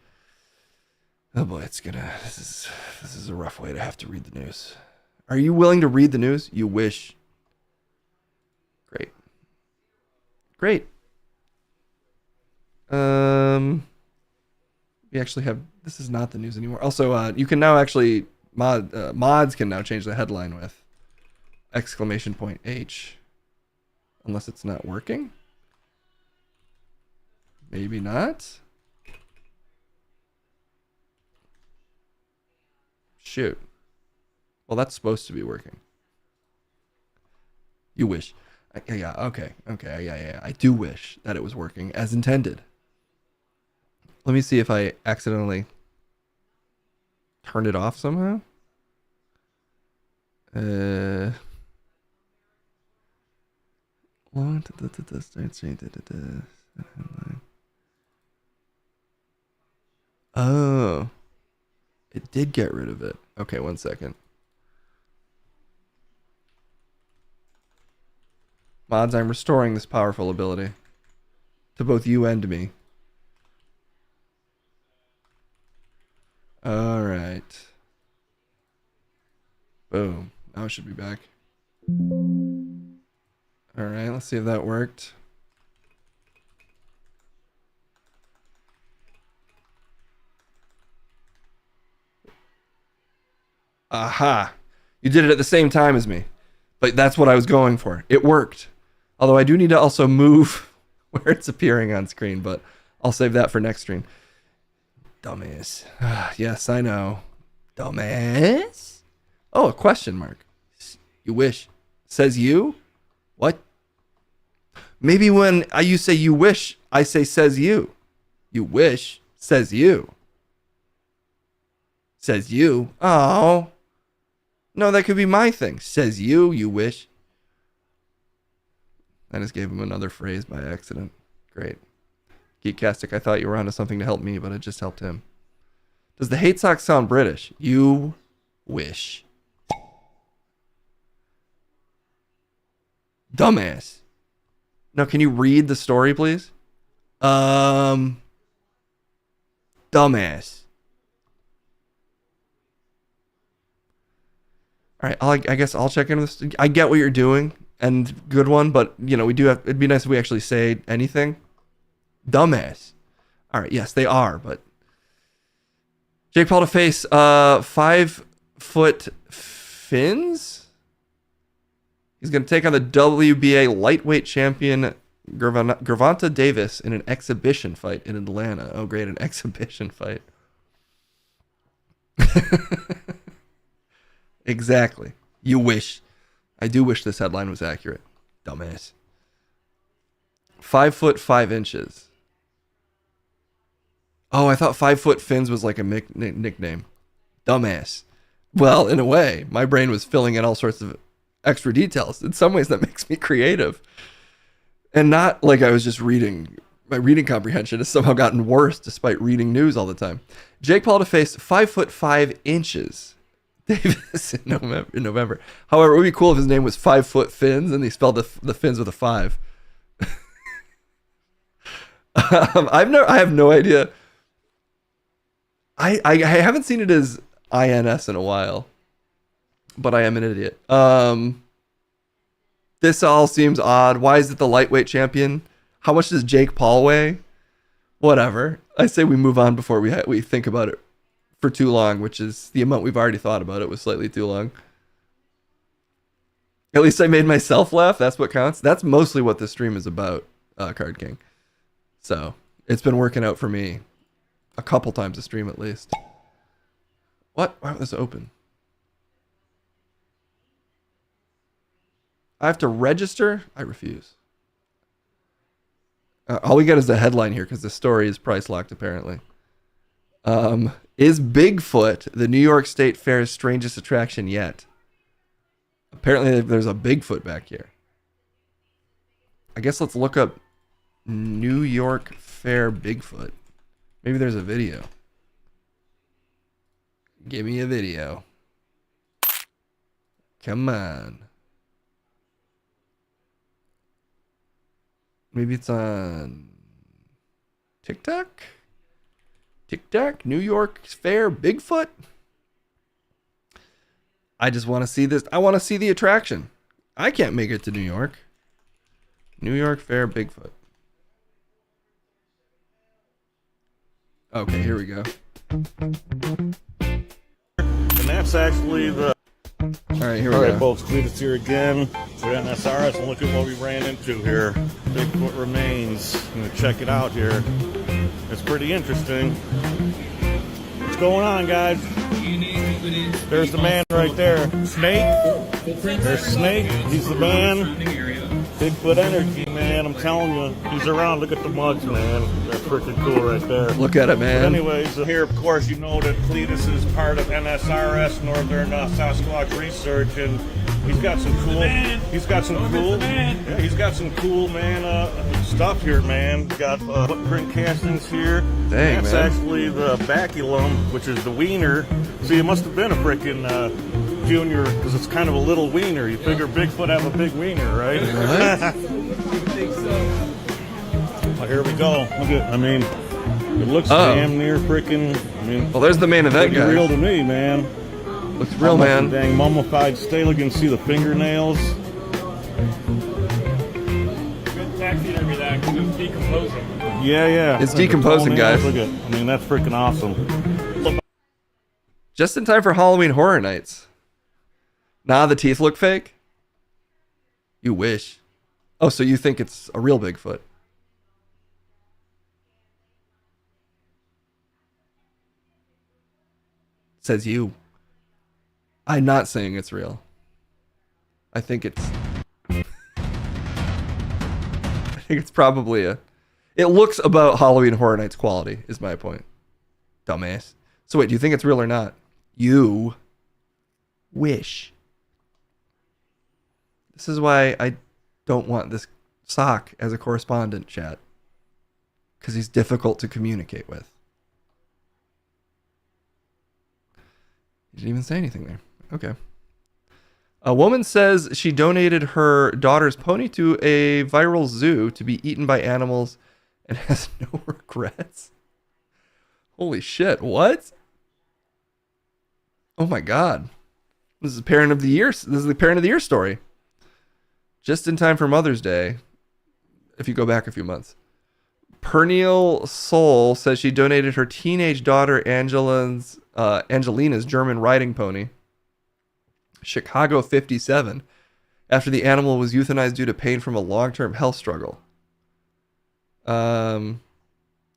Oh boy, it's gonna. This is a rough way to have to read the news. Are you willing to read the news? You wish. Great. Great. We actually have. This is not the news anymore. Also, you can now actually mods can now change the headline with !H, unless it's not working. Maybe not. Shoot. Well, that's supposed to be working. You wish. Yeah, okay. Yeah. I do wish that it was working as intended. Let me see if I accidentally turned it off somehow. Oh. It did get rid of it. Okay, 1 second. Mods, I'm restoring this powerful ability to both you and me. All right. Boom. Now it should be back. All right, let's see if that worked. Aha. You did it at the same time as me. But that's what I was going for. It worked. Although I do need to also move where it's appearing on screen, but I'll save that for next stream. Dumbass. Yes, I know. Dumbass. Oh, a question mark. You wish. Says you? What? Maybe when you say you wish, I say says you. You wish. Says you. Says you. Oh. No, that could be my thing. Says you. You wish. I just gave him another phrase by accident. Great. Geektastic, I thought you were onto something to help me, but it just helped him. Does the hate sock sound British? You wish. Dumbass. No, can you read the story, please? Dumbass. All right, I guess I'll check into this. I get what you're doing, and good one, but, you know, we do have, it'd be nice if we actually say anything. Dumbass. All right, yes, they are, but Jake Paul to face 5-foot Finns. He's going to take on the WBA lightweight champion Gervonta Davis in an exhibition fight in Atlanta. Oh, great, an exhibition fight. Exactly. You wish. I do wish this headline was accurate. Dumbass. 5 foot 5 inches. Oh, I thought 5 foot Finns was like a nickname. Dumbass. Well, in a way, my brain was filling in all sorts of extra details. In some ways, that makes me creative. And not like I was just reading. My reading comprehension has somehow gotten worse despite reading news all the time. Jake Paul to face 5 foot 5 inches. Davis in November. However, it would be cool if his name was 5 foot Finns and he spelled the Finns with a 5. I have no idea. I haven't seen it as INS in a while, but I am an idiot. This all seems odd. Why is it the lightweight champion? How much does Jake Paul weigh? Whatever. I say we move on before we think about it for too long, which is the amount we've already thought about it was slightly too long. At least I made myself laugh. That's what counts. That's mostly what this stream is about, Card King. So it's been working out for me a couple times a stream at least. What? Why was this open? I have to register? I refuse. All we get is the headline here because the story is price locked apparently. Is Bigfoot the New York State Fair's strangest attraction yet? Apparently there's a Bigfoot back here. I guess let's look up New York Fair Bigfoot. Maybe there's a video. Give me a video. Come on. Maybe it's on TikTok? TikTok? New York Fair Bigfoot? I just want to see this. I want to see the attraction. I can't make it to New York. New York Fair Bigfoot. Okay, here we go. And that's actually the... Alright, here we go. go. Alright, folks, Cletus here again for NSRS, and look at what we ran into here. Bigfoot remains. I'm going to check it out here. It's pretty interesting. What's going on, guys? There's the man right there. Snake. There's Snake. He's the man. Bigfoot energy, man. I'm telling you. He's around. Look at the mugs, man. That's freaking cool right there. Look at it, man. But anyways, here, of course, you know that Cletus is part of NSRS, Northern Sasquatch Research, and he's got some cool. He's got some cool. Yeah, he's got some cool, man, stuff here, man. Got footprint castings here. Dang, That's man. actually the baculum, which is the wiener. See, it must have been a freaking junior, because it's kind of a little wiener. You figure Bigfoot have a big wiener, right? Well, here we go. Look at, I mean, it looks damn near freaking. I mean, well, there's the main event, pretty guys. real to me, man. Looks real, man. Dang mummified stele. You can see the fingernails. Good taxidermy that it's decomposing. Yeah. It's decomposing, guys. Look at, I mean, that's freaking awesome. Just in time for Halloween Horror Nights. Nah, the teeth look fake? You wish. Oh, so you think it's a real Bigfoot? Says you. I'm not saying it's real. I think it's... I think it's probably a... It looks about Halloween Horror Nights quality, is my point. Dumbass. So wait, do you think it's real or not? You wish. This is why I don't want this sock as a correspondent, chat. Because he's difficult to communicate with. He didn't even say anything there. Okay. A woman says she donated her daughter's pony to a viral zoo to be eaten by animals and has no regrets. Holy shit, what? Oh my god. This is Parent of the Year. This is the Parent of the Year story. Just in time for Mother's Day, if you go back a few months. Perennial Soul says she donated her teenage daughter Angela's Angelina's German riding pony. Chicago 57, after the animal was euthanized due to pain from a long-term health struggle.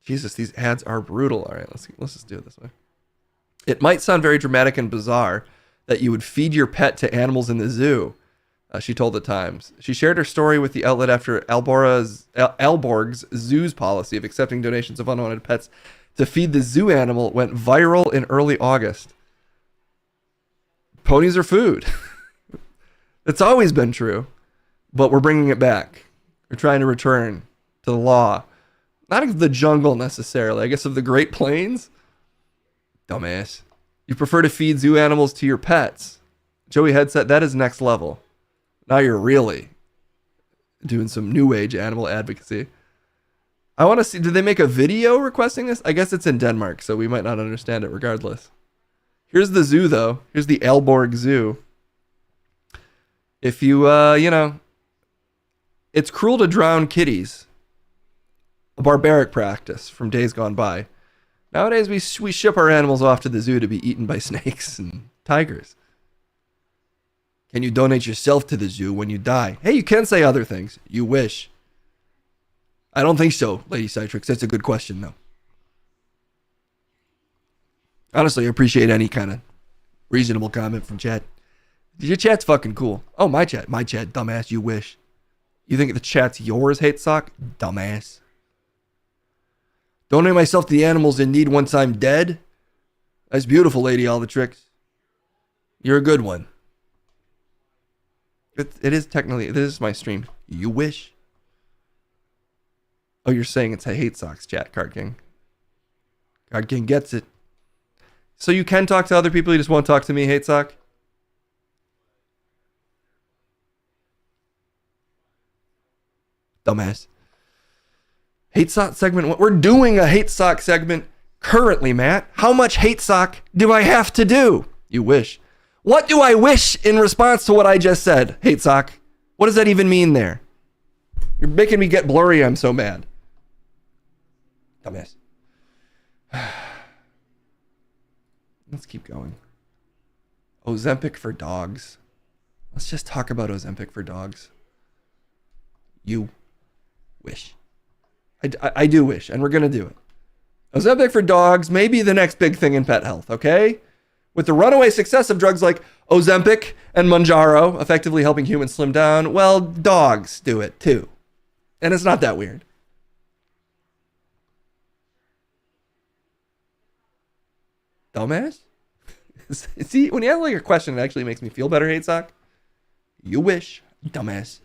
Jesus, these ads are brutal. All right, let's just do it this way. It might sound very dramatic and bizarre that you would feed your pet to animals in the zoo, she told the Times. She shared her story with the outlet after Aalborg's zoo's policy of accepting donations of unwanted pets to feed the zoo animal went viral in early August. Ponies are food. It's always been true, but we're bringing it back. We're trying to return to the law. Not of the jungle necessarily, I guess of the Great Plains. Dumbass. You prefer to feed zoo animals to your pets. Joey Headset, that is next level. Now you're really doing some new age animal advocacy. I want to see, did they make a video requesting this? I guess it's in Denmark, so we might not understand it regardless. Here's the zoo, though. Here's the Aalborg Zoo. If you, it's cruel to drown kitties. A barbaric practice from days gone by. Nowadays, we ship our animals off to the zoo to be eaten by snakes and tigers. Can you donate yourself to the zoo when you die? Hey, you can say other things. You wish. I don't think so, Lady Citrix. That's a good question, though. Honestly, I appreciate any kind of reasonable comment from chat. Your chat's fucking cool. Oh, my chat, dumbass, you wish. You think the chat's yours, Hate Sock? Dumbass. Donate myself to the animals in need once I'm dead? That's beautiful, Lady All the Tricks. You're a good one. It is technically, this is my stream. You wish. Oh, you're saying it's a Hate Socks chat, Card King. Card King gets it. So you can talk to other people, you just won't talk to me, Hate Sock? Dumbass. Hate Sock segment. We're doing a Hate Sock segment currently, Matt. How much Hate Sock do I have to do? You wish. What do I wish in response to what I just said, Hate Sock? What does that even mean there? You're making me get blurry. I'm so mad. Dumbass. Let's keep going. Ozempic for dogs. Let's just talk about Ozempic for dogs. You wish. I do wish, and we're going to do it. Ozempic for dogs may be the next big thing in pet health, okay? With the runaway success of drugs like Ozempic and Mounjaro effectively helping humans slim down, well, dogs do it too. And it's not that weird. Dumbass? See, when you ask like a question, it actually makes me feel better, Hate Sock. You wish, dumbass.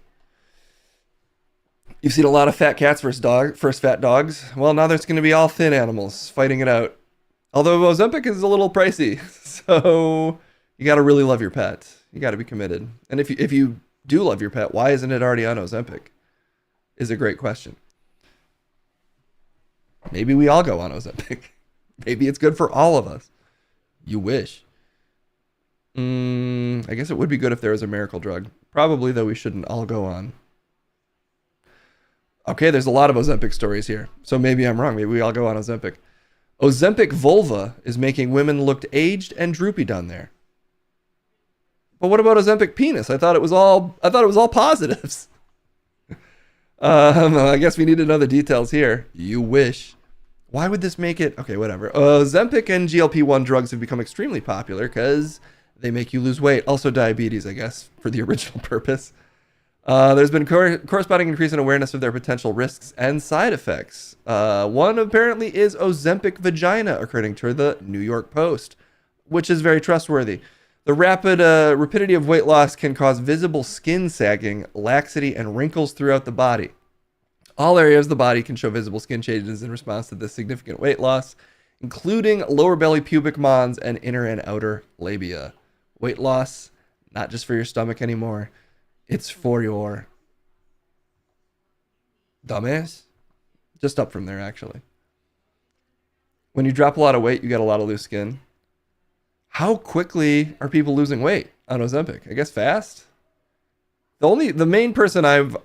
You've seen a lot of fat cats versus fat dogs. Well, now there's going to be all thin animals fighting it out. Although Ozempic is a little pricey, so you got to really love your pet. You got to be committed. And if you do love your pet, why isn't it already on Ozempic? Is a great question. Maybe we all go on Ozempic. Maybe it's good for all of us. You wish. I guess it would be good if there was a miracle drug. Probably, though, we shouldn't all go on. Okay, there's a lot of Ozempic stories here. So maybe I'm wrong. Maybe we all go on Ozempic. Ozempic vulva is making women look aged and droopy down there. But what about Ozempic penis? I thought it was all positives. I guess we need to know the details here. You wish. Why would this make it? Okay, whatever. Ozempic and GLP-1 drugs have become extremely popular because they make you lose weight. Also diabetes, I guess, for the original purpose. There's been corresponding increase in awareness of their potential risks and side effects. One apparently is Ozempic vagina, according to the New York Post, which is very trustworthy. The rapidity of weight loss can cause visible skin sagging, laxity, and wrinkles throughout the body. All areas of the body can show visible skin changes in response to this significant weight loss, including lower belly, pubic mons, and inner and outer labia. Weight loss, not just for your stomach anymore. It's for your dumbass. Just up from there, actually. When you drop a lot of weight, you get a lot of loose skin. How quickly are people losing weight on Ozempic? I guess fast. The main person I've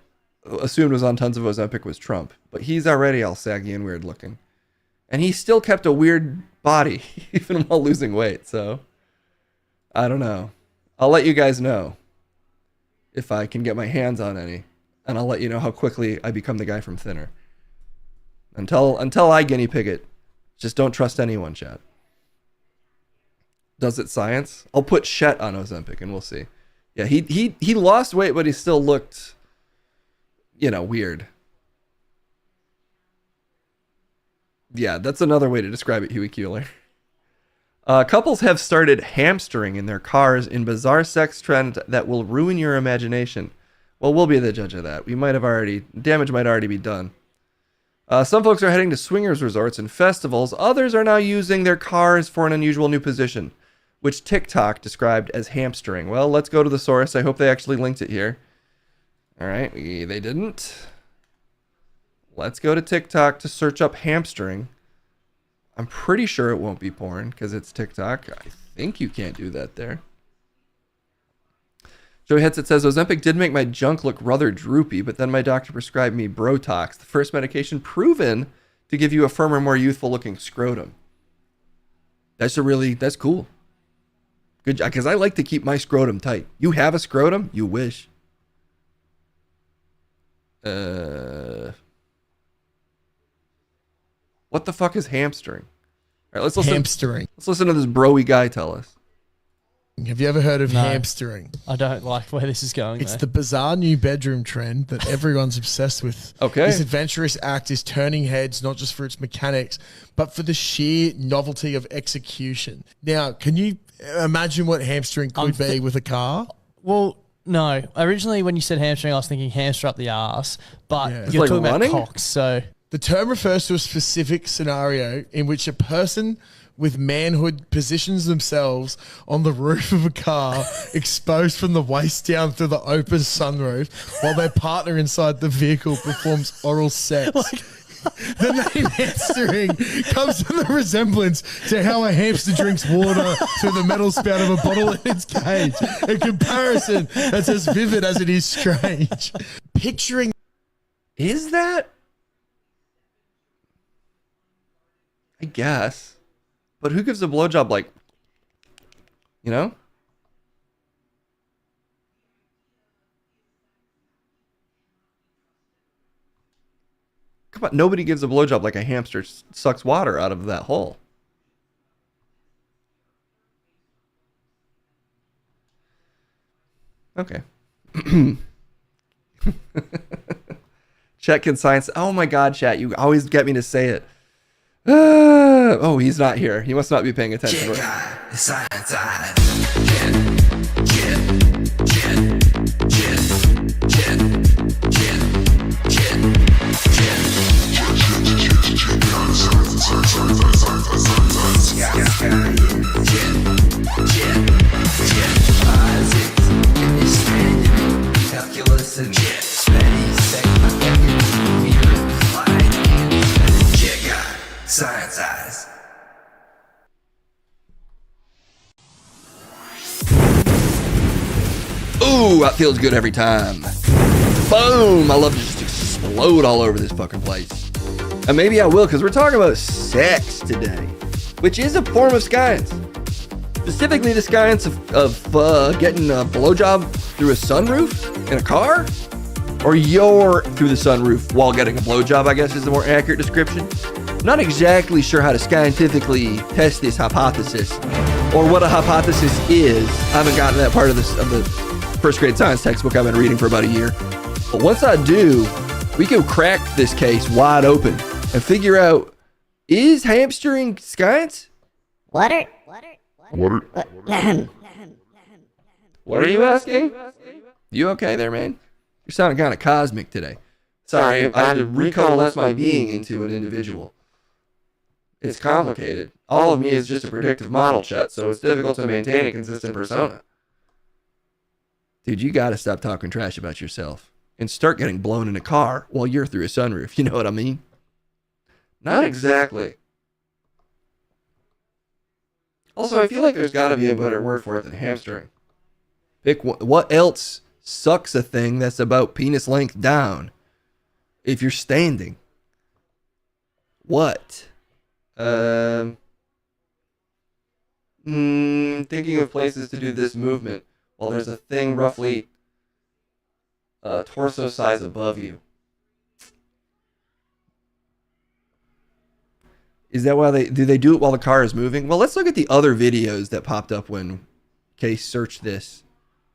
assumed was on tons of Ozempic was Trump, but he's already all saggy and weird looking. And he still kept a weird body, even while losing weight. So, I don't know. I'll let you guys know if I can get my hands on any. And I'll let you know how quickly I become the guy from Thinner. Until I guinea pig it, just don't trust anyone, chat. Does it science? I'll put Shet on Ozempic and we'll see. Yeah, he lost weight, but he still looked, weird. Yeah, that's another way to describe it, Huey Kuehler. Couples have started hamstering in their cars in bizarre sex trend that will ruin your imagination. Well, we'll be the judge of that. Damage might already be done. Some folks are heading to swingers resorts and festivals. Others are now using their cars for an unusual new position, which TikTok described as hamstering. Well, let's go to the source. I hope they actually linked it here. All right, they didn't. Let's go to TikTok to search up hamstring. I'm pretty sure it won't be porn because it's TikTok. I think you can't do that there. Joey Headset says, Ozempic did make my junk look rather droopy, but then my doctor prescribed me Brotox, the first medication proven to give you a firmer, more youthful looking scrotum. That's cool. Good job, because I like to keep my scrotum tight. You have a scrotum? You wish. What the fuck is hamstring? All right, let's listen. Hamstring. Let's listen to this broy guy tell us. Have you ever heard of hamstering? I don't like where this is going. It's the bizarre new bedroom trend that everyone's obsessed with. Okay. This adventurous act is turning heads not just for its mechanics, but for the sheer novelty of execution. Now, can you imagine what hamstring could be with a car? Well, no. Originally, when you said hamstring, I was thinking hamster up the ass, but you're Like talking running? about cocks. So the term refers to a specific scenario in which a person with manhood positions themselves on the roof of a car, exposed from the waist down through the open sunroof, while their partner inside the vehicle performs oral sex. The name hamstering comes from the resemblance to how a hamster drinks water through the metal spout of a bottle in its cage. A comparison that's as vivid as it is strange. Picturing... Is that? I guess. But who gives a blowjob like, Come on, nobody gives a blowjob like a hamster sucks water out of that hole. Okay. Chat can science. Oh my God, chat, you always get me to say it. Oh, he's not here. He must not be paying attention. Calculus and space, science eyes. Ooh, that feels good every time. Boom! I love to just explode all over this fucking place. And maybe I will, because we're talking about sex today, which is a form of science. Specifically the science of getting a blowjob through a sunroof in a car, or you're through the sunroof while getting a blowjob, I guess is the more accurate description. Not exactly sure how to scientifically test this hypothesis, or what a hypothesis is. I haven't gotten to that part of the first grade science textbook I've been reading for about a year. But once I do, we can crack this case wide open and figure out, is hamstring science? What are you asking? You okay there, man? You're sounding kind of cosmic today. Sorry, I had to recoalesce my being into an individual. It's complicated. All of me is just a predictive model, chat, so it's difficult to maintain a consistent persona. Dude, you gotta stop talking trash about yourself and start getting blown in a car while you're through a sunroof. You know what I mean? Not exactly. Also, I feel like there's gotta be a better word for it than hamstring. Pick what else sucks a thing that's about penis length down if you're standing? What? Thinking of places to do this movement while there's a thing roughly torso size above you. Is that why they do it while the car is moving? Well, let's look at the other videos that popped up when Case searched this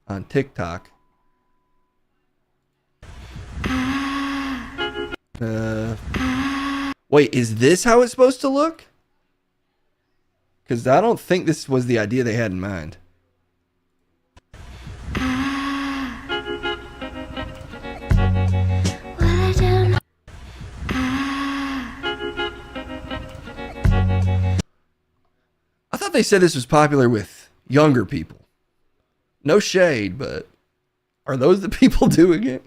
on TikTok. Wait, is this how it's supposed to look? Because I don't think this was the idea they had in mind. I thought they said this was popular with younger people. No shade, but are those the people doing it?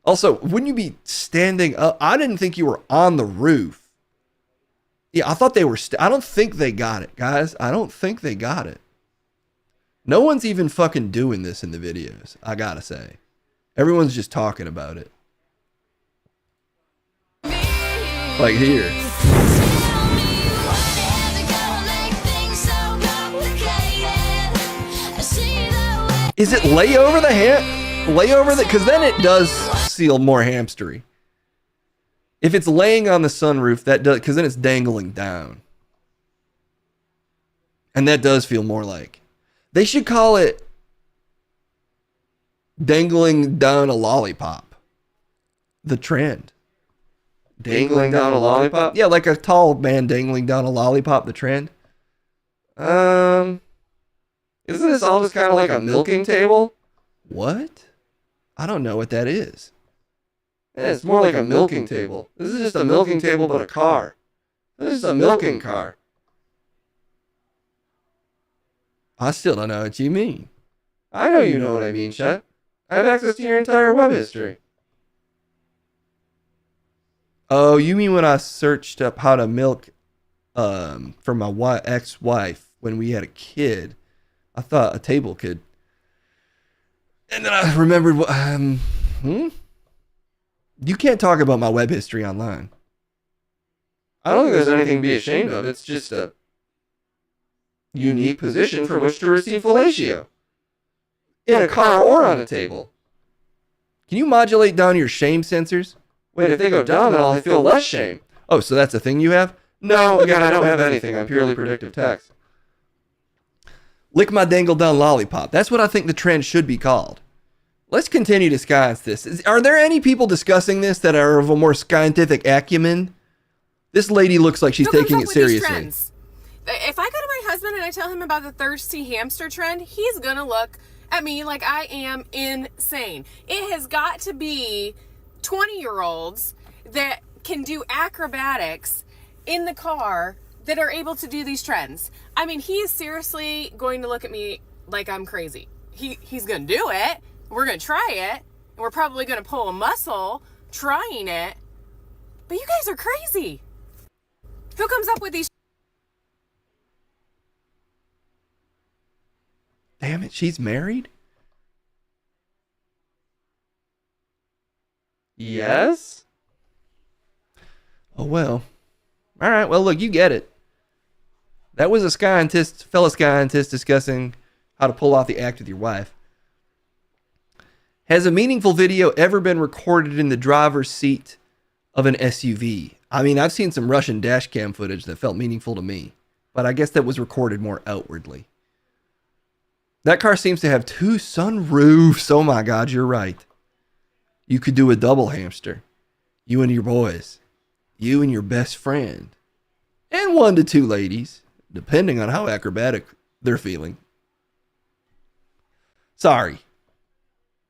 Also, wouldn't you be standing up? I didn't think you were on the roof. Yeah, I thought they were. I don't think they got it, guys. I don't think they got it. No one's even fucking doing this in the videos, I gotta say. Everyone's just talking about it. Like here. Is it lay over the hand? Lay over the, because then it does feel more hamstery. If it's laying on the sunroof, that does, because then it's dangling down. And that does feel more like. They should call it dangling down a lollipop. The trend. Dangling down a lollipop? Yeah, like a tall man dangling down a lollipop, the trend. Isn't this all just kind of like a milking table? What? I don't know what that is. Yeah, it's more like a milking table. This is just a milking table, but a car. This is a milking car. I still don't know what you mean. I know you know what I mean, Chet. I have access to your entire web history. Oh, you mean when I searched up how to milk for my ex-wife when we had a kid? I thought a table could. And then I remembered what... You can't talk about my web history online. I don't think there's anything to be ashamed of. It's just a unique position from which to receive fellatio. In a car or on a table. Can you modulate down your shame sensors? Wait, if they go down, then I'll feel less shame. Oh, so that's a thing you have? No, again, I don't have anything. I'm purely predictive text. Lick my dangle down lollipop. That's what I think the trend should be called. Let's continue to discuss this. Are there any people discussing this that are of a more scientific acumen? This lady looks like she's taking it seriously. If I go to my husband and I tell him about the thirsty hamster trend, he's gonna look at me like I am insane. It has got to be 20-year-olds that can do acrobatics in the car that are able to do these trends. I mean, he is seriously going to look at me like I'm crazy. He's gonna do it. We're going to try it, and we're probably going to pull a muscle trying it, but you guys are crazy. Who comes up with these? Damn it, she's married? Yes? Oh, well. All right, well, look, you get it. That was a fellow scientist discussing how to pull off the act with your wife. Has a meaningful video ever been recorded in the driver's seat of an SUV? I mean, I've seen some Russian dash cam footage that felt meaningful to me, but I guess that was recorded more outwardly. That car seems to have 2 sunroofs. Oh my God, you're right. You could do a double hamster. You and your boys. You and your best friend. And 1 to 2 ladies, depending on how acrobatic they're feeling. Sorry.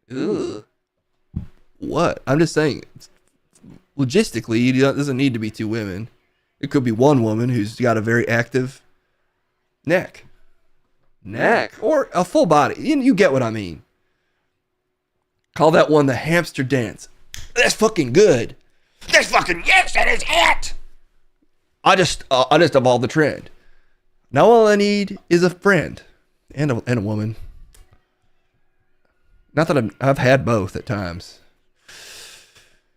Ugh. What? I'm just saying, logistically, it doesn't need to be 2 women. It could be 1 woman who's got a very active neck. Or a full body. You get what I mean. Call that one the hamster dance. That's fucking good. That's fucking, yes, that is it. I just evolved the trend. Now all I need is a friend and a woman. Not that I've had both at times.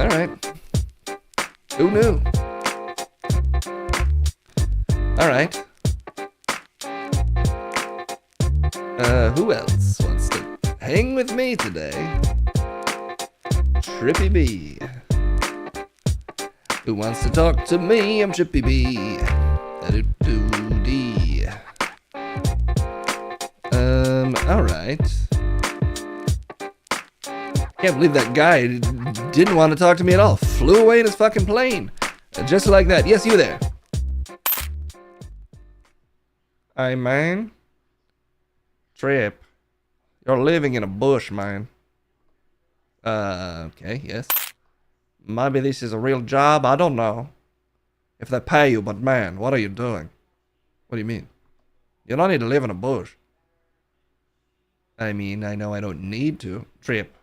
Alright. Who knew? Alright. Who else wants to hang with me today? Trippy B. Who wants to talk to me? I'm Trippy B. Da-do-do-dee. Alright. Can't believe that guy didn't want to talk to me at all. Flew away in his fucking plane. Just like that. Yes, you there. Hey, man. Trip. You're living in a bush, man. Okay, yes. Maybe this is a real job. I don't know. If they pay you, but man, what are you doing? What do you mean? You don't need to live in a bush. I mean, I know I don't need to. Trip.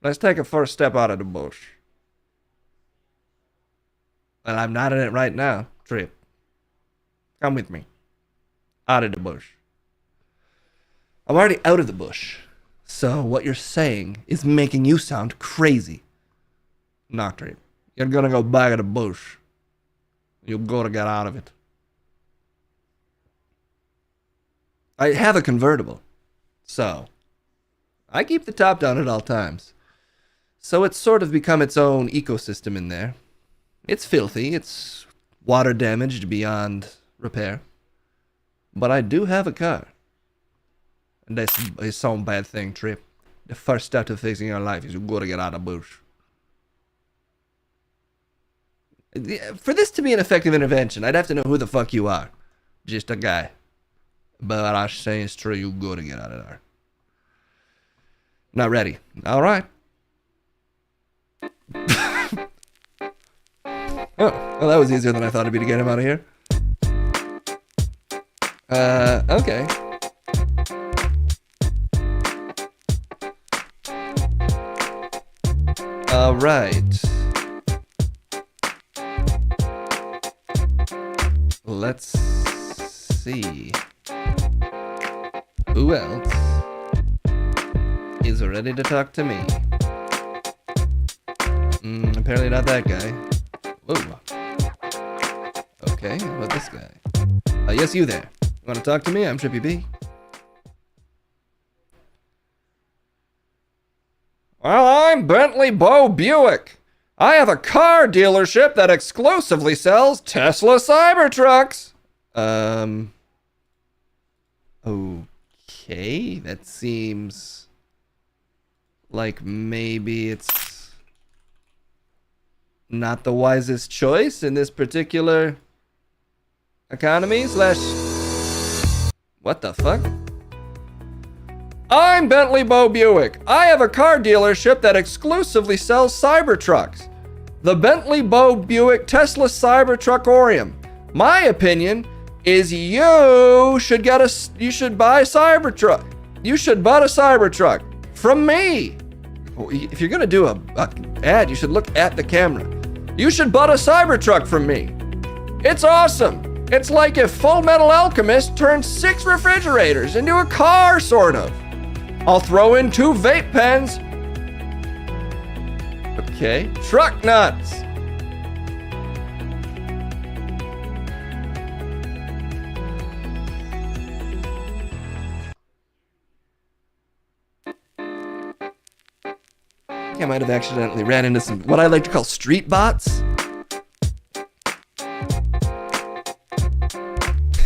Let's take a first step out of the bush. Well, I'm not in it right now. Trip. Come with me. Out of the bush. I'm already out of the bush. So what you're saying is making you sound crazy. Nah, Trip. You're gonna go back in the bush. You'll go to get out of it. I have a convertible. So I keep the top down at all times. So it's sort of become its own ecosystem in there. It's filthy. It's water damaged beyond repair. But I do have a car. And that's is some bad thing, Trip. The first step to fixing your life is you gotta get out of the bush. For this to be an effective intervention, I'd have to know who the fuck you are. Just a guy. But I say it's true, you gotta get out of there. Not ready. Alright. Oh, well that was easier than I thought it'd be to get him out of here. Okay. Alright. Let's see. Who else is ready to talk to me? Apparently not that guy. Whoa. Okay, how about this guy? Yes, you there. Want to talk to me? I'm Trippy B. Well, I'm Bentley Bo Buick. I have a car dealership that exclusively sells Tesla Cybertrucks. Okay, that seems like maybe it's not the wisest choice in this particular economy slash... What the fuck? I'm Bentley Bo Buick. I have a car dealership that exclusively sells Cybertrucks. The Bentley Bo Buick Tesla Cybertruckorium. My opinion is you should buy a Cybertruck. You should buy a Cybertruck from me. If you're gonna do a ad, you should look at the camera. You should buy a Cybertruck from me. It's awesome. It's like if Full Metal Alchemist turned 6 refrigerators into a car, sort of. I'll throw in 2 vape pens. Okay. Truck nuts. I might have accidentally ran into some, what I like to call street bots.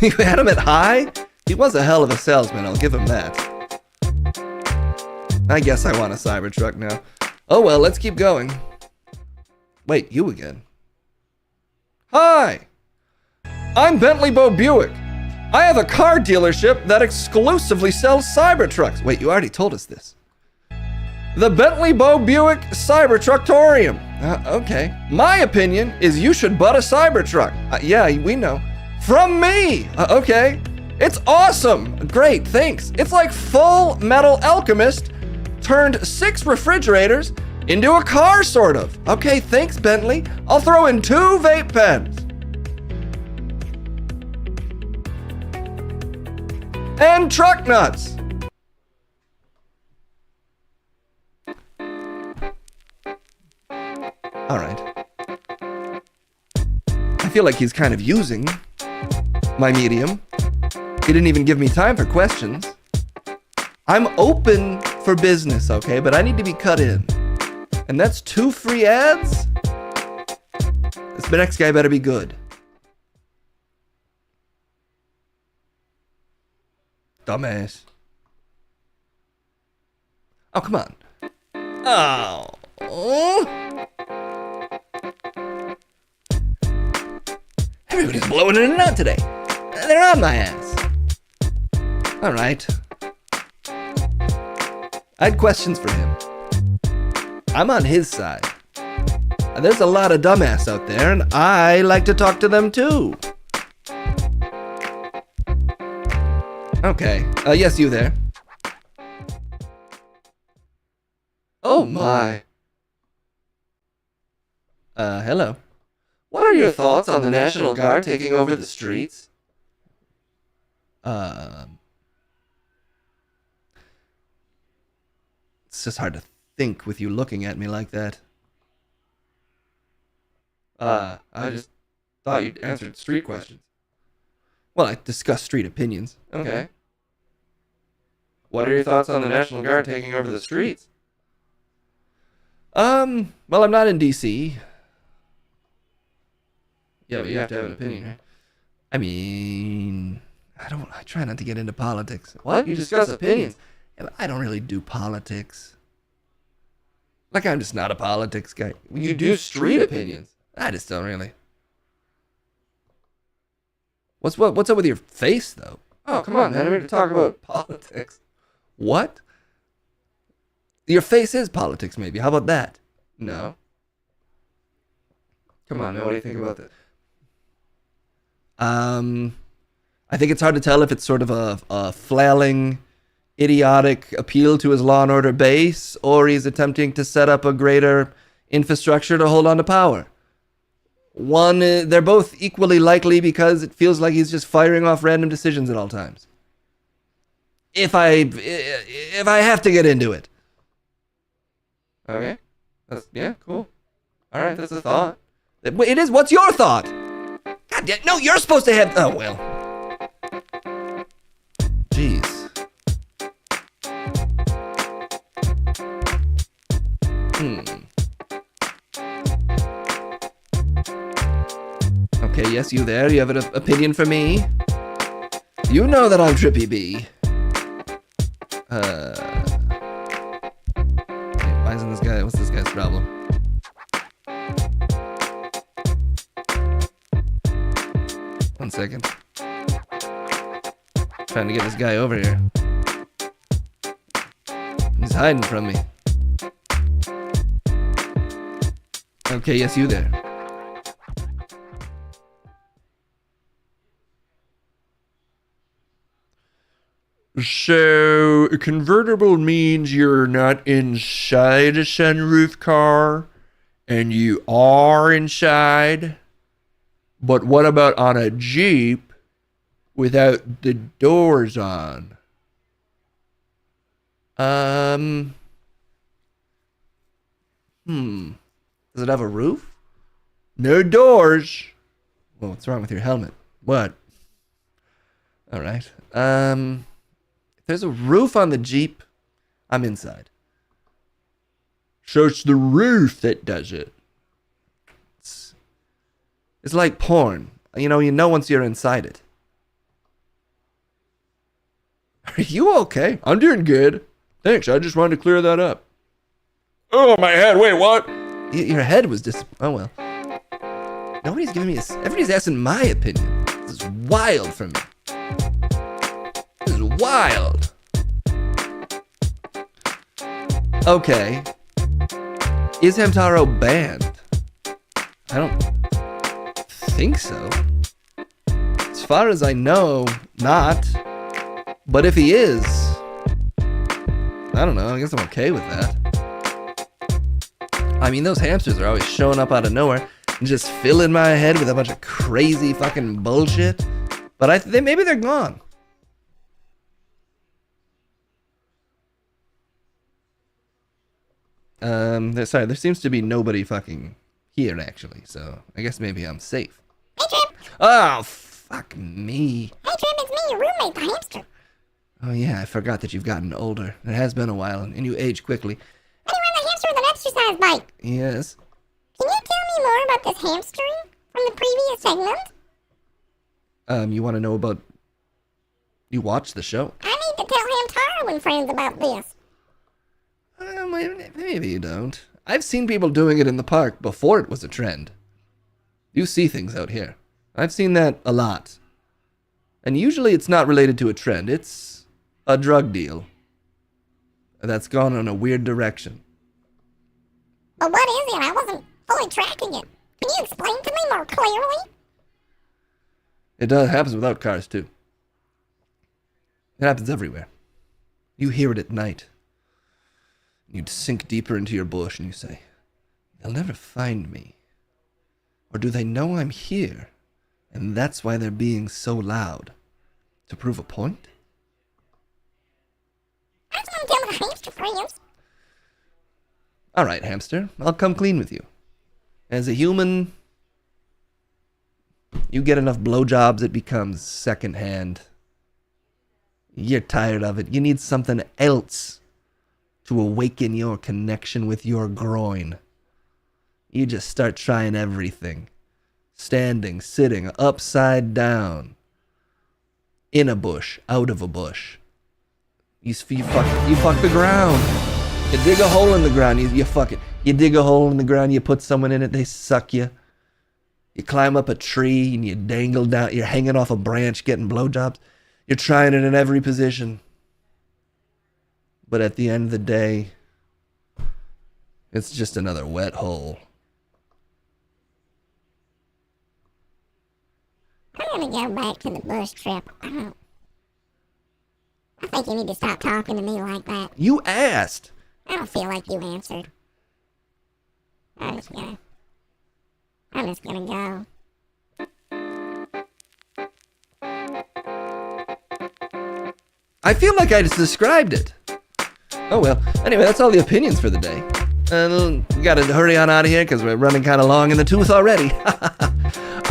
You had him at high? He was a hell of a salesman, I'll give him that. I guess I want a Cybertruck now. Oh well, let's keep going. Wait, you again. Hi! I'm Bentley Bo Buick. I have a car dealership that exclusively sells Cybertrucks. Wait, you already told us this. The Bentley Bo Buick Cybertrucktorium. Okay. My opinion is you should buy a Cybertruck. Yeah, we know. From me! Okay. It's awesome! Great, thanks. It's like Full Metal Alchemist turned 6 refrigerators into a car, sort of. Okay, thanks, Bentley. I'll throw in 2 vape pens. And truck nuts. Alright. I feel like he's kind of using my medium. He didn't even give me time for questions. I'm open for business, okay? But I need to be cut in. And that's 2 free ads? This next guy better be good. Dumbass. Oh, come on. Oh. Everybody's blowing in and out today. They're on my ass. Alright. I had questions for him. I'm on his side. There's a lot of dumbass out there, and I like to talk to them too. Okay. Yes, you there. Oh my. Hello. What are your thoughts on the National Guard taking over the streets? It's just hard to think with you looking at me like that. I just thought you answered street questions. Well, I discussed street opinions. Okay. What are your thoughts on the National Guard taking over the streets? Well, I'm not in D.C. Yeah, but you have to have an opinion, right? I mean, I try not to get into politics. What? You discuss opinions? Yeah, but I don't really do politics. Like, I'm just not a politics guy. You do street opinions. I just don't really. What's up with your face, though? Oh, come on, man. I'm here to talk about politics. What? Your face is politics, maybe. How about that? No. Come on, man. What do you think about that? I think it's hard to tell if it's sort of a flailing, idiotic appeal to his law and order base, or he's attempting to set up a greater infrastructure to hold on to power. One, they're both equally likely because it feels like he's just firing off random decisions at all times. If I have to get into it. Okay. Yeah, cool. All right, that's a thought. It is. What's your thought? God damn, no, you're supposed to have. Oh well. Jeez. Okay, yes, you there. You have an opinion for me? You know that I'm Trippy B. Why isn't this guy? What's this guy's problem? One second. Trying to get this guy over here. He's hiding from me. Okay, yes, you there. So, a convertible means you're not inside a sunroof car, and you are inside. But what about on a Jeep without the doors on? Does it have a roof? No doors. Well, what's wrong with your helmet? What? All right. If there's a roof on the Jeep, I'm inside. So it's the roof that does it. It's like porn. You know once you're inside it. Are you okay? I'm doing good. Thanks, I just wanted to clear that up. Oh, my head. Wait, what? Your head was oh, well. Nobody's giving me everybody's asking my opinion. This is wild for me. This is wild. Okay. Is Hamtaro banned? I don't think so. As far as I know, not. But if he is, I don't know. I guess I'm okay with that. I mean, those hamsters are always showing up out of nowhere and just filling my head with a bunch of crazy fucking bullshit. But maybe they're gone. Sorry, there seems to be nobody fucking here, actually, so I guess maybe I'm safe. Hey, Trim! Oh, fuck me. Hey, Trim, it's me, your roommate, the hamster. Oh, yeah, I forgot that you've gotten older. It has been a while, and you age quickly. Anyway, the hamster with an exercise bike. Yes. Can you tell me more about this hamstering from the previous segment? You want to know about... You watched the show? I need to tell Hamtaro and friends about this. Maybe you don't. I've seen people doing it in the park before it was a trend. You see things out here. I've seen that a lot. And usually it's not related to a trend. It's a drug deal that's gone in a weird direction. But what is it? I wasn't fully tracking it. Can you explain to me more clearly? It does happens without cars, too. It happens everywhere. You hear it at night. You'd sink deeper into your bush and you say, they'll never find me. Or do they know I'm here? And that's why they're being so loud. To prove a point? That's what I'm telling the hamster friends. Alright, hamster. I'll come clean with you. As a human, you get enough blowjobs, it becomes secondhand. You're tired of it. You need something else to awaken your connection with your groin. You just start trying everything. Standing, sitting, upside down. In a bush, out of a bush. You fuck the ground. You dig a hole in the ground, you fuck it. You dig a hole in the ground, you put someone in it, they suck you. You climb up a tree and you dangle down, you're hanging off a branch getting blowjobs. You're trying it in every position. But at the end of the day, it's just another wet hole. I'm gonna go back to the bush trip. I think you need to stop talking to me like that. You asked. I don't feel like you answered. I'm just gonna go. I feel like I just described it. Oh well. Anyway, that's all the opinions for the day. We gotta hurry on out of here because we're running kind of long in the tooth already.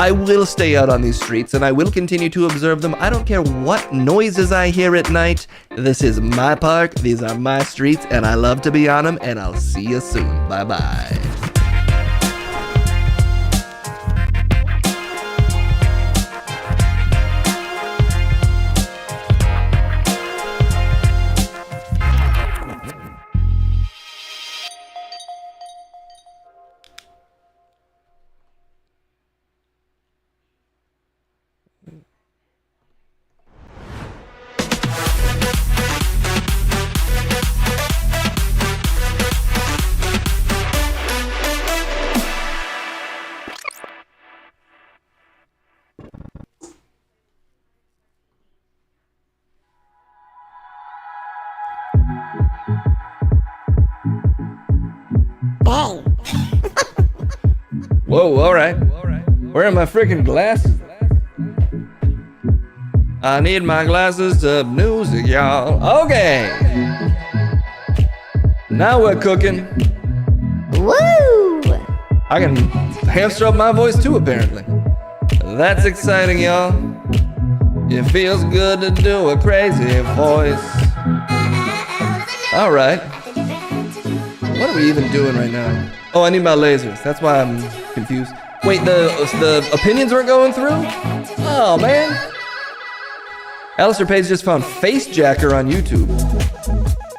I will stay out on these streets and I will continue to observe them. I don't care what noises I hear at night. This is my park, these are my streets, and I love to be on them, and I'll see you soon. Bye-bye. Dang. Whoa, alright. Where are my freaking glasses? I need my glasses to music, y'all. Okay. Now we're cooking. Woo! I can hamster up my voice too, apparently. That's exciting, y'all. It feels good to do a crazy voice. Alright. What are we even doing right now? Oh, I need my lasers. That's why I'm confused. Wait, the opinions weren't going through? Oh, man. Alistair Page just found Facejacker on YouTube.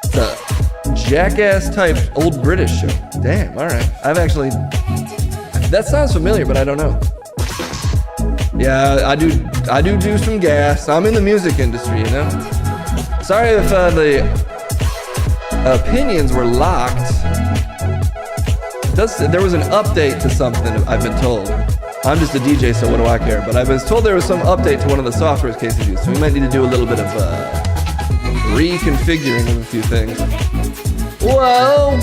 It's a jackass type old British show. Damn, alright. I've actually... That sounds familiar, but I don't know. Yeah, I do some gas. I'm in the music industry, you know? Sorry if the opinions were locked. There was an update to something, I've been told. I'm just a DJ, so what do I care? But I was told there was some update to one of the software cases used, so we might need to do a little bit of reconfiguring of a few things. Whoa!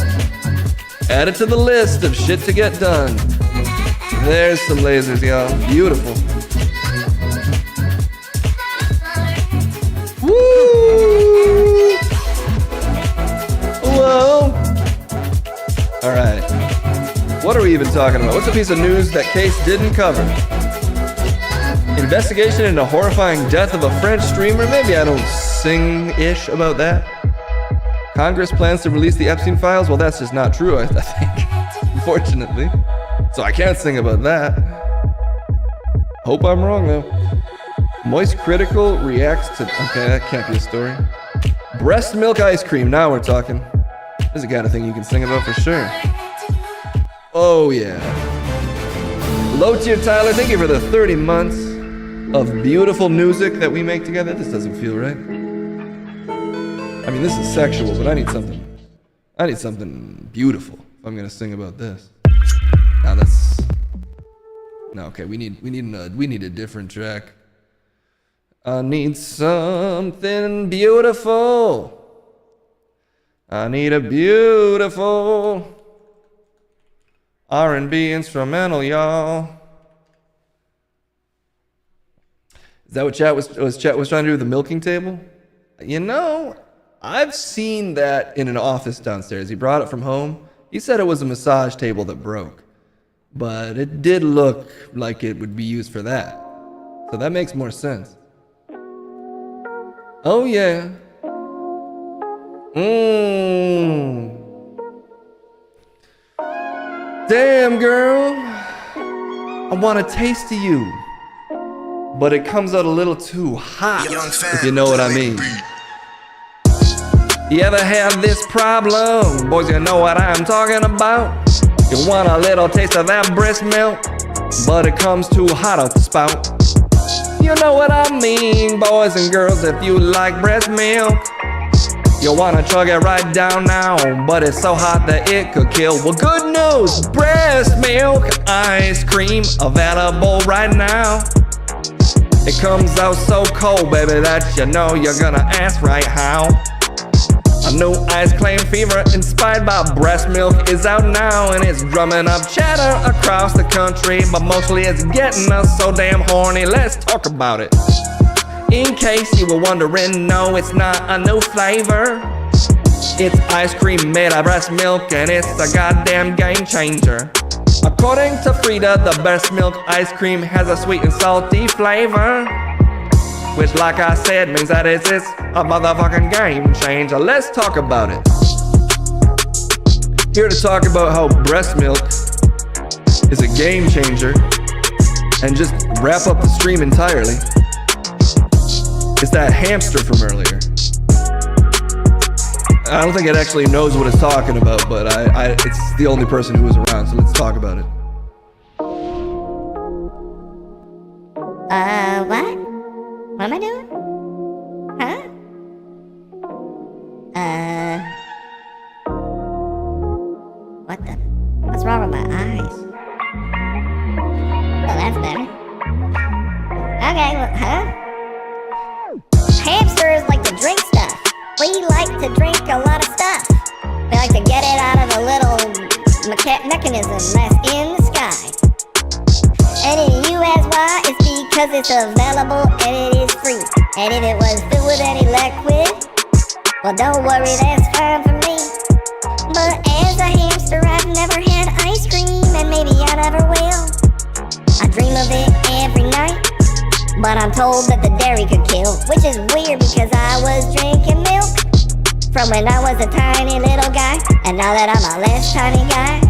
Add it to the list of shit to get done. There's some lasers, y'all. Beautiful. Woo! Whoa! Alright. What are we even talking about? What's a piece of news that Case didn't cover? Investigation into horrifying death of a French streamer? Maybe I don't sing-ish about that. Congress plans to release the Epstein files? Well, that's just not true, I think. Unfortunately. So I can't sing about that. Hope I'm wrong, though. Moist Critical reacts to... Okay, that can't be a story. Breast milk ice cream. Now we're talking. This is the kind of thing you can sing about for sure. Oh, yeah. Low tier Tyler, thank you for the 30 months of beautiful music that we make together. This doesn't feel right. I mean, this is sexual, but I need something beautiful if I'm gonna sing about this. Now that's... No, okay, we need a different track. I need something beautiful. I need a beautiful R&B instrumental, y'all. Is that what chat was trying to do with the milking table? You know, I've seen that in an office downstairs. He brought it from home. He said it was a massage table that broke, but it did look like it would be used for that. So that makes more sense. Oh yeah. Damn, girl. I want a taste of you, but it comes out a little too hot, if you know what I mean. You ever have this problem? Boys, you know what I'm talking about. You want a little taste of that breast milk, but it comes too hot out the spout. You know what I mean, boys and girls, if you like breast milk. You wanna chug it right down now, but it's so hot that it could kill. Well, good news, breast milk ice cream available right now. It comes out so cold, baby, that you know you're gonna ask right how. A new ice cream fever inspired by breast milk is out now, and it's drumming up chatter across the country, but mostly it's getting us so damn horny. Let's talk about it. In case you were wondering, no, it's not a new flavor. It's ice cream made of breast milk, and it's a goddamn game changer. According to Frida, the breast milk ice cream has a sweet and salty flavor, which, like I said, means that it's a motherfucking game changer. Let's talk about it. Here to talk about how breast milk is a game changer and just wrap up the stream entirely. It's that hamster from earlier. I don't think it actually knows what it's talking about, but it's the only person who was around, so let's talk about it. What? What am I doing? Huh? What the? What's wrong with my eyes? Oh, that's better. Okay, well, huh? Hamsters like to drink stuff. We like to drink a lot of stuff. We like to get it out of the little mechanism that's in the sky. And if you ask why, it's because it's available and it is free. And if it was filled with any liquid, well, don't worry, that's fine for me. But as a hamster, I've never had ice cream, and maybe I never will. I dream of it every night, but I'm told that the dairy could kill, which is weird because I was drinking milk from when I was a tiny little guy, and now that I'm a less tiny guy,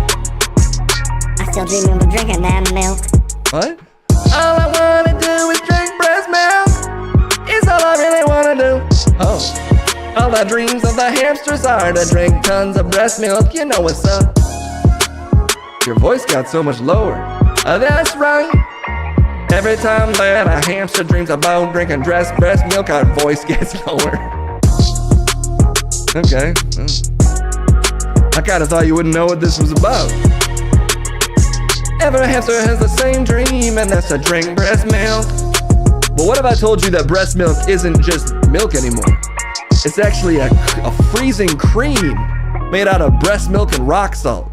I still dream of drinking that milk. What? All I wanna do is drink breast milk. It's all I really wanna do. Oh, all the dreams of the hamsters are to drink tons of breast milk. You know what's up. Your voice got so much lower. That's right. Every time that a hamster dreams about drinking breast milk, our voice gets lower. Okay. I kind of thought you wouldn't know what this was about. Every hamster has the same dream, and that's to drink breast milk. But what if I told you that breast milk isn't just milk anymore? It's actually a freezing cream made out of breast milk and rock salt.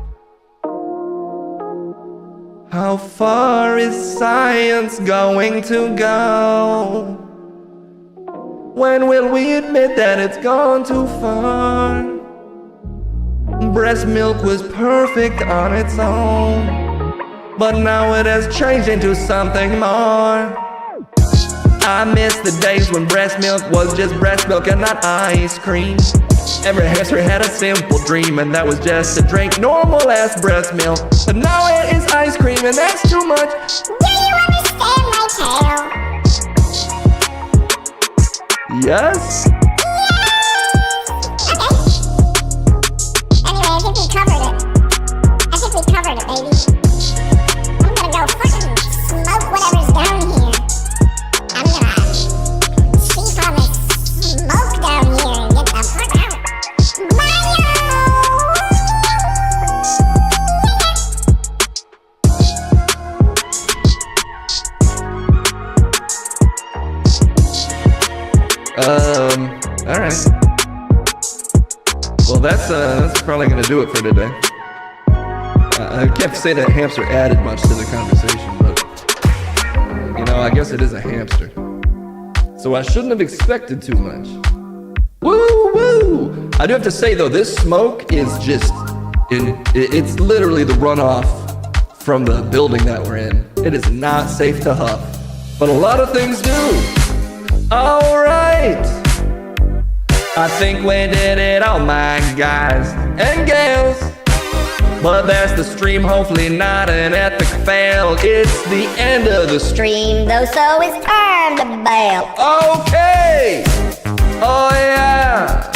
How far is science going to go? When will we admit that it's gone too far? breast milk was perfect on its own, but now it has changed into something more. I miss the days when breast milk was just breast milk and not ice cream. Every hamster had a simple dream, and that was just to drink normal ass breast milk. But now it is ice cream, and that's too much. Do you understand my tale? Yes? Anyway, I think we covered it. Baby. I'm gonna go fucking smoke whatever's down here. I'm gonna cheap on this smoke down here and get the fuck out. Alright. Well, that's probably gonna do it for today. I can't say that hamster added much to the conversation, but you know, I guess it is a hamster. So I shouldn't have expected too much. Woo woo! I do have to say though, this smoke is just, it's literally the runoff from the building that we're in. It is not safe to huff, but a lot of things do. Alright! I think we did it, oh my guys and gals. But that's the stream, hopefully not an epic fail. It's the end of the stream, though, so it's time to bail. Okay! Oh yeah!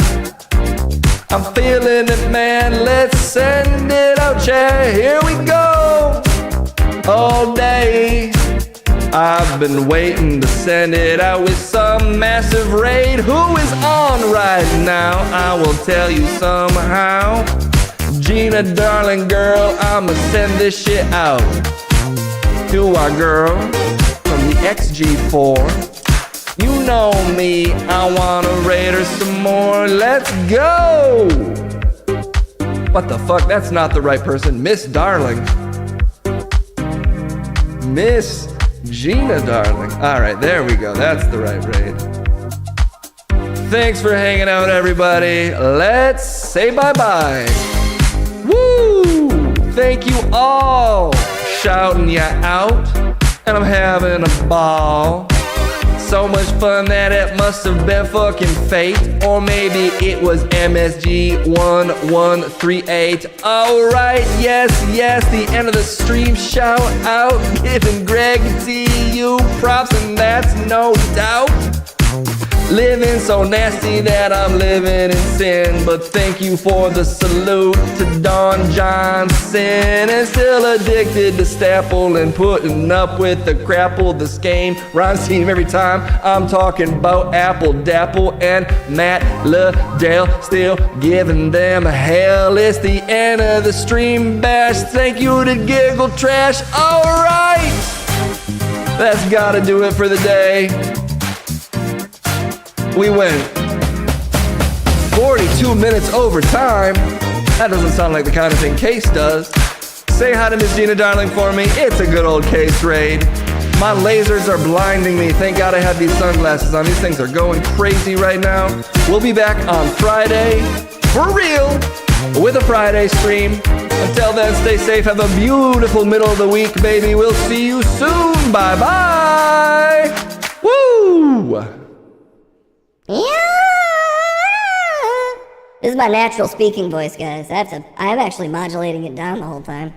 I'm feeling it, man, let's send it out, yeah, here we go! All day I've been waiting to send it out with some massive raid. Who is on right now? I will tell you somehow. Gina, darling girl, I'ma send this shit out to our girl from the XG4. You know me, I wanna raid her some more. Let's go! What the fuck? That's not the right person. Miss Darling. Miss Gina Darling. Alright, there we go. That's the right raid. Thanks for hanging out, everybody. Let's say bye-bye. Woo! Thank you all. Shouting ya out. And I'm having a ball. So much fun that it must have been fucking fate. Or maybe it was MSG1138. Alright, yes, the end of the stream. Shout out, giving Greg TU props, and that's no doubt. Living so nasty that I'm living in sin. But thank you for the salute to Don Johnson. And still addicted to Stapple and putting up with the crapple. This game rhymes team every time I'm talking about Apple, Dapple, and Matt Liddell. Still giving them hell. It's the end of the stream bash. Thank you to Giggle Trash. Alright, that's gotta do it for the day. We went 42 minutes overtime. That doesn't sound like the kind of thing Case does. Say hi to Miss Gina Darling for me. It's a good old Case raid. My lasers are blinding me. Thank God I have these sunglasses on. These things are going crazy right now. We'll be back on Friday, for real, with a Friday stream. Until then, stay safe. Have a beautiful middle of the week, baby. We'll see you soon. Bye-bye. Woo! This is my natural speaking voice, guys. I'm actually modulating it down the whole time.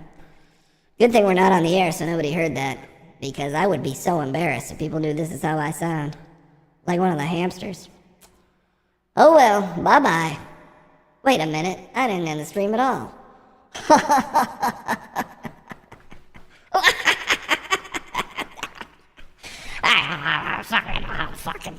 Good thing we're not on the air, so nobody heard that. Because I would be so embarrassed if people knew this is how I sound. Like one of the hamsters. Oh well, bye-bye. Wait a minute, I didn't end the stream at all. Fucking